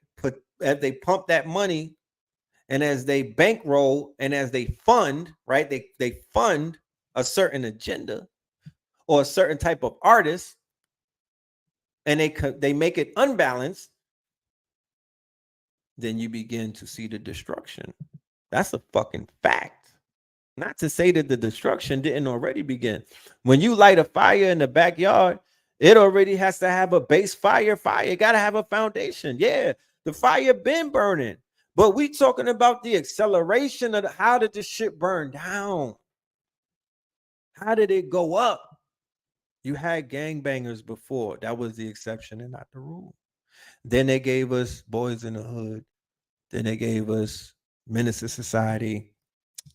pump that money, and as they bankroll, and as they fund, right, they fund a certain agenda or a certain type of artist, and they make it unbalanced, then you begin to see the destruction. That's a fucking fact. Not to say that the destruction didn't already begin. When you light a fire in the backyard, it already has to have a base fire. It got to have a foundation. Yeah, the fire been burning, but we talking about the acceleration of how did this shit burn down? How did it go up? You had gangbangers before. That was the exception and not the rule. Then they gave us Boys in the Hood. Then they gave us Menace to Society.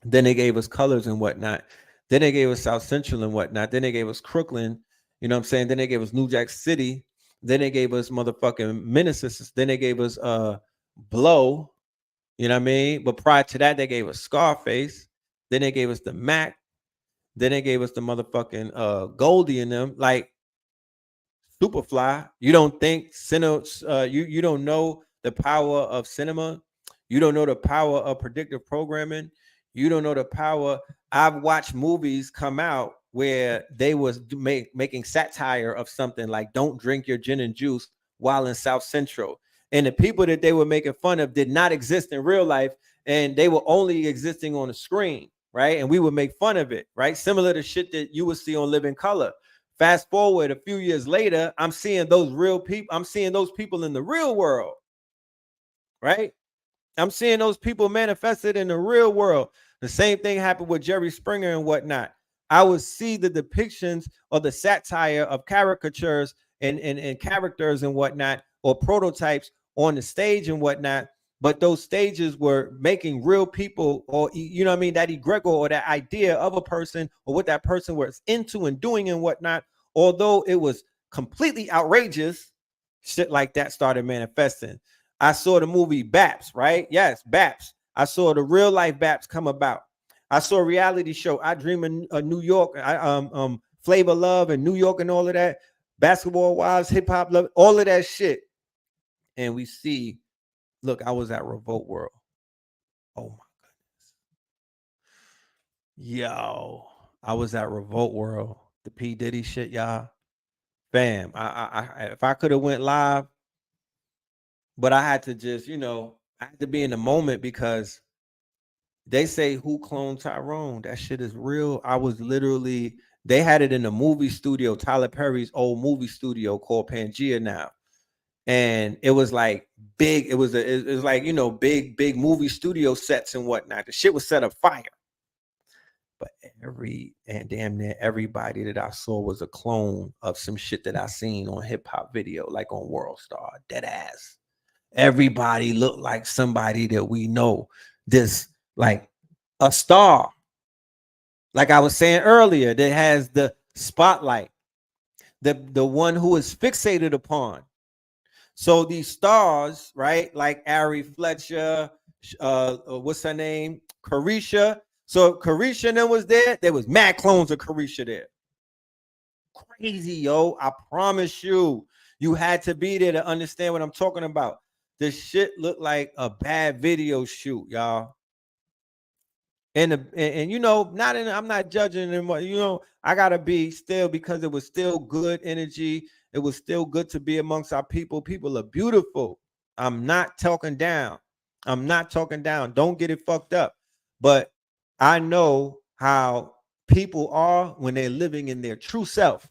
Then they gave us Colors and whatnot. Then they gave us South Central and whatnot. Then they gave us Crooklyn. You know what I'm saying? Then they gave us New Jack City. Then they gave us motherfucking Menace. Then they gave us Blow. You know what I mean? But prior to that, they gave us Scarface. Then they gave us the Mac. Then they gave us the motherfucking Goldie and them, like Superfly. You don't think you don't know the power of cinema. You don't know the power of predictive programming. You don't know the power. I've watched movies come out where they was making satire of something like don't drink your gin and juice while in South Central. And the people that they were making fun of did not exist in real life, and they were only existing on the screen. Right. And we would make fun of it. Right. Similar to shit that you would see on Living Color. Fast forward a few years later, I'm seeing those real people. I'm seeing those people in the real world. Right. I'm seeing those people manifested in the real world. The same thing happened with Jerry Springer and whatnot. I would see the depictions or the satire of caricatures and characters and whatnot, or prototypes on the stage and whatnot. But those stages were making real people, or, you know what I mean, that egregor or that idea of a person or what that person was into and doing and whatnot. Although it was completely outrageous, shit like that started manifesting. I saw the movie Baps, right? Yes, Baps. I saw the real life Baps come about. I saw a reality show, I Dream of New York, Flavor Love and New York and all of that. Basketball Wives, Hip Hop Love, all of that shit. And we see, look, I was at Revolt World. Oh my goodness. Yo, I was at Revolt World. the P Diddy shit, y'all. Bam. I if I could have went live, but I had to just, I had to be in the moment because they say who cloned Tyrone. That shit is real. I was literally, they had it in the movie studio, Tyler Perry's old movie studio called Pangea now. And it was like big, it was like, big movie studio sets and whatnot. The shit was set up fire. But damn near everybody that I saw was a clone of some shit that I seen on hip hop video, like on World Star, dead ass. Everybody looked like somebody that we know. This like a star, like I was saying earlier, that has the spotlight, the one who is fixated upon. So these stars, right? Like Ari Fletcher, what's her name? Carisha. So Carisha and them was there. There was mad clones of Carisha there. Crazy, yo. I promise you. You had to be there to understand what I'm talking about. This shit looked like a bad video shoot, y'all. And I'm not judging them. I gotta be still, because it was still good energy. It was still good to be amongst our people. People are beautiful. I'm not talking down. Don't get it fucked up. But I know how people are when they're living in their true self,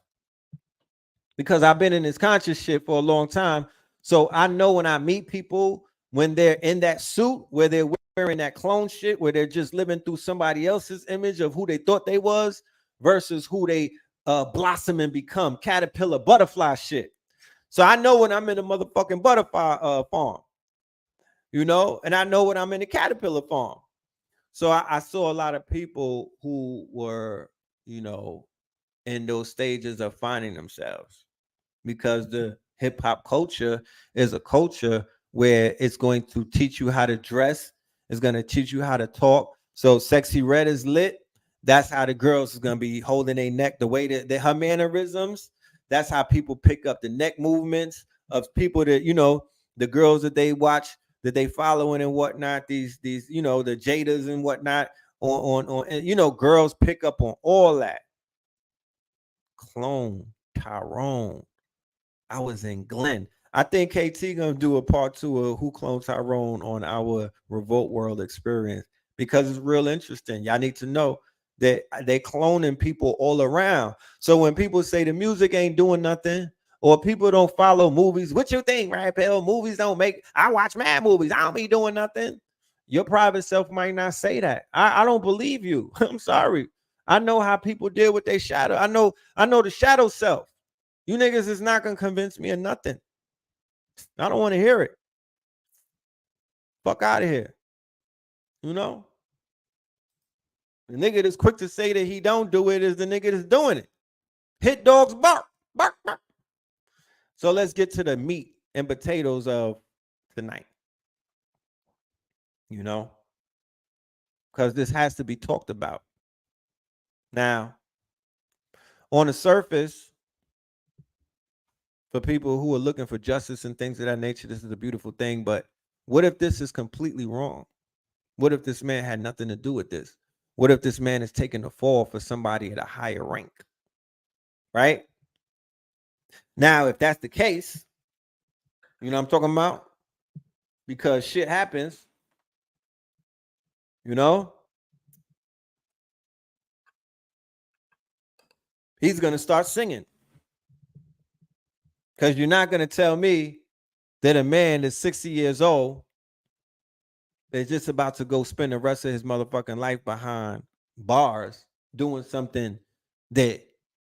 because I've been in this conscious shit for a long time. So I know when I meet people, when they're in that suit, where they're wearing that clone shit, where they're just living through somebody else's image of who they thought they was versus who they blossom and become, caterpillar, butterfly shit. So I know when I'm in a motherfucking butterfly farm, and I know when I'm in a caterpillar farm. So I saw a lot of people who were, in those stages of finding themselves, because the hip hop culture is a culture where it's going to teach you how to dress. It's going to teach you how to talk. So Sexy Red is lit. That's how the girls is going to be holding their neck, the way that her mannerisms. That's how people pick up the neck movements of people that, the girls that they watch, that they following and whatnot. These, the Jadas and whatnot on, girls pick up on all that. Clone Tyrone. I was in Glen. I think KT gonna do a part 2 of Who Cloned Tyrone on our Revolt World experience, because it's real interesting. Y'all need to know that they cloning people all around. So when people say the music ain't doing nothing, or people don't follow movies, what you think, right, Bill? Movies don't make. I watch mad movies. I don't be doing nothing. Your private self might not say that. I don't believe you. I'm sorry. I know how people deal with their shadow. I know the shadow self. You niggas is not gonna convince me of nothing. I don't want to hear it. Fuck out of here. The nigga that's quick to say that he don't do it is the nigga that's doing it. Hit dogs bark, bark, bark. So let's get to the meat and potatoes of tonight. Because this has to be talked about. Now, on the surface, for people who are looking for justice and things of that nature, this is a beautiful thing. But what if this is completely wrong? What if this man had nothing to do with this? What if this man is taking the fall for somebody at a higher rank? Right? Now, if that's the case, you know what I'm talking about? Because shit happens, he's going to start singing. Because you're not going to tell me that a man that's 60 years old is just about to go spend the rest of his motherfucking life behind bars doing something that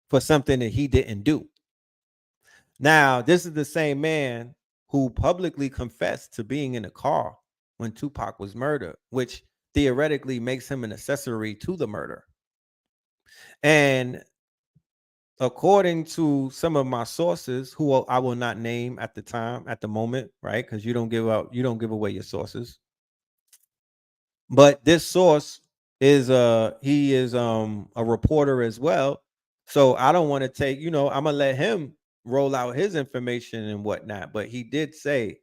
he didn't do. Now, this is the same man who publicly confessed to being in a car when Tupac was murdered, which theoretically makes him an accessory to the murder. And according to some of my sources, who I will not name at the moment, right? Because you don't give away your sources. But this source is he is a reporter as well. So I don't want to take, I'm gonna let him roll out his information and whatnot. But he did say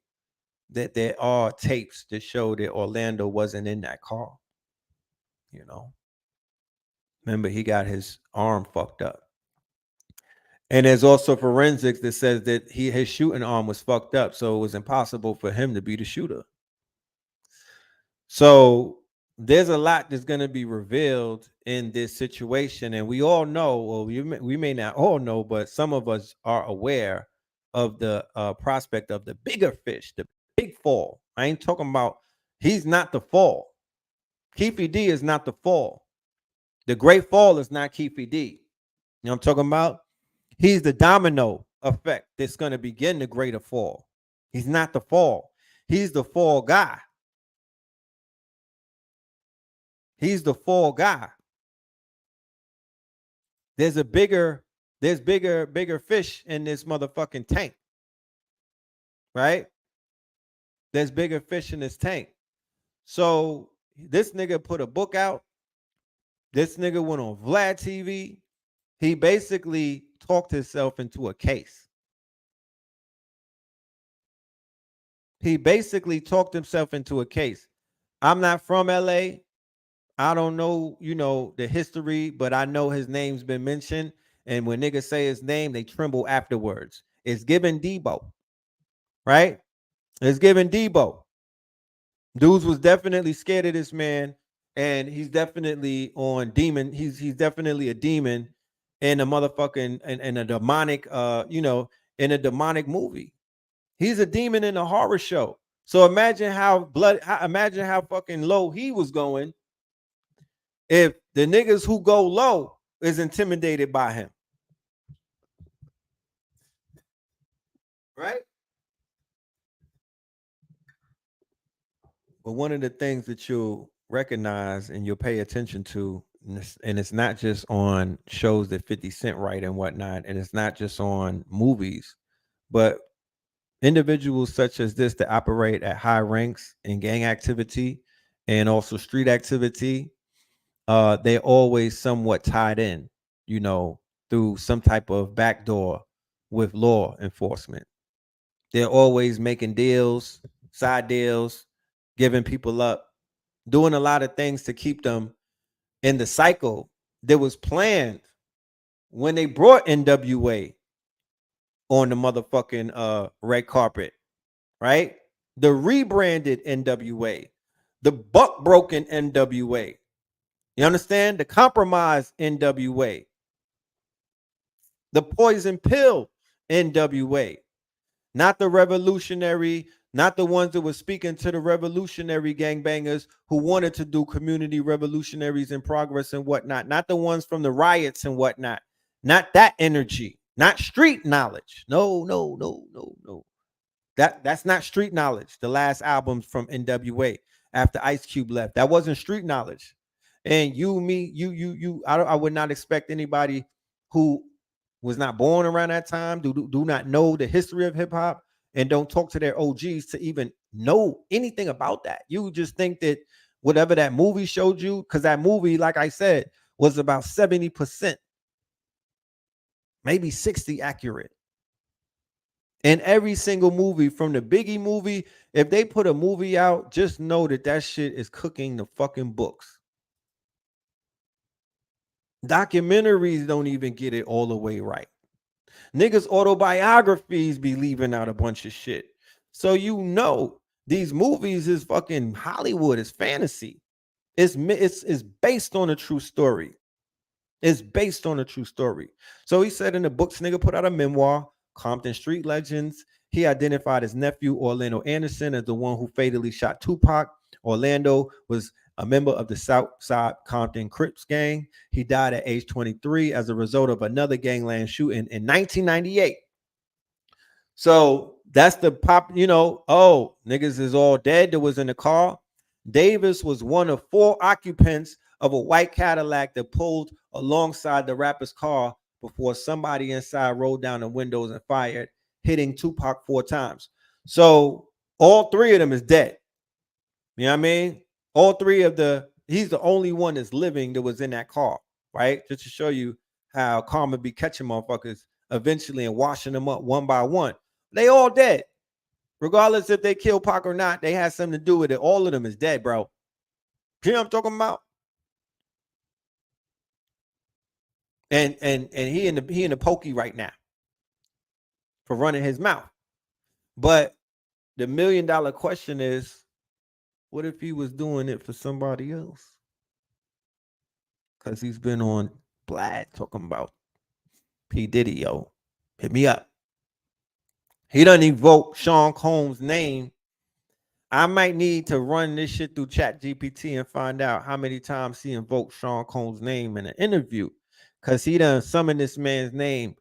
that there are tapes that show that Orlando wasn't in that car. Remember, he got his arm fucked up. And there's also forensics that says that his shooting arm was fucked up, so it was impossible for him to be the shooter. So there's a lot that's going to be revealed in this situation, and we all know, well, we may not all know, but some of us are aware of the prospect of the bigger fish, the big fall. I ain't talking about, he's not the fall. Keefe D is not the fall. The great fall is not Keefe D. You know what I'm talking about? He's the domino effect that's going to begin the greater fall. He's not the fall. He's the fall guy. He's the fall guy. There's bigger fish in this motherfucking tank. Right? There's bigger fish in this tank. So this nigga put a book out. This nigga went on Vlad TV. He basically talked himself into a case. He basically talked himself into a case. I'm not from LA. I don't know, the history, but I know his name's been mentioned. And when niggas say his name, they tremble afterwards. It's given Debo, right? It's given Debo. Dudes was definitely scared of this man, and he's definitely on demon. He's definitely a demon in a motherfucking in a demonic, in a demonic movie. He's a demon in a horror show. So imagine how fucking low he was going if the niggas who go low is intimidated by him. Right? But one of the things that you'll recognize and you'll pay attention to, and it's not just on shows that 50 Cent write and whatnot, and it's not just on movies, but individuals such as this that operate at high ranks in gang activity and also street activity, they're always somewhat tied in, through some type of backdoor with law enforcement. They're always making deals, side deals, giving people up, doing a lot of things to keep them in the cycle that was planned when they brought NWA on the motherfucking red carpet, right? The rebranded NWA, the buck broken NWA. You understand? The compromised NWA, the poison pill NWA, not the revolutionary, not the ones that were speaking to the revolutionary gangbangers who wanted to do community revolutionaries in progress and whatnot, not the ones from the riots and whatnot, not that energy, not street knowledge. No. That's not street knowledge. The last albums from NWA after Ice Cube left, that wasn't street knowledge. And I would not expect anybody who was not born around that time, do not know the history of hip hop, and don't talk to their OGs to even know anything about that. You just think that whatever that movie showed you, because that movie, like I said, was about 70%, maybe 60 accurate. And every single movie from the Biggie movie, if they put a movie out, just know that shit is cooking the fucking books. Documentaries don't even get it all the way right. Niggas' autobiographies be leaving out a bunch of shit. So these movies is fucking Hollywood. It's fantasy. It's based on a true story. It's based on a true story. So he said in the books, nigga put out a memoir, Compton Street Legends. He identified his nephew, Orlando Anderson, as the one who fatally shot Tupac. Orlando was a member of the Southside Compton Crips gang. He died at age 23 as a result of another gangland shooting in 1998. So that's the pop, niggas is all dead that was in the car. Davis was one of 4 occupants of a white Cadillac that pulled alongside the rapper's car before somebody inside rolled down the windows and fired, hitting Tupac 4 times. So all 3 of them is dead. You know what I mean? All 3 he's the only one that's living that was in that car, right? Just to show you how karma be catching motherfuckers eventually and washing them up one by one. They all dead. Regardless if they kill Pac or not, they had something to do with it. All of them is dead, bro. You know what I'm talking about? And he in the pokey right now. for running his mouth. But the $1 million question is, what if he was doing it for somebody else? Because he's been on Blad talking about P. Diddy, yo. Hit me up. He doesn't evoke Sean Combs' name. I might need to run this shit through Chat GPT and find out how many times he invoked Sean Combs' name in an interview. Because he done summoned this man's name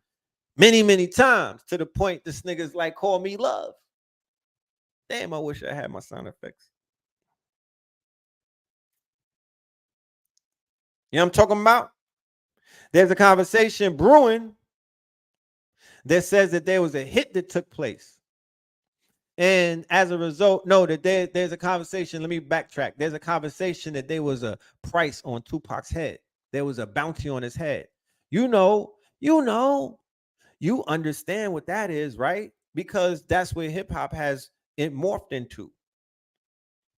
many, many times to the point this nigga's like, call me love. Damn, I wish I had my sound effects. You know what I'm talking about? There's a conversation brewing that says that there was a hit that took place. And as a result, no, that there's a conversation. Let me backtrack. There's a conversation that there was a price on Tupac's head. There was a bounty on his head. You understand what that is, right? Because that's where hip hop has it morphed into.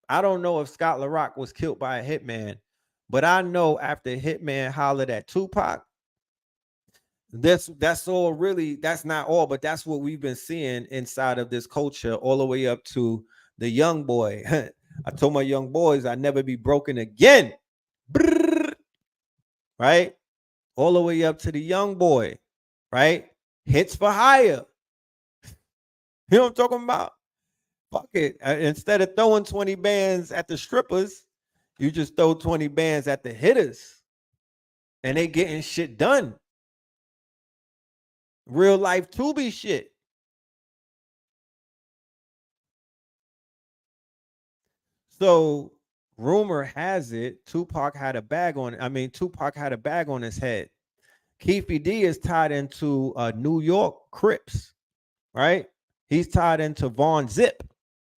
I don't know if Scott LaRock was killed by a hitman, but I know after Hitman hollered at Tupac, that's all really, that's not all, but that's what we've been seeing inside of this culture all the way up to the young boy. I told my young boys I'd never be broken again. Brrr. Right? All the way up to the young boy, right? Hits for hire. You know what I'm talking about? Fuck it. Instead of throwing 20 bands at the strippers, you just throw 20 bands at the hitters. And they getting shit done. Real life Tubi shit. So rumor has it Tupac had a bag on. Tupac had a bag on his head. Keefy D is tied into New York Crips, right? He's tied into Von Zip,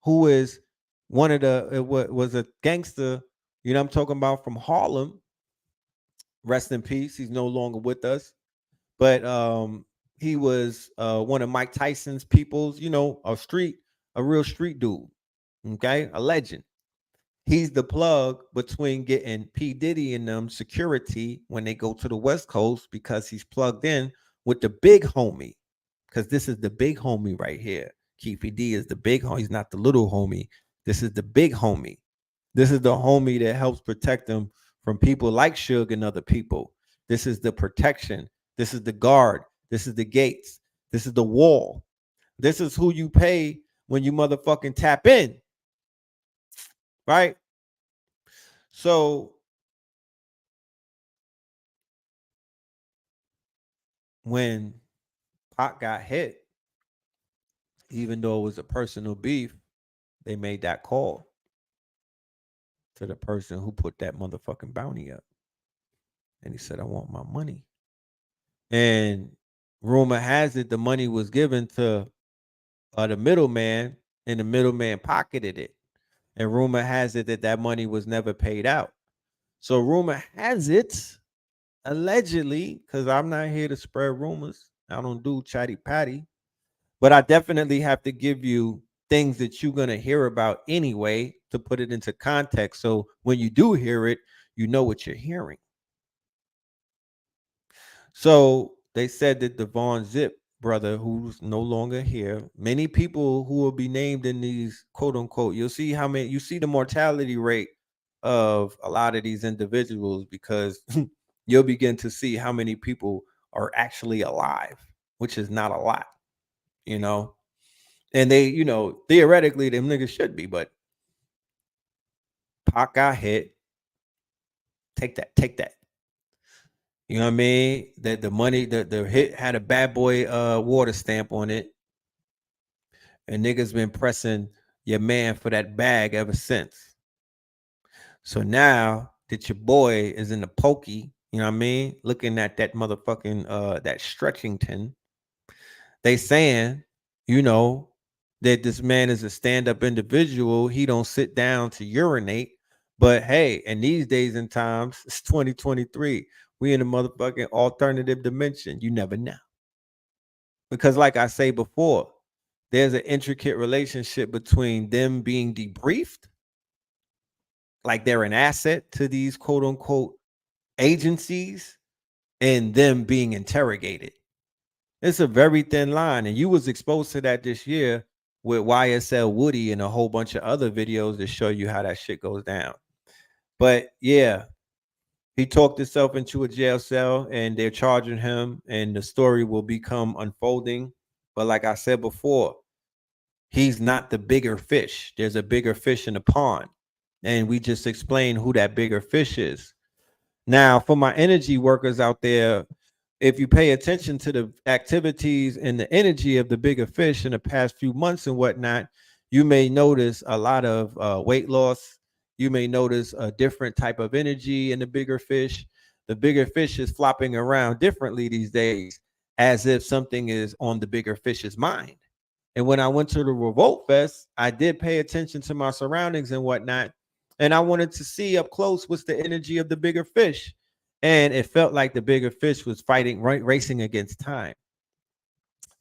who is one of the was a gangster. You know what I'm talking about, from Harlem. Rest in peace. He's no longer with us, but he was one of Mike Tyson's peoples. You know, a real street dude. Okay, a legend. He's the plug between getting P. Diddy and them security when they go to the West Coast, because he's plugged in with the big homie. Because this is the big homie right here. Keefy D is the big homie. He's not the little homie. This is the big homie. This is the homie that helps protect them from people like Suge and other people. This is the protection. This is the guard. This is the gates. This is the wall. This is who you pay when you motherfucking tap in. Right? So when Pac got hit, even though it was a personal beef, they made that call to the person who put that motherfucking bounty up. And he said, I want my money. And rumor has it the money was given to the middleman, and the middleman pocketed it. And rumor has it that that money was never paid out. So rumor has it, allegedly, because I'm not here to spread rumors. I don't do chatty patty. But I definitely have to give you things that you're going to hear about anyway to put it into context. So when you do hear it, you know what you're hearing. So they said that the Von Zip brother, who's no longer here, many people who will be named in these quote unquote, you'll see how many, you see the mortality rate of a lot of these individuals, because you'll begin to see how many people are actually alive, which is not a lot, you know. And they, you know, theoretically, them niggas should be, but Pac got hit. Take that. You know what I mean? That the money, the hit had a bad boy water stamp on it. And niggas been pressing your man for that bag ever since. So now that your boy is in the pokey, you know what I mean? Looking at that motherfucking that Stretchington, they saying, you know, that this man is a stand-up individual. He don't sit down to urinate. But hey, in these days and times, it's 2023. We in a motherfucking alternative dimension. You never know. Because like I say before, there's an intricate relationship between them being debriefed, like they're an asset to these quote unquote agencies, and them being interrogated. It's a very thin line, and you was exposed to that this year with YSL Woody and a whole bunch of other videos that show you how that shit goes down. But yeah, he talked himself into a jail cell, and they're charging him, and the story will become unfolding. But like I said before, he's not the bigger fish. There's a bigger fish in the pond, and we just explained who that bigger fish is. Now, for my energy workers out there, if you pay attention to the activities and the energy of the bigger fish in the past few months and whatnot, you may notice a lot of weight loss. You may notice a different type of energy in the bigger fish. The bigger fish is flopping around differently these days, as if something is on the bigger fish's mind. And when I went to the Revolt Fest, I did pay attention to my surroundings and whatnot. And I wanted to see up close what's the energy of the bigger fish. And it felt like the bigger fish was fighting, racing against time.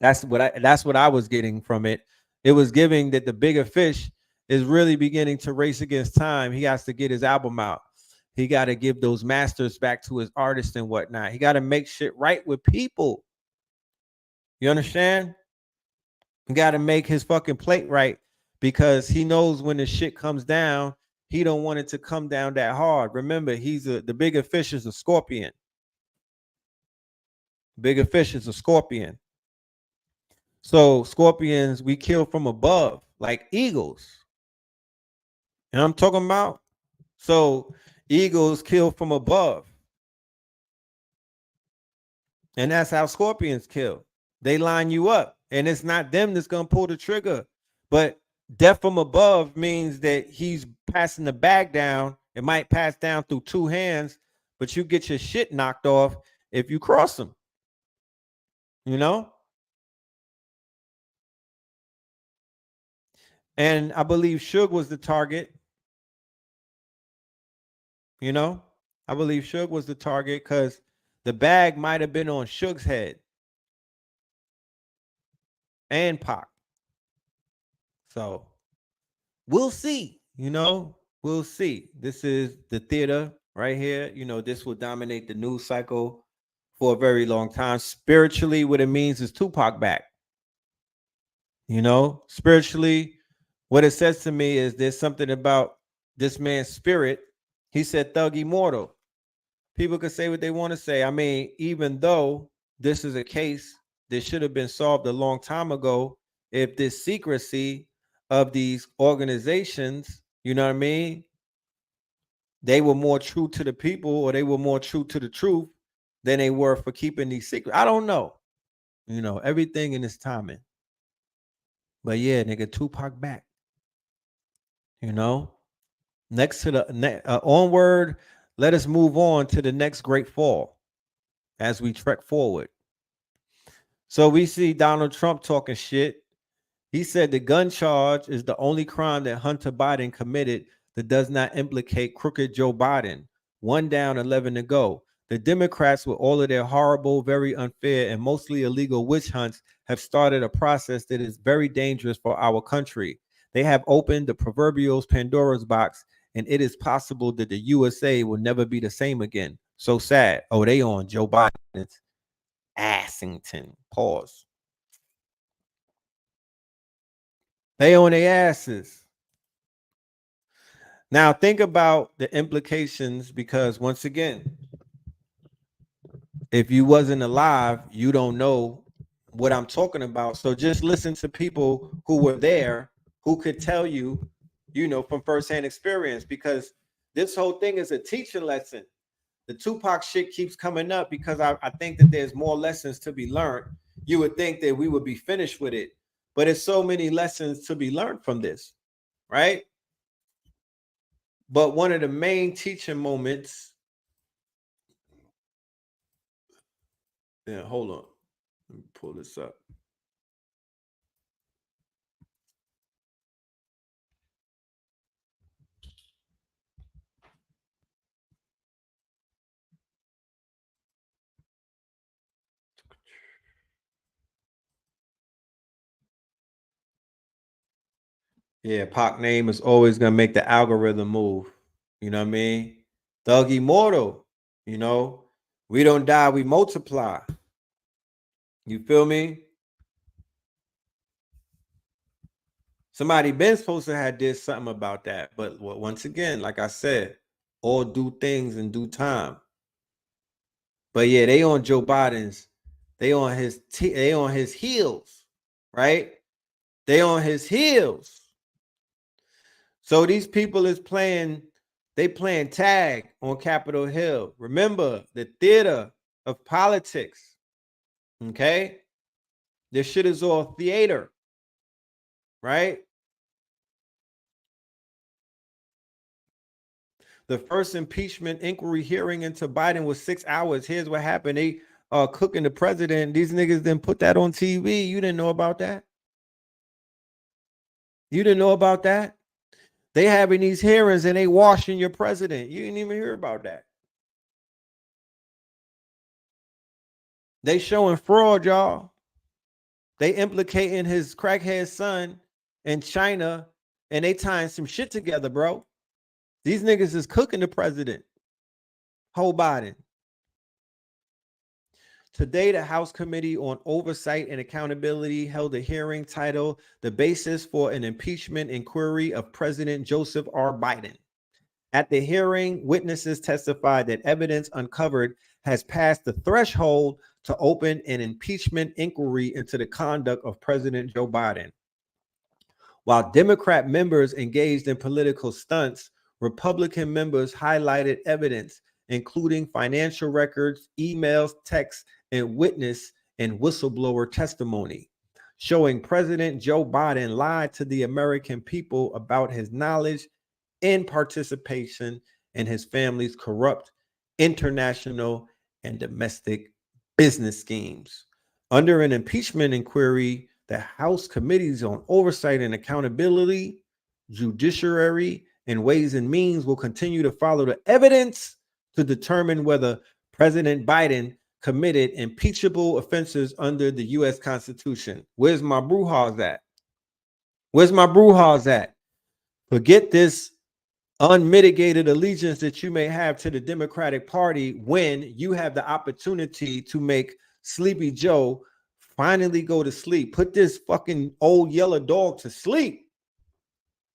That's what I was getting from it. It was giving that the bigger fish is really beginning to race against time. He has to get his album out. He got to give those masters back to his artists and whatnot. He got to make shit right with people. You understand? He got to make his fucking plate right, because he knows when the shit comes down, he don't want it to come down that hard. Remember, the bigger fish is a scorpion. Bigger fish is a scorpion. So scorpions, we kill from above, like eagles. And I'm talking about, so eagles kill from above. And that's how scorpions kill. They line you up, and it's not them that's going to pull the trigger. But death from above means that he's passing the bag down. It might pass down through two hands, but you get your shit knocked off if you cross him. You know? And I believe Suge was the target. You know? I believe Suge was the target because the bag might have been on Suge's head and Pac. So we'll see. You know? We'll see. This is the theater right here. You know, this will dominate the news cycle for a very long time. Spiritually, what it means is Tupac back. You know, spiritually, what it says to me is there's something about this man's spirit. He said thug immortal. People can say what they want to say. I mean, even though this is a case that should have been solved a long time ago, if this secrecy of these organizations, you know what I mean, they were more true to the people, or they were more true to the truth than they were for keeping these secrets. I don't know. You know, everything in its timing. But yeah, nigga, Tupac back. You know, next to the onward, let us move on to the next great fall as we trek forward. So we see Donald Trump talking shit. He said the gun charge is the only crime that Hunter Biden committed that does not implicate crooked Joe Biden. 1 down, 11 to go. The Democrats, with all of their horrible, very unfair, and mostly illegal witch hunts, have started a process that is very dangerous for our country. They have opened the proverbial Pandora's box, and it is possible that the USA will never be the same again. So sad. Oh, they on Joe Biden's Assington. Pause. They on their asses. Now think about the implications, because once again, if you wasn't alive, you don't know what I'm talking about. So just listen to people who were there, who could tell you, you know, from firsthand experience, because this whole thing is a teaching lesson. The Tupac shit keeps coming up because I think that there's more lessons to be learned. You would think that we would be finished with it, but it's so many lessons to be learned from this, right? But one of the main teaching moments, yeah, hold on. Let me pull this up. Yeah, Pac name is always gonna make the algorithm move. You know what I mean? Thug immortal. You know, we don't die, we multiply. You feel me? Somebody been supposed to have did something about that. But once again, like I said, all do things in due time. But yeah, they on Joe Biden's, they on his heels, right? They on his heels. So these people is playing tag on Capitol Hill. Remember the theater of politics. Okay? This shit is all theater, right? The first impeachment inquiry hearing into Biden was 6 hours. Here's what happened. They cooking the president. These niggas didn't put that on TV. You didn't know about that? You didn't know about that? They having these hearings and they washing your president. You didn't even hear about that. They showing fraud, y'all. They implicating his crackhead son in China and they tying some shit together, bro. These niggas is cooking the president. Joe Biden. Today, the House Committee on Oversight and Accountability held a hearing titled The Basis for an Impeachment Inquiry of President Joseph R. Biden. At the hearing, witnesses testified that evidence uncovered has passed the threshold to open an impeachment inquiry into the conduct of President Joe Biden. While Democrat members engaged in political stunts, Republican members highlighted evidence, including financial records, emails, texts, and witness and whistleblower testimony, showing President Joe Biden lied to the American people about his knowledge and participation in his family's corrupt international and domestic business schemes. Under an impeachment inquiry, the House Committees on Oversight and Accountability, Judiciary, and Ways and Means will continue to follow the evidence to determine whether President Biden committed impeachable offenses under the U.S. Constitution. Where's my brouhahas at? Where's my brouhahas at? Forget this unmitigated allegiance that you may have to the Democratic Party when you have the opportunity to make Sleepy Joe finally go to sleep. Put this fucking old yellow dog to sleep.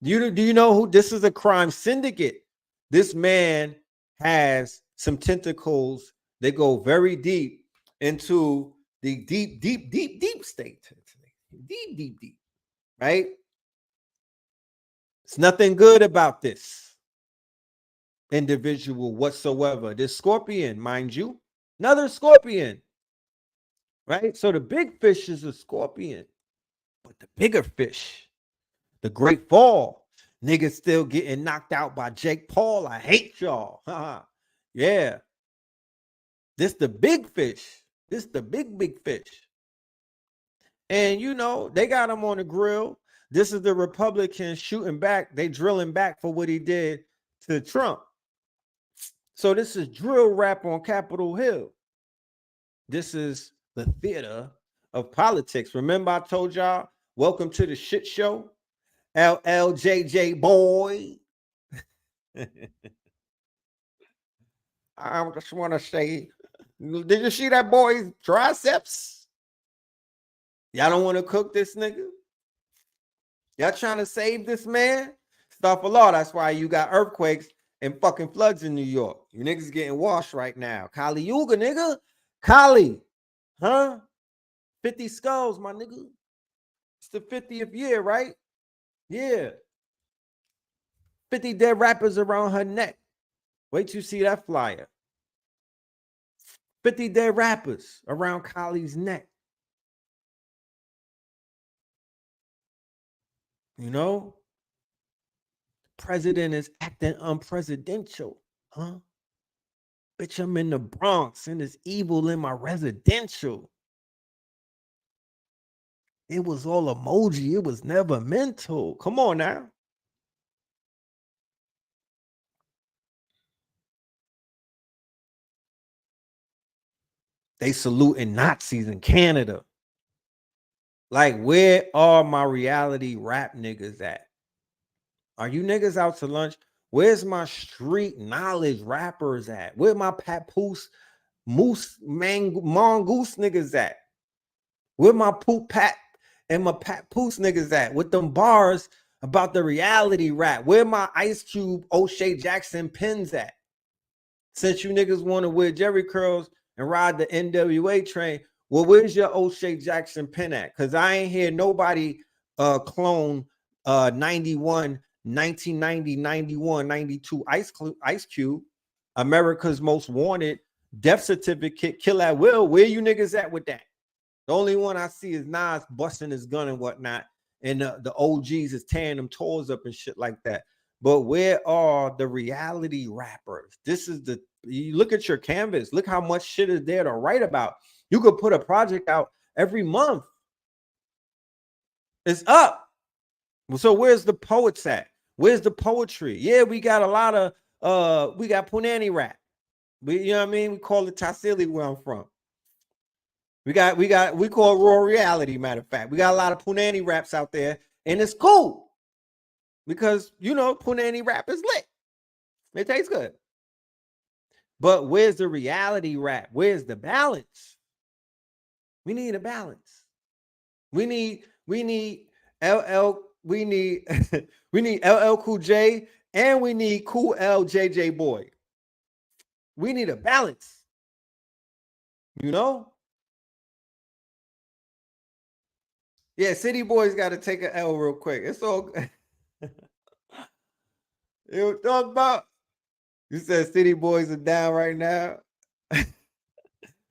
Do you know who this is? A crime syndicate. This man has some tentacles that go very deep into the deep state. Deep, right? It's nothing good about this individual whatsoever. This scorpion, mind you, another scorpion, right? So the big fish is a scorpion, but the bigger fish, the great fall, niggas still getting knocked out by Jake Paul. I hate y'all. Yeah. This the big fish. This the big fish. And you know, they got him on the grill. This is the Republicans shooting back. They drilling back for what he did to Trump. So this is drill rap on Capitol Hill. This is the theater of politics. Remember I told y'all, welcome to the shit show. LLJJ boy. I just want to say, did you see that boy's triceps? Y'all don't want to cook this nigga? Y'all trying to save this man? Stuff a lot. That's why you got earthquakes and fucking floods in New York. You niggas getting washed right now. Kali Yuga, nigga. Kali. Huh? 50 skulls, my nigga. It's the 50th year, right? Yeah. 50 dead rappers around her neck. Wait till you see that flyer. 50 dead rappers around Kali's neck. You know? President is acting unpresidential. Huh? Bitch, I'm in the Bronx and it's evil in my residential. It was all emoji. It was never mental. Come on now. They saluting Nazis in Canada. Like, where are my reality rap niggas at? Are you niggas out to lunch? Where's my street knowledge rappers at? Where my papoose, moose, mongoose niggas at? Where my Poop Pat and my Pat Poos niggas at with them bars about the reality rap? Where my Ice Cube, O'Shea Jackson pins at? Since you niggas want to wear Jerry curls and ride the NWA train, well, where's your O'Shea Jackson pin at? Because I ain't hear nobody clone 91, 1990, 91, 92 Ice Cube, America's Most Wanted, Death Certificate, Kill at Will. Where you niggas at with that? The only one I see is Nas busting his gun and whatnot, and the OGs is tearing them toes up and shit like that. But where are the reality rappers? This is you look at your canvas. Look how much shit is there to write about. You could put a project out every month. It's up. So where's the poets at? Where's the poetry? Yeah, we got a lot of we got Punani rap. You know what I mean? We call it Tassili where I'm from. We call it raw reality, matter of fact. We got a lot of Punani raps out there, and it's cool. Because you know, Punani rap is lit. It tastes good. But where's the reality rap? Where's the balance? We need a balance. We need LL, we need LL Cool J, and we need Cool L JJ Boy. We need a balance. You know? Yeah, City Boys got to take an L real quick. It's all you talk about. You said City Boys are down right now.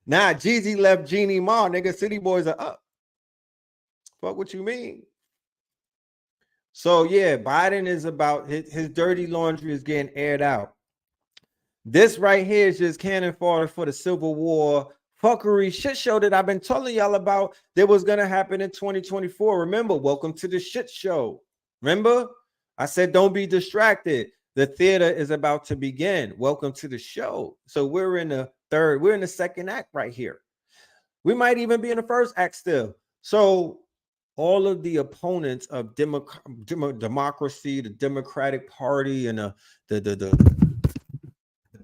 Nah, Jeezy left Jeannie Ma, nigga. City Boys are up. Fuck what you mean? So yeah, Biden is about his dirty laundry is getting aired out. This right here is just cannon fodder for the Civil War fuckery shit show that I've been telling y'all about that was gonna happen in 2024. Remember, welcome to the shit show. Remember, I said don't be distracted. The theater is about to begin. Welcome to the show. So we're in the second act right here. We might even be in the first act still. So all of the opponents of democracy, the Democratic Party, and the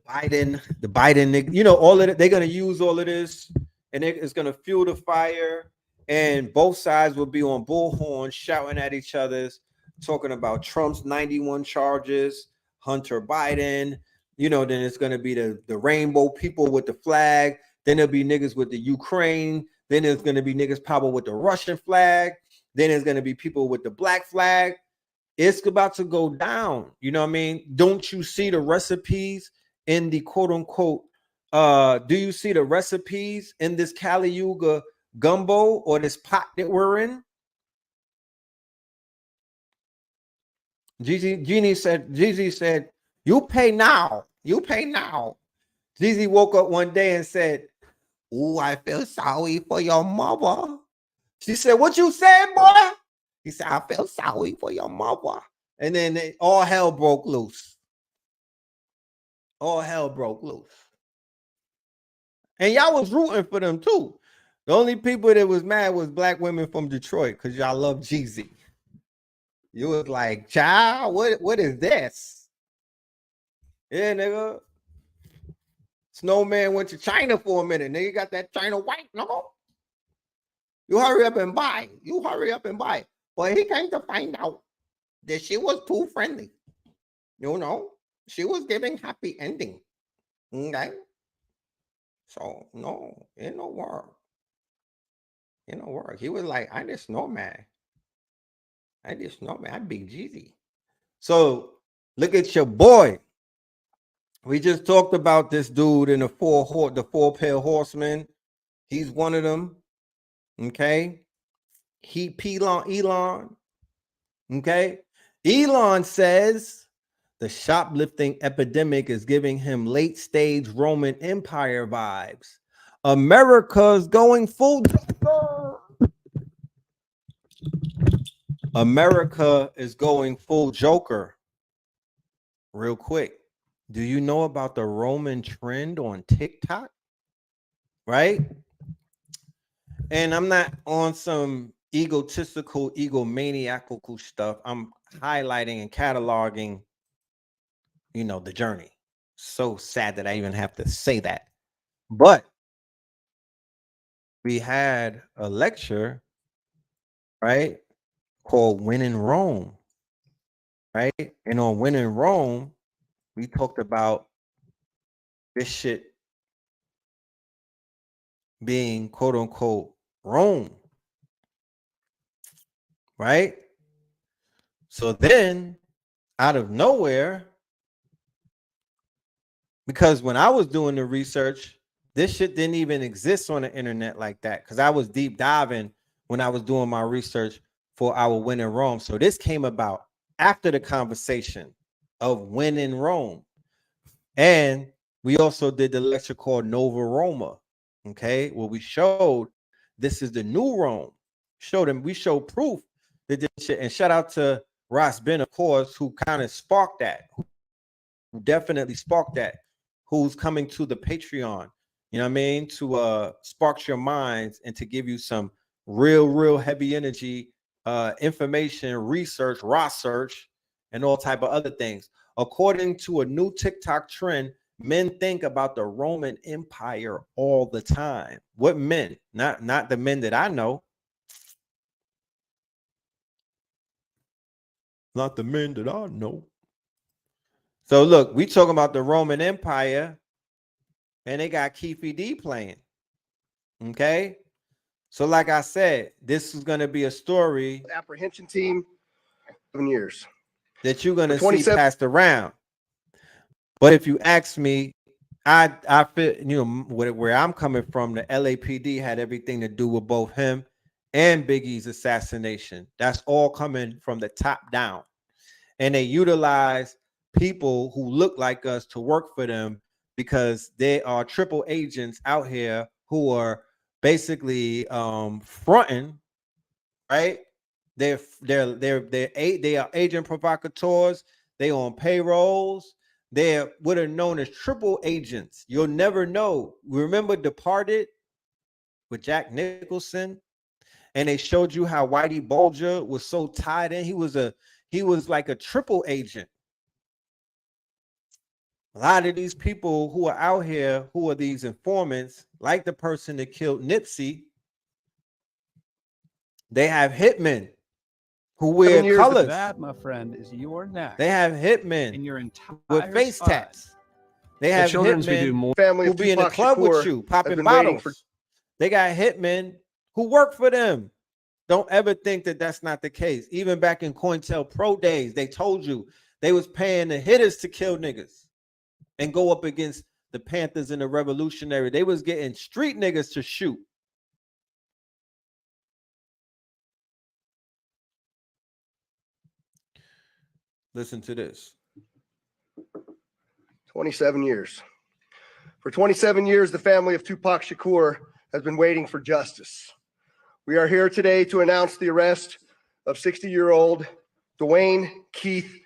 Biden, you know, all of it, they're gonna use all of this, and it's gonna fuel the fire, and both sides will be on bullhorn shouting at each other's, talking about Trump's 91 charges, Hunter Biden, you know, then it's gonna be the rainbow people with the flag, then there'll be niggas with the Ukraine, then there's gonna be niggas probably with the Russian flag, then there's gonna be people with the black flag. It's about to go down. You know what I mean? Don't you see the recipes in the quote unquote? Do you see the recipes in this Kali Yuga gumbo or this pot that we're in? Jeezy said, you pay now. You pay now. Jeezy woke up one day and said, "Ooh, I feel sorry for your mother." She said, "What you said, boy?" He said, "I feel sorry for your mother." And then all hell broke loose. All hell broke loose. And y'all was rooting for them too. The only people that was mad was black women from Detroit because y'all love Jeezy. You was like, child, what is this? Yeah, nigga. Snowman went to China for a minute. Nigga got that China white, no? You hurry up and buy. You hurry up and buy. But he came to find out that she was too friendly. You know, she was giving happy ending. Okay? So, no, it no work. It no work. He was like, I just know, man. I big Jeezy. So, look at your boy. We just talked about this dude in the four pale horsemen. He's one of them. Okay? Elon. Okay? Elon says the shoplifting epidemic is giving him late stage Roman Empire vibes. America's going full Joker. America is going full Joker. Real quick. Do you know about the Roman trend on TikTok? Right? And I'm not on some egotistical, egomaniacal stuff. I'm highlighting and cataloging, you know, the journey. So sad that I even have to say that. But we had a lecture, right, called When in Rome, right? And on When in Rome, we talked about this shit being quote unquote Rome, right? So then out of nowhere, because when I was doing the research, this shit didn't even exist on the internet like that, because I was deep diving when I was doing my research for our When in Rome. So this came about after the conversation of When in Rome. And we also did the lecture called Nova Roma, okay, where we showed this is the new Rome. We showed proof that this shit, and shout out to Ross Ben, of course, who kind of sparked that, who definitely sparked that, who's coming to the Patreon, you know what I mean, to spark your minds and to give you some real heavy energy information, research, and all type of other things. According to a new TikTok trend, men think about the Roman Empire all the time. What men? Not the men that I know. Not the men that I know. So look, we talking about the Roman Empire, and they got Keefe D playing. Okay. So like I said, this is going to be a story apprehension team 7 years that you're going to see passed around. But if you ask me, I feel, you know, where I'm coming from, the LAPD had everything to do with both him and Biggie's assassination. That's all coming from the top down. And they utilize people who look like us to work for them because they are triple agents out here who are basically fronting, right? They are agent provocateurs. They on payrolls. They're what are known as triple agents. You'll never know. Remember Departed with Jack Nicholson, and they showed you how Whitey Bulger was so tied in. He was like a triple agent. A lot of these people who are out here, who are these informants, like the person that killed Nipsey, they have hitmen who wear colors. That, my friend, is your neck. They have hitmen in your entire with face spine. tats. They have hitmen family who of be in the Tupac club Shakur with you, has popping been waiting bottles. They got hitmen who work for them. Don't ever think that that's not the case. Even back in COINTELPRO days, they told you they was paying the hitters to kill niggas and go up against the Panthers and the Revolutionary. They was getting street niggas to shoot. Listen to this. 27 years. For 27 years, the family of Tupac Shakur has been waiting for justice. We are here today to announce the arrest of 60-year-old Dwayne Keith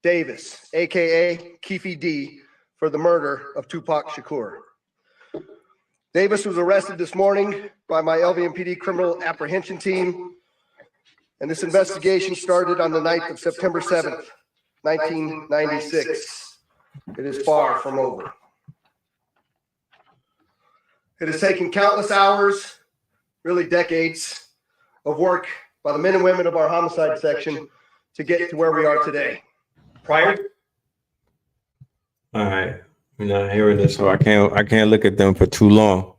Davis, aka Keefe D, for the murder of Tupac Shakur. Davis was arrested this morning by my LVMPD criminal apprehension team, and this investigation started on the night of September 7th, 1996. It is far from over. It has taken countless hours, really decades, of work by the men and women of our homicide section to get to where we are today. All right, you're not hearing this, so I can't look at them for too long.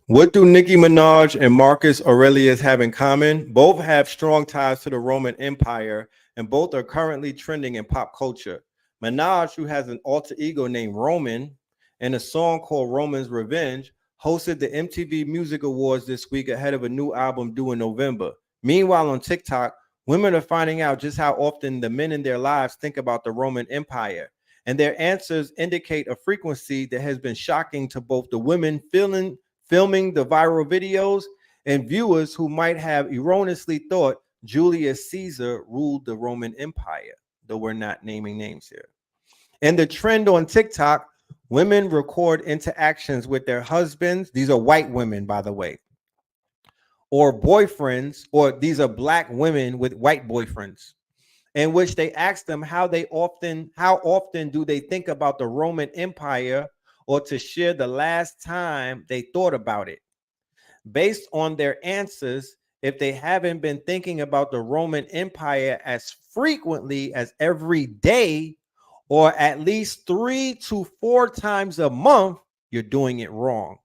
What do Nicki Minaj and Marcus Aurelius have in common? Both have strong ties to the Roman Empire, and both are currently trending in pop culture. Minaj, who has an alter ego named Roman and a song called Roman's Revenge, hosted the MTV Music Awards this week ahead of a new album due in November. Meanwhile, on TikTok, women are finding out just how often the men in their lives think about the Roman Empire, and their answers indicate a frequency that has been shocking to both the women filming the viral videos and viewers who might have erroneously thought Julius Caesar ruled the Roman Empire, though we're not naming names here. And the trend on TikTok, women record interactions with their husbands. These are white women, by the way, or boyfriends, or these are black women with white boyfriends, in which they ask them how often do they think about the Roman Empire, or to share the last time they thought about it. based on their answers, if they haven't been thinking about the Roman Empire as frequently as every day, or at least 3 to 4 times a month, you're doing it wrong.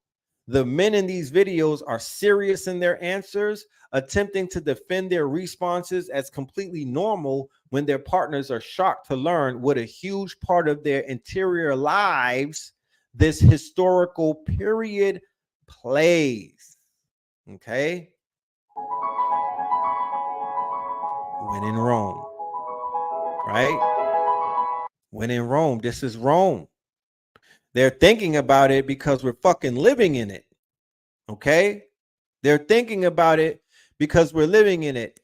The men in these videos are serious in their answers, attempting to defend their responses as completely normal when their partners are shocked to learn what a huge part of their interior lives this historical period plays. Okay? When in Rome, right? When in Rome, this is Rome. They're thinking about it because we're fucking living in it. Okay? They're thinking about it because we're living in it.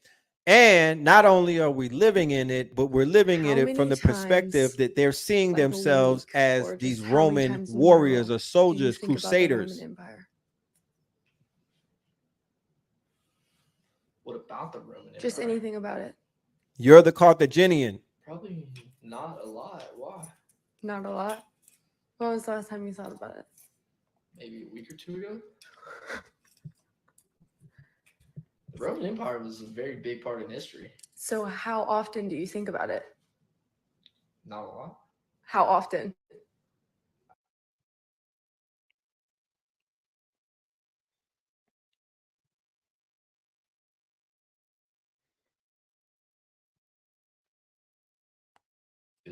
And not only are we living in it, but we're living in it from the perspective that they're seeing themselves as these Roman warriors or soldiers, crusaders. What about the Roman Empire? Just anything about it. You're the Carthaginian. Probably not a lot. Why? Not a lot. When was the last time you thought about it? Maybe a week or two ago. The Roman Empire was a very big part in history. So how often do you think about it? Not a lot. How often?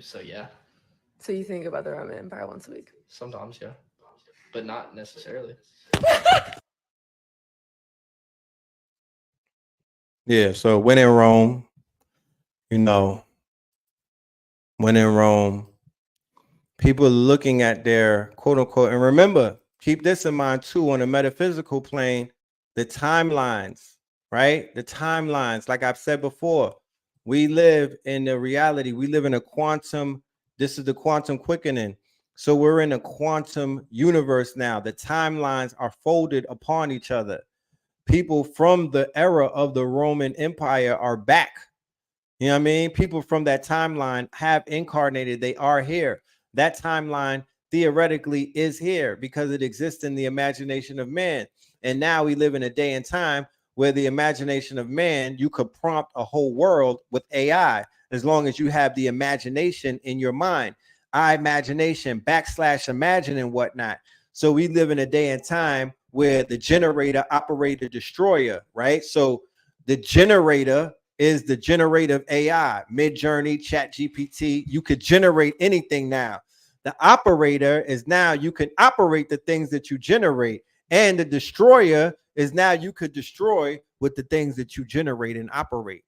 So yeah. So you think about the Roman Empire once a week? Sometimes, yeah. But not necessarily. Yeah, so when in Rome, when in Rome, people are looking at their quote unquote, and remember, keep this in mind too, on a metaphysical plane, the timelines, right? The timelines, like I've said before, we live in the reality, we live in a quantum, this is the quantum quickening. So we're in a quantum universe now. The timelines are folded upon each other. People from the era of the Roman Empire are back. You know what I mean? People from that timeline have incarnated. They are here. That timeline theoretically is here because it exists in the imagination of man. And now we live in a day and time where the imagination of man, you could prompt a whole world with AI as long as you have the imagination in your mind. Imagination, / imagine and whatnot. So we live in a day and time where the generator, operator, destroyer, right? So the generator is the generative AI, Midjourney, ChatGPT. You could generate anything now. The operator is now you can operate the things that you generate. And the destroyer is now you could destroy with the things that you generate and operate.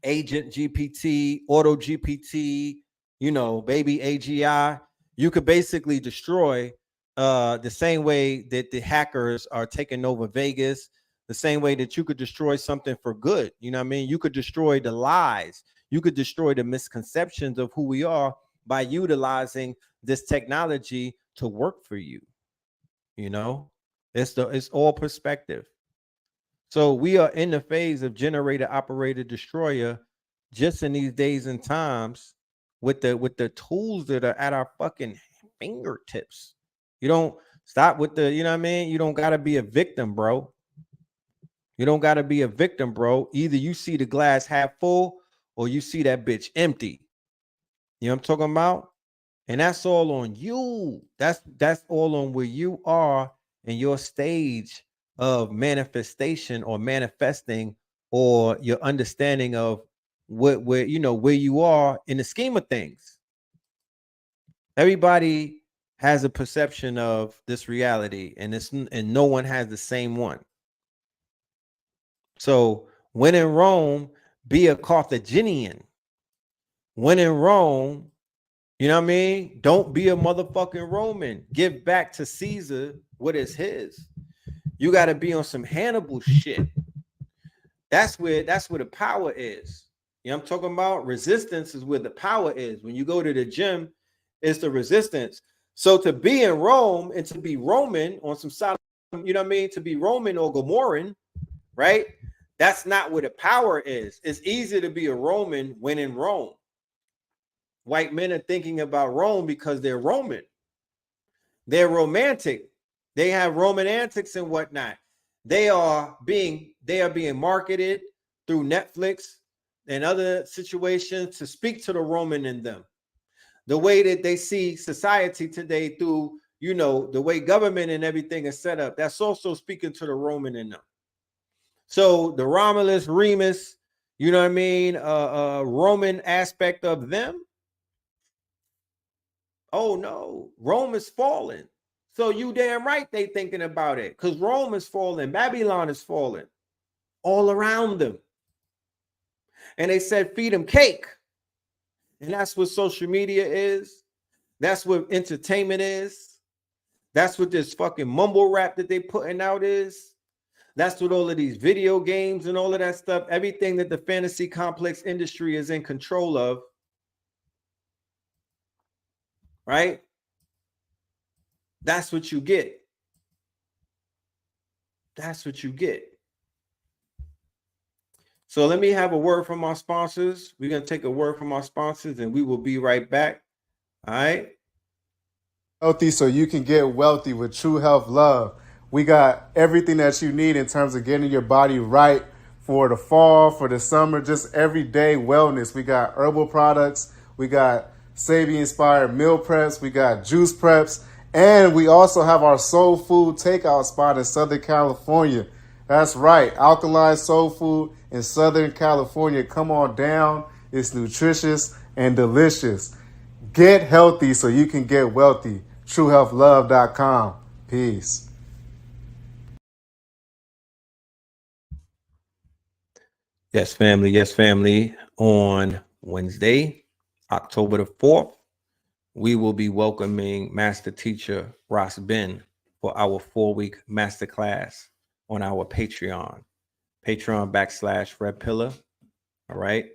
Agent GPT, Auto GPT, baby AGI. You could basically destroy the same way that the hackers are taking over Vegas, the same way that you could destroy something for good. You know what I mean? You could destroy the lies. You could destroy the misconceptions of who we are by utilizing this technology to work for you. It's all perspective. So we are in the phase of generator, operator, destroyer, just in these days and times with the tools that are at our fucking fingertips. You don't stop with the, you know what I mean? You don't got to be a victim, bro. You don't got to be a victim, bro. Either you see the glass half full or you see that bitch empty. You know what I'm talking about? And that's all on you. That's all on where you are in your stage of manifestation or manifesting, or your understanding of where you are in the scheme of things. Everybody has a perception of this reality, and no one has the same one. So when in Rome, be a Carthaginian. When in Rome, you know what I mean? Don't be a motherfucking Roman. Give back to Caesar what is his. You got to be on some Hannibal shit. That's where the power is. You know what I'm talking about? Resistance is where the power is. When you go to the gym, it's the resistance. So to be in Rome and to be Roman on some side, you know what I mean? To be Roman or Gomorran, right? That's not where the power is. It's easy to be a Roman when in Rome. White men are thinking about Rome because they're Roman. They're romantic. They have Roman antics and whatnot. they are being marketed through Netflix and other situations to speak to the Roman in them. The way that they see society today through, you know, the way government and everything is set up, that's also speaking to the Roman in them. So the Romulus, Remus, you know what I mean, Roman aspect of them. Oh no, Rome is falling. So you damn right they thinking about it, because Rome is falling, Babylon is falling all around them. And they said feed them cake. And that's what social media is. That's what entertainment is. That's what this fucking mumble rap that they putting out is. That's what all of these video games and all of that stuff, everything that the fantasy complex industry is in control of, right? That's what you get. That's what you get. So let me have a word from our sponsors. We're going to take a word from our sponsors and we will be right back. All right. Healthy so you can get wealthy with True Health Love. We got everything that you need in terms of getting your body right for the fall, for the summer, just everyday wellness. We got herbal products. We got Sabi inspired meal preps. We got juice preps. And we also have our soul food takeout spot in Southern California. That's right. Alkaline soul food in Southern California. Come on down. It's nutritious and delicious. Get healthy so you can get wealthy. TrueHealthLove.com. Peace. Yes, family. Yes, family. On Wednesday, October the 4th, we will be welcoming Master Teacher Ross Ben for our 4-week masterclass on our Patreon. Patreon.com/Red Pillar. All right.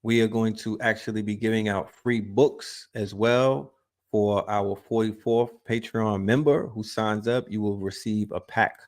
We are going to actually be giving out free books as well for our 44th Patreon member who signs up. You will receive a pack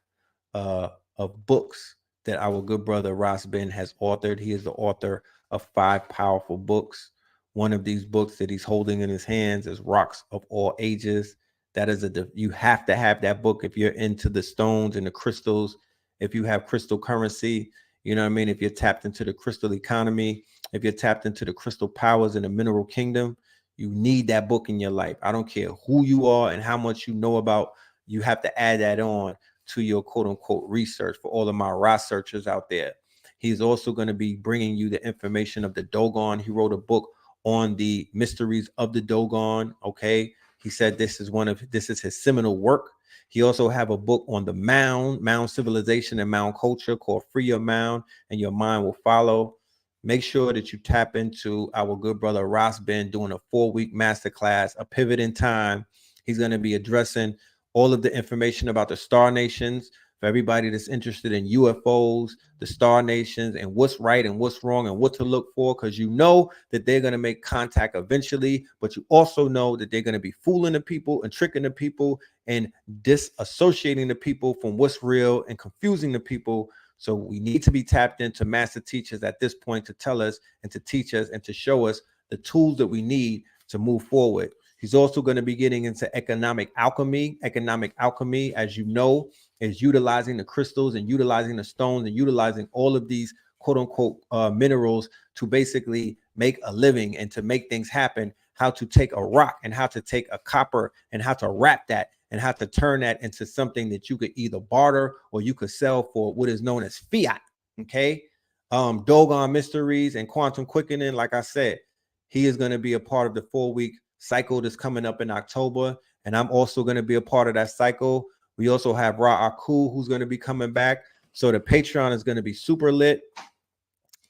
of books that our good brother Ross Ben has authored. He is the author of 5 powerful books. One of these books that he's holding in his hands is Rocks of All Ages. That is you have to have that book if you're into the stones and the crystals. If you have crystal currency, you know what I mean? If you're tapped into the crystal economy, if you're tapped into the crystal powers in the mineral kingdom, you need that book in your life. I don't care who you are and how much you know about, you have to add that on to your quote unquote research. For all of my researchers out there, he's also going to be bringing you the information of the Dogon. He wrote a book on the mysteries of the Dogon. Okay. He said this is his seminal work. He also have a book on the mound civilization and mound culture called Free Your Mound and Your Mind Will Follow. Make sure that you tap into our good brother Ross Ben doing a 4-week masterclass, a pivot in time. He's going to be addressing all of the information about the star nations for everybody that's interested in UFOs, the star nations, and what's right and what's wrong and what to look for, because you know that they're going to make contact eventually, but you also know that they're going to be fooling the people and tricking the people and disassociating the people from what's real and confusing the people. So we need to be tapped into master teachers at this point to tell us and to teach us and to show us the tools that we need to move forward. He's also going to be getting into economic alchemy. Economic alchemy, as you know, is utilizing the crystals and utilizing the stones and utilizing all of these quote unquote minerals to basically make a living and to make things happen. How to take a rock and how to take a copper and how to wrap that and how to turn that into something that you could either barter or you could sell for what is known as fiat. Okay. Dogon mysteries and quantum quickening. Like I said, he is going to be a part of the 4-week cycle that's coming up in October. And I'm also going to be a part of that cycle. We also have Ra Aku, who's going to be coming back. So the Patreon is going to be super lit.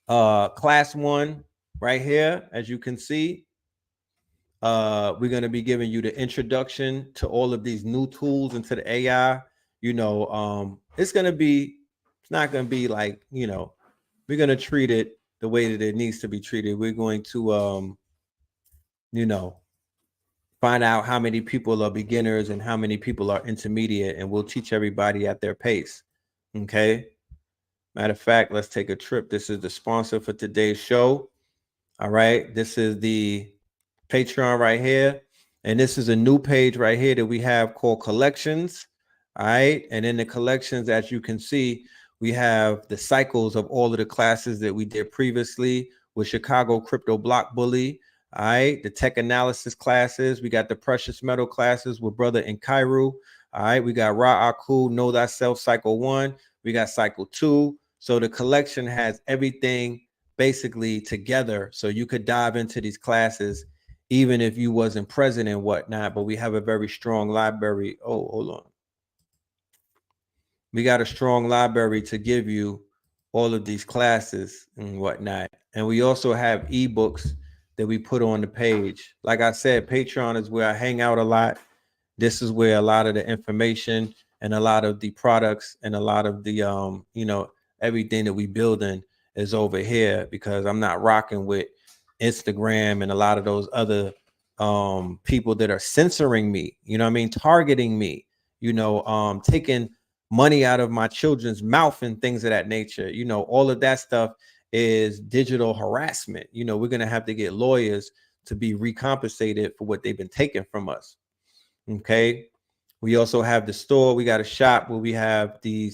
Class 1 right here, as you can see. We're going to be giving you the introduction to all of these new tools into the AI. You know, it's not going to be like, you know, we're going to treat it the way that it needs to be treated. We're going to, you know, find out how many people are beginners and how many people are intermediate, and we'll teach everybody at their pace. Okay. Matter of fact, let's take a trip. This is the sponsor for today's show. All right. This is the Patreon right here. And this is a new page right here that we have called collections. All right. And in the collections, as you can see, we have the cycles of all of the classes that we did previously with Chicago Crypto Block Bully. All right. The tech analysis classes. We got the precious metal classes with Brother in Cairo. All right. We got Ra Aku, Know Thyself, Cycle 1. We got Cycle 2. So the collection has everything basically together. So you could dive into these classes even if you wasn't present and whatnot. But we have a very strong library. Oh, hold on. We got a strong library to give you all of these classes and whatnot. And we also have ebooks that we put on the page. Like I said, Patreon is where I hang out a lot. This is where a lot of the information and a lot of the products and a lot of the everything that we building is over here, because I'm not rocking with Instagram and a lot of those other people that are censoring me, targeting me, taking money out of my children's mouth and things of that nature. All of that stuff is digital harassment. We're going to have to get lawyers to be recompensated for what they've been taking from us. Okay. We also have the store. We got a shop where we have the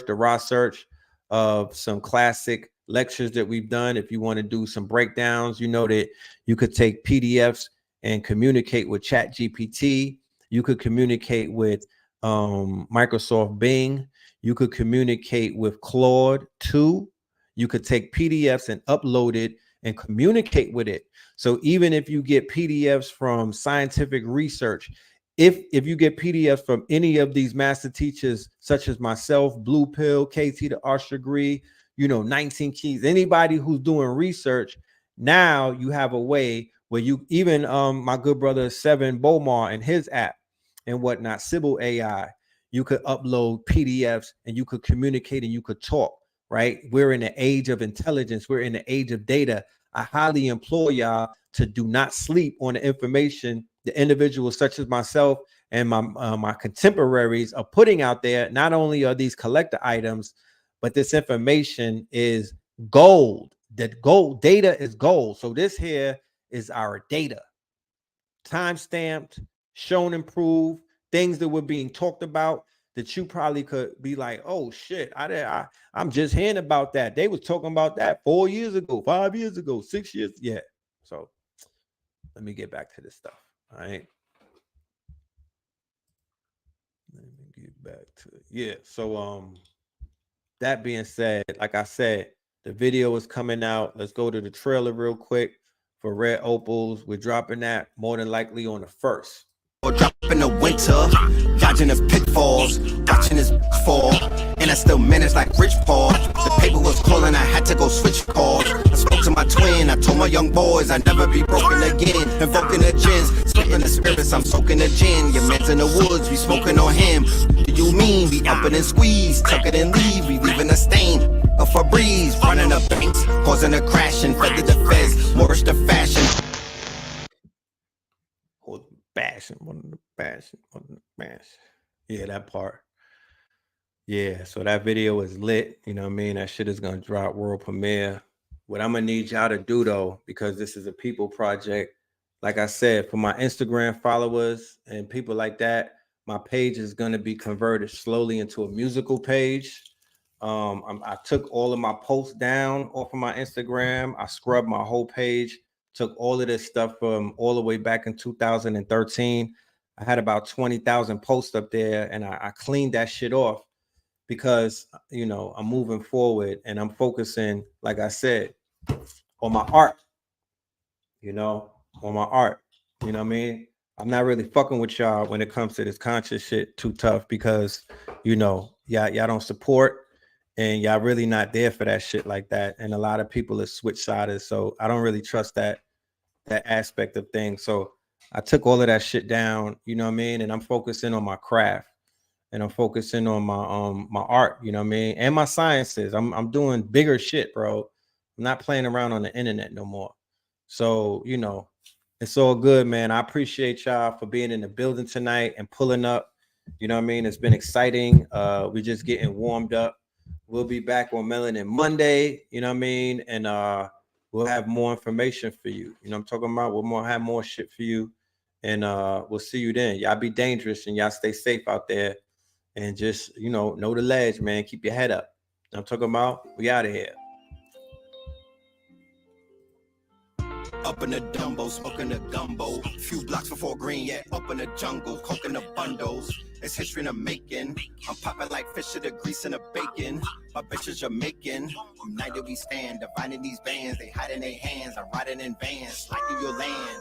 raw search of some classic lectures that we've done. If you want to do some breakdowns, that you could take PDFs and communicate with ChatGPT. You could communicate with Microsoft Bing. You could communicate with Claude 2. You could take PDFs and upload it and communicate with it. So even if you get PDFs from scientific research, if you get PDFs from any of these master teachers, such as myself, Blue Pill, KT the Arch Degree, 19 Keys, anybody who's doing research, now you have a way where you, even my good brother Seven Bomar and his app and whatnot, Sybil AI, you could upload PDFs and you could communicate and you could talk, right? We're in the age of intelligence. We're in the age of data. I highly implore y'all to do not sleep on the information the individuals such as myself and my contemporaries are putting out there. Not only are these collector items, but this information is gold. That gold data is gold. So this here is our data, time-stamped, shown and proved, things that were being talked about that you probably could be like, oh shit, I'm just hearing about that. They was talking about that 4 years ago, 5 years ago, 6 years. Yeah. So let me get back to this stuff. All right. Let me get back to it. Yeah. So that being said, like I said, the video is coming out. Let's go to the trailer real quick for Red Opals. We're dropping that more than likely on the 1st. Drop in the winter, dodging the pitfalls, watching his fall, and I still managed like Rich Paul. The paper was calling, I had to go switch calls. I spoke to my twin, I told my young boys I'd never be broken again. Invoking the gins, spitting the spirits, I'm soaking the gin. Your man's in the woods, we smoking on him. What do you mean? We up and squeeze, tuck it and leave, we leaving a stain. A Febreze, running up banks, causing a crash and feathered the feds, Moorish the fashion. Yeah, that part. Yeah, so that video is lit. You know what I mean? That shit is gonna drop world premiere. What I'm gonna need y'all to do though, because this is a people project, like I said, for my Instagram followers and people like that, my page is gonna be converted slowly into a musical page. I took all of my posts down off of my Instagram. I scrubbed my whole page. Took all of this stuff from all the way back in 2013. I had about 20,000 posts up there, and I cleaned that shit off because, I'm moving forward and I'm focusing, like I said, on my art, on my art. You know what I mean? I'm not really fucking with y'all when it comes to this conscious shit too tough because, y'all don't support. And y'all really not there for that shit like that. And a lot of people are switch-sided. So I don't really trust that aspect of things. So I took all of that shit down, you know what I mean? And I'm focusing on my craft and I'm focusing on my art, you know what I mean? And my sciences. I'm doing bigger shit, bro. I'm not playing around on the internet no more. So, it's all good, man. I appreciate y'all for being in the building tonight and pulling up. You know what I mean? It's been exciting. We're just getting warmed up. We'll be back on Melanin Monday, you know what I mean? And we'll have more information for you. You know what I'm talking about? We'll have more shit for you. And we'll see you then. Y'all be dangerous and y'all stay safe out there. and just, you know the ledge, man. Keep your head up. I'm talking about, we out of here. Up in the Dumbo, smoking the gumbo. Few blocks before green, yeah, up in the jungle, coking the bundles. It's history in the making. I'm popping like fish to the grease and the bacon. My bitch is Jamaican. United we stand, dividing these bands. They hide in their hands. I'm riding in vans, sliding your land.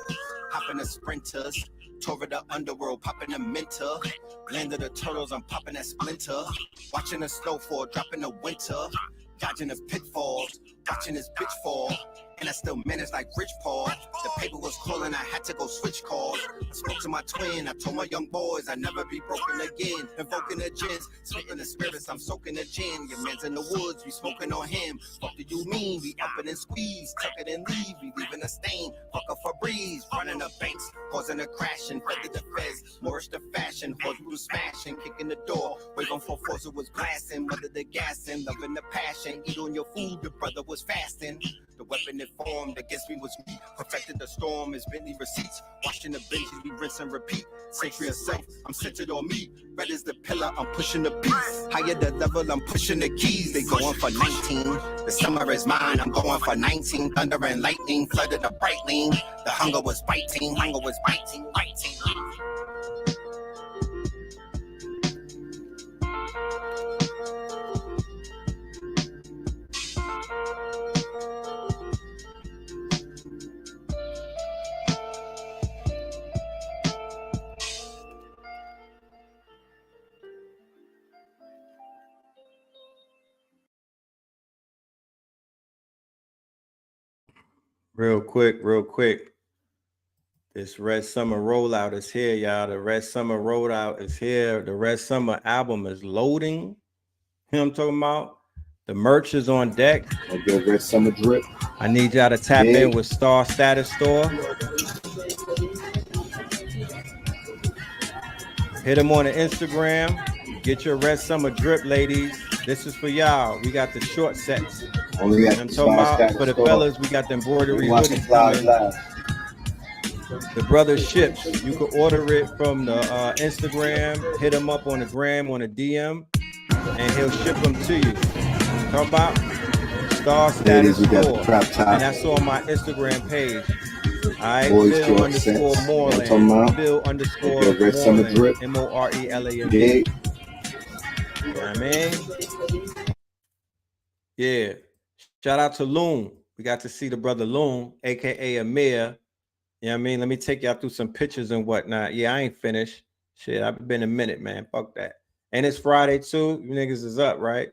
Hopping the sprinters. Tore the underworld, popping the mentor. Land of the turtles, I'm popping that splinter. Watching the snowfall, dropping the winter. Dodging the pitfalls, watching this bitch fall. And I still manage like Rich Paul. The paper was calling, I had to go switch calls. I spoke to my twin, I told my young boys I'd never be broken again. Invoking the gins, spitting the spirits, I'm soaking the gin. Your man's in the woods, we smoking on him. What do you mean? We up and squeeze, tuck it and leave, we leaving a stain. Fuck a Febreze, running the banks, causing a crash and feather the feds. Moorish the fashion, horse was smashing, kicking the door. Wave on 4-4, it was blasting, mother the gassing, loving the passion. Eat on your food, the brother was fasting. The weapon that formed against me was me. Perfected the storm as Bentley receipts. Washing the benches, we rinse and repeat. Century of self, I'm centered on me. Red is the pillar, I'm pushing the beats. Higher the level, I'm pushing the keys. They going for 19. The summer is mine, I'm going for 19. Thunder and lightning, flooded the bright lean. The hunger was biting, biting. Real quick. This Red Summer rollout is here, y'all. The Red Summer rollout is here. The Red Summer album is loading. You know what I'm talking about? The merch is on deck. A good Red Summer drip. I need y'all to tap in with Star Status Store. Hit them on the Instagram. Get your Red Summer drip, ladies. This is for y'all. We got the short sets. Only got I'm talking about for the fellas. We got them embroidery hoodies coming. The brother ships. You can order it from the Instagram. Hit him up on the gram, on the DM, and he'll ship them to you. Talk about Star Status Store, and that's on my Instagram page. All right, Bill_Moreland. Bill_Moreland. MORELAND. You know what I mean? Yeah. Shout out to Loon. We got to see the brother Loon, aka Amir. You know what I mean? Let me take y'all through some pictures and whatnot. Yeah, I ain't finished. Shit, I've been a minute, man. Fuck that. And it's Friday too. You niggas is up, right?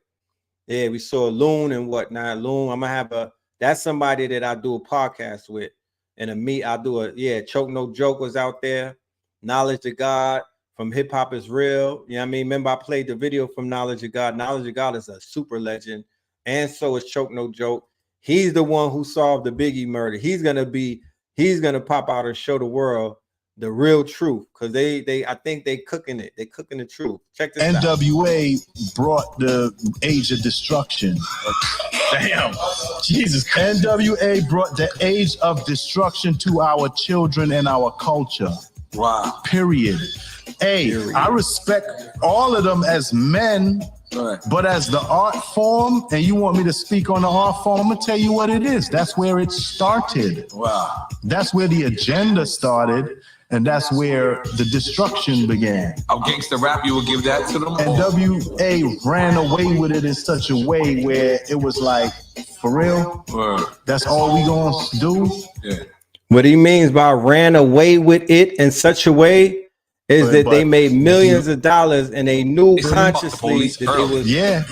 Yeah, we saw Loon and whatnot. Loon, I'm gonna have that's somebody that I do a podcast with. And I'll do Choke No Joke was out there. Knowledge of God from Hip Hop Is Real. You know what I mean? Remember, I played the video from Knowledge of God. Knowledge of God is a super legend. And so is Choke No Joke. He's the one who solved the Biggie murder. He's gonna pop out and show the world the real truth. Cause I think they cooking it. They cooking the truth. Check this out. NWA brought the age of destruction. Damn. Jesus. NWA brought the age of destruction to our children and our culture. Wow. Period. I respect all of them as men. Right. But as the art form, and you want me to speak on the art form, I'm gonna tell you what it is. That's where it started. Wow. That's where the agenda started, and that's where the destruction began. How gangster rap you would give that to them? And WA ran away with it in such a way where it was like, for real? That's all we gonna do? Yeah. What he means by ran away with it in such a way is that they made millions of dollars and they knew consciously that they was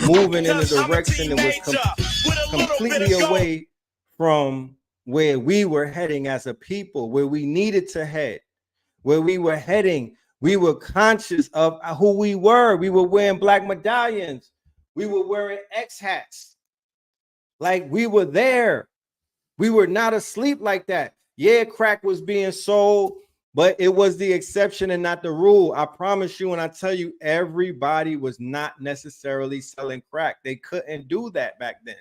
moving in a direction that was completely away from where we were heading as a people, where we needed to head, where we were heading. We were conscious of who we were. We were wearing black medallions. We were wearing X hats. Like we were there. We were not asleep like that. Yeah, crack was being sold, but it was the exception and not the rule. I promise you, and I tell you, everybody was not necessarily selling crack. They couldn't do that back then.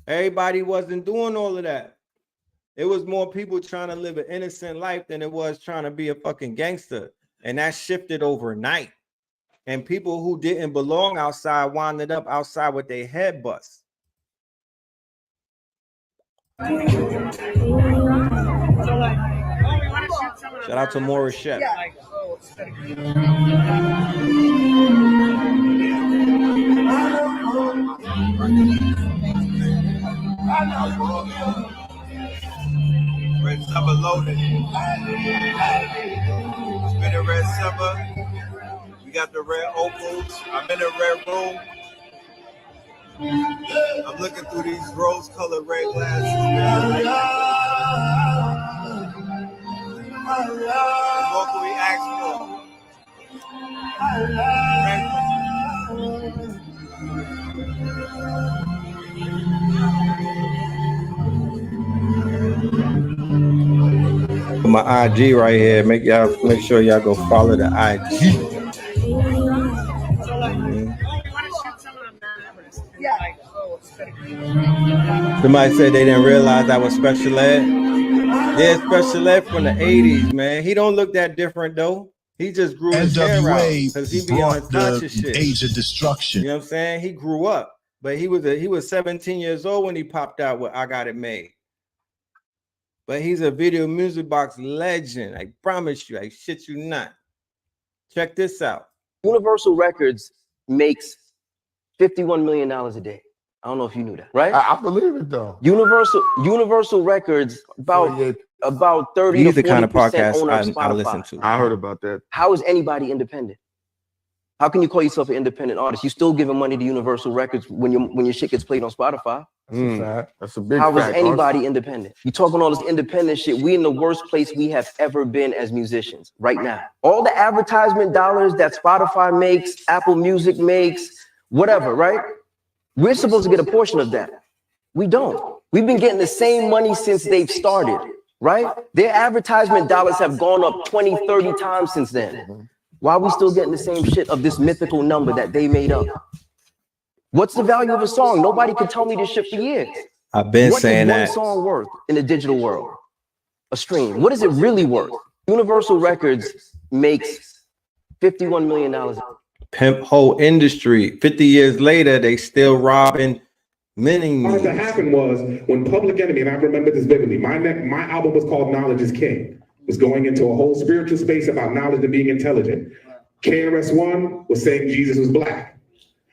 Everybody wasn't doing all of that. It was more people trying to live an innocent life than it was trying to be a fucking gangster. And that shifted overnight. And people who didn't belong outside winded up outside with their head bust. Shout out to Morris Chef. Red Summer loaded. It's been a red summer. We got the red opals. I'm in a red room. I'm looking through these rose-colored red glasses, man. What can we ask My IG right here. Make sure y'all go follow the IG. Somebody said they didn't realize I was special ed. Yeah, special ed from the 80s, man. He don't look that different though. He just grew his hair out because he be on his conscious shit. Age of destruction. You know what I'm saying? He grew up, but he was 17 years old when he popped out with I Got It Made. But he's a video music box legend. I promise you. I shit you not. Check this out. Universal Records makes $51 million a day. I don't know if you knew that, right? I believe it though. Universal Records about 30 These to 40% the kind of podcasts owner of I Spotify. listen to. I heard about that. How is anybody independent? How can you call yourself an independent artist? You still giving money to Universal Records when your shit gets played on Spotify. That's a fact. That's a big How fact. is anybody independent? You talking all this independent shit. We in the worst place we have ever been as musicians right now. All the advertisement dollars that Spotify makes, Apple Music makes, whatever, right? We're supposed to get a portion of that. We don't. We've been getting the same money since they've started, right? Their advertisement dollars have gone up 20, 30 times since then. Why are we still getting the same shit of this mythical number that they made up? What's the value of a song? Nobody can tell me this shit for years. I've been saying that. What is one song worth in the digital world? A stream. What is it really worth? Universal Records makes $51 million. Pimp whole industry. 50 years later, they still robbing many. What happened was when Public Enemy, and I remember this vividly, my album was called Knowledge is King. It was going into a whole spiritual space about knowledge and being intelligent. KRS-One was saying Jesus was black.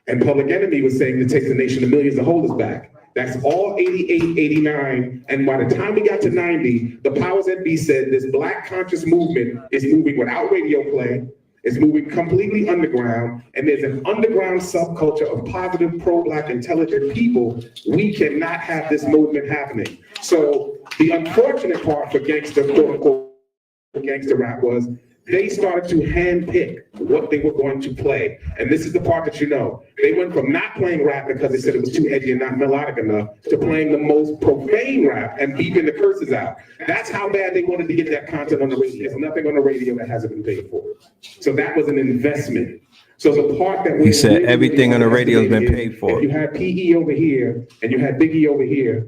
And Public Enemy was saying it takes a nation of millions to hold us back. That's all 88, 89. And by the time we got to 90, the powers that be said this black conscious movement is moving without radio play. It's moving completely underground. And there's an underground subculture of positive, pro-black, intelligent people. We cannot have this movement happening. So the unfortunate part for gangster, quote unquote, gangster rap was they started to handpick what they were going to play. And this is the part that you know. They went from not playing rap because they said it was too edgy and not melodic enough to playing the most profane rap and beeping the curses out. That's how bad they wanted to get that content on the radio. There's nothing on the radio that hasn't been paid for. So that was an investment. So the part that he said everything on the radio has been paid for. If you had PE over here and you had Biggie over here,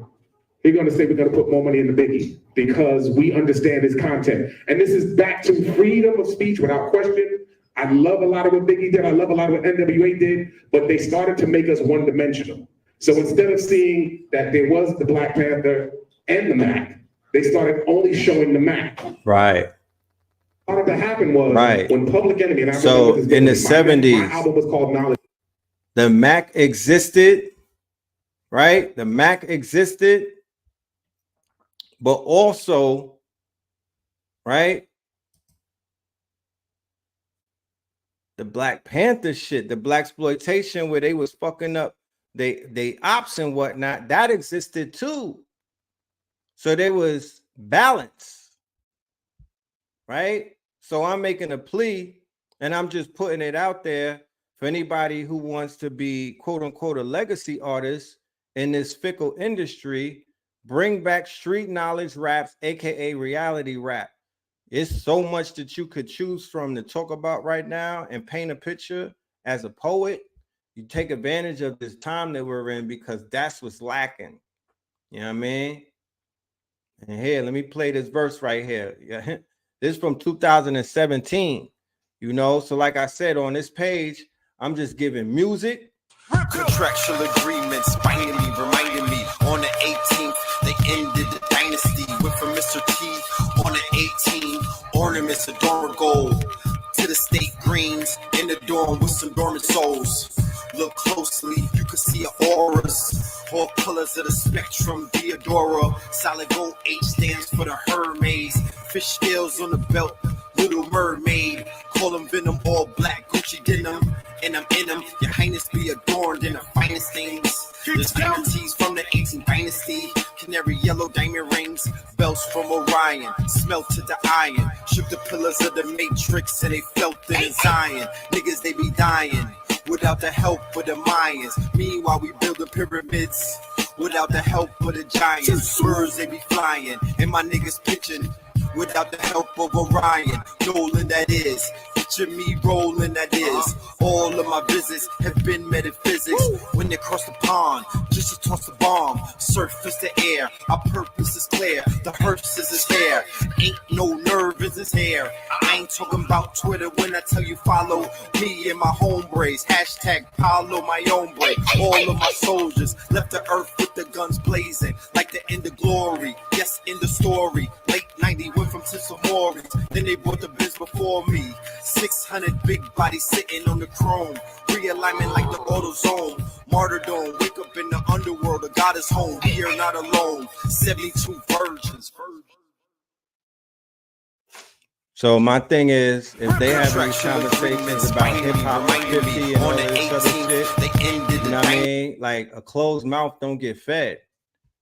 they're going to say we're going to put more money in the Biggie because we understand his content. And this is back to freedom of speech without question. I love a lot of what Biggie did. I love a lot of what NWA did, but they started to make us one-dimensional. So instead of seeing that there was the Black Panther and the Mac, they started only showing the Mac. Right. What happened was when Public Enemy, and I so in the 70s, my album was called Knowledge. The Mac existed, right? The Mac existed. But also, right, the Black Panther shit, the Black exploitation where they was fucking up they ops and whatnot, that existed too. So there was balance, right? So I'm making a plea and I'm just putting it out there for anybody who wants to be quote unquote a legacy artist in this fickle industry. Bring back street knowledge raps, aka reality rap. It's so much that you could choose from to talk about right now and paint a picture as a poet. You take advantage of this time that we're in because that's what's lacking. You know what I mean? And here, let me play this verse right here. This is from 2017. You know, so like I said on this page, I'm just giving music. Contractual agreements binding me, reminding me on the 18th they ended the dynasty. Went from Mr. T on the 18th, ornaments of Dora gold to the state greens in the dorm with some dormant souls. Look closely, you can see auras, all colors of the spectrum. Theodora, solid gold H stands for the Hermes. Fish scales on the belt, Little Mermaid. Call them Venom, all black Gucci denim. And I'm in them, your highness be adorned in the finest things. There's diamonds from the 18th dynasty. Canary yellow diamond rings, belts from Orion. Smelt to the iron, shook the pillars of the matrix and they felt it in Zion. Niggas, they be dying without the help of the Mayans. Meanwhile, we build the pyramids without the help of the giants. Birds, they be flying, and my niggas pitching without the help of Orion. Nolan, that is. Picture me rolling, that is. All of my visits have been metaphysics. When they cross the pond, just to toss the bomb. Surface the air, our purpose is clear. The hearse is there. Ain't no nerve in his hair. I ain't talking about Twitter when I tell you follow me and my hombres. Hashtag Paulo my hombre. All of my soldiers left the earth with the guns blazing. Like the end of glory. Yes, in the story. Late 90 went from Tissamoris. Then they brought the biz before me. 600 big bodies sitting on the chrome. Realignment like the AutoZone. Martyrdom, wake up in the underworld. The God is home. We are not alone. 72 virgins. So my thing is, if they have these conversations about hip hop 50 and all this other shit, you know what I mean? Like a closed mouth don't get fed.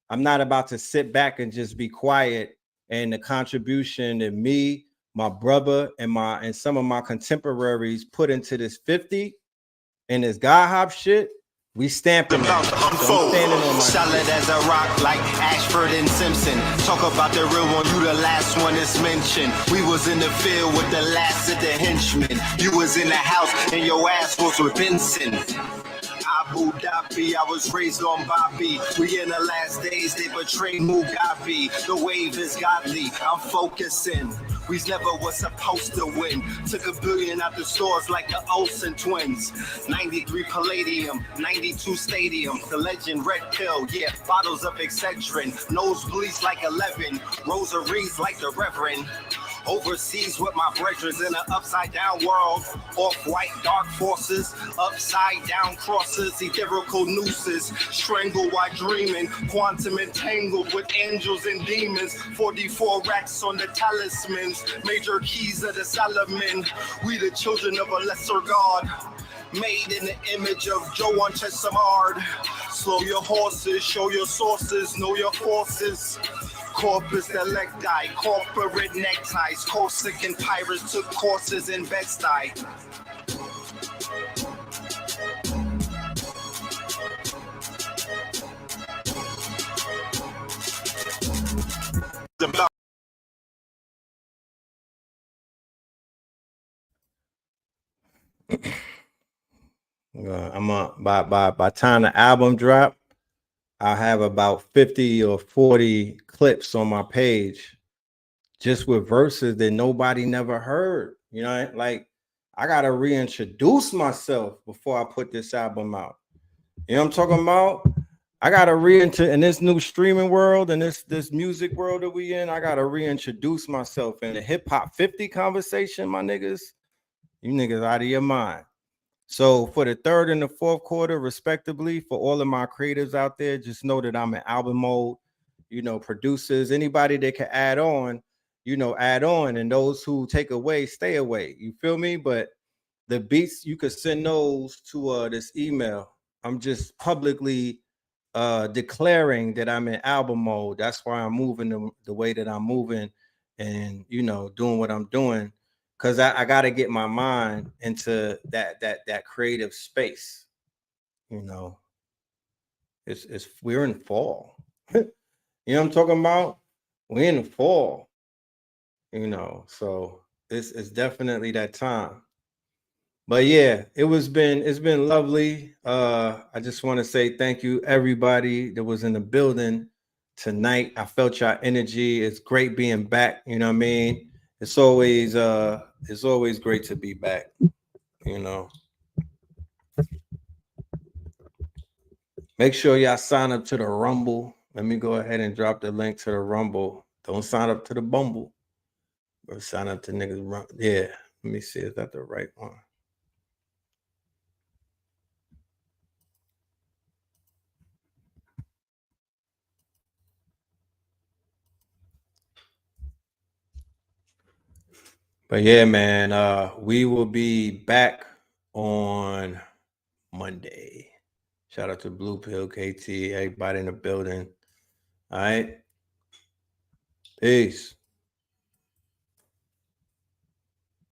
I'm not about to sit back and just be quiet. And the contribution that me, my brother, and some of my contemporaries put into this 50 and this God hop shit, we stamping it. So I'm standing on my solid as a rock like Ashford and Simpson. Talk about the real one, you the last one that's mentioned. We was in the field with the last of the henchmen. You was in the house and your ass was with Vincent. Abu Dhabi, I was raised on Bobby. We in the last days, they betrayed Mugabe. The wave is godly, I'm focusing. We never was supposed to win. Took $1 billion out the stores like the Olsen twins. 93 Palladium, 92 Stadium. The legend Red Pill, yeah, bottles of Excedrin. Nosebleeds like 11, rosaries like the Reverend. Overseas with my brethren in an upside down world. Off-white dark forces, upside down crosses, etherical nooses. Strangle while dreaming, quantum entangled with angels and demons. 44 racks on the talismans, major keys of the Solomon. We the children of a lesser god, made in the image of Joe on Chesamard. Slow your horses, show your sources, know your forces. Corpus electi, corporate neckties, Corsican pirates took courses in Bed-Stuy. I'm by time the album drop, I have about 50 or 40 clips on my page just with verses that nobody never heard. You know, like I gotta reintroduce myself before I put this album out. You know what I'm talking about? I gotta in this new streaming world and this music world that we in, I gotta reintroduce myself in the hip hop 50 conversation, my niggas. You niggas out of your mind. So for the third and the fourth quarter, respectively, for all of my creatives out there, just know that I'm in album mode. You know, producers, anybody that can add on, you know, add on. And those who take away, stay away. You feel me? But the beats, you could send those to this email. I'm just publicly declaring that I'm in album mode. That's why I'm moving the way that I'm moving and, you know, doing what I'm doing. Because I got to get my mind into that creative space. You know, we're in fall. You know what I'm talking about? We're in the fall. You know, so it's definitely that time. But yeah, it's been lovely. I just want to say thank you everybody that was in the building tonight. I felt your energy. It's great being back. You know what I mean? It's always it's always great to be back, you know. Make sure y'all sign up to the Rumble. Let me go ahead and drop the link to the Rumble. Don't sign up to the Bumble. Or sign up to niggas. Yeah. Let me see. Is that the right one? But yeah, man, we will be back on Monday. Shout out to Blue Pill, KT, everybody in the building. All right. Peace.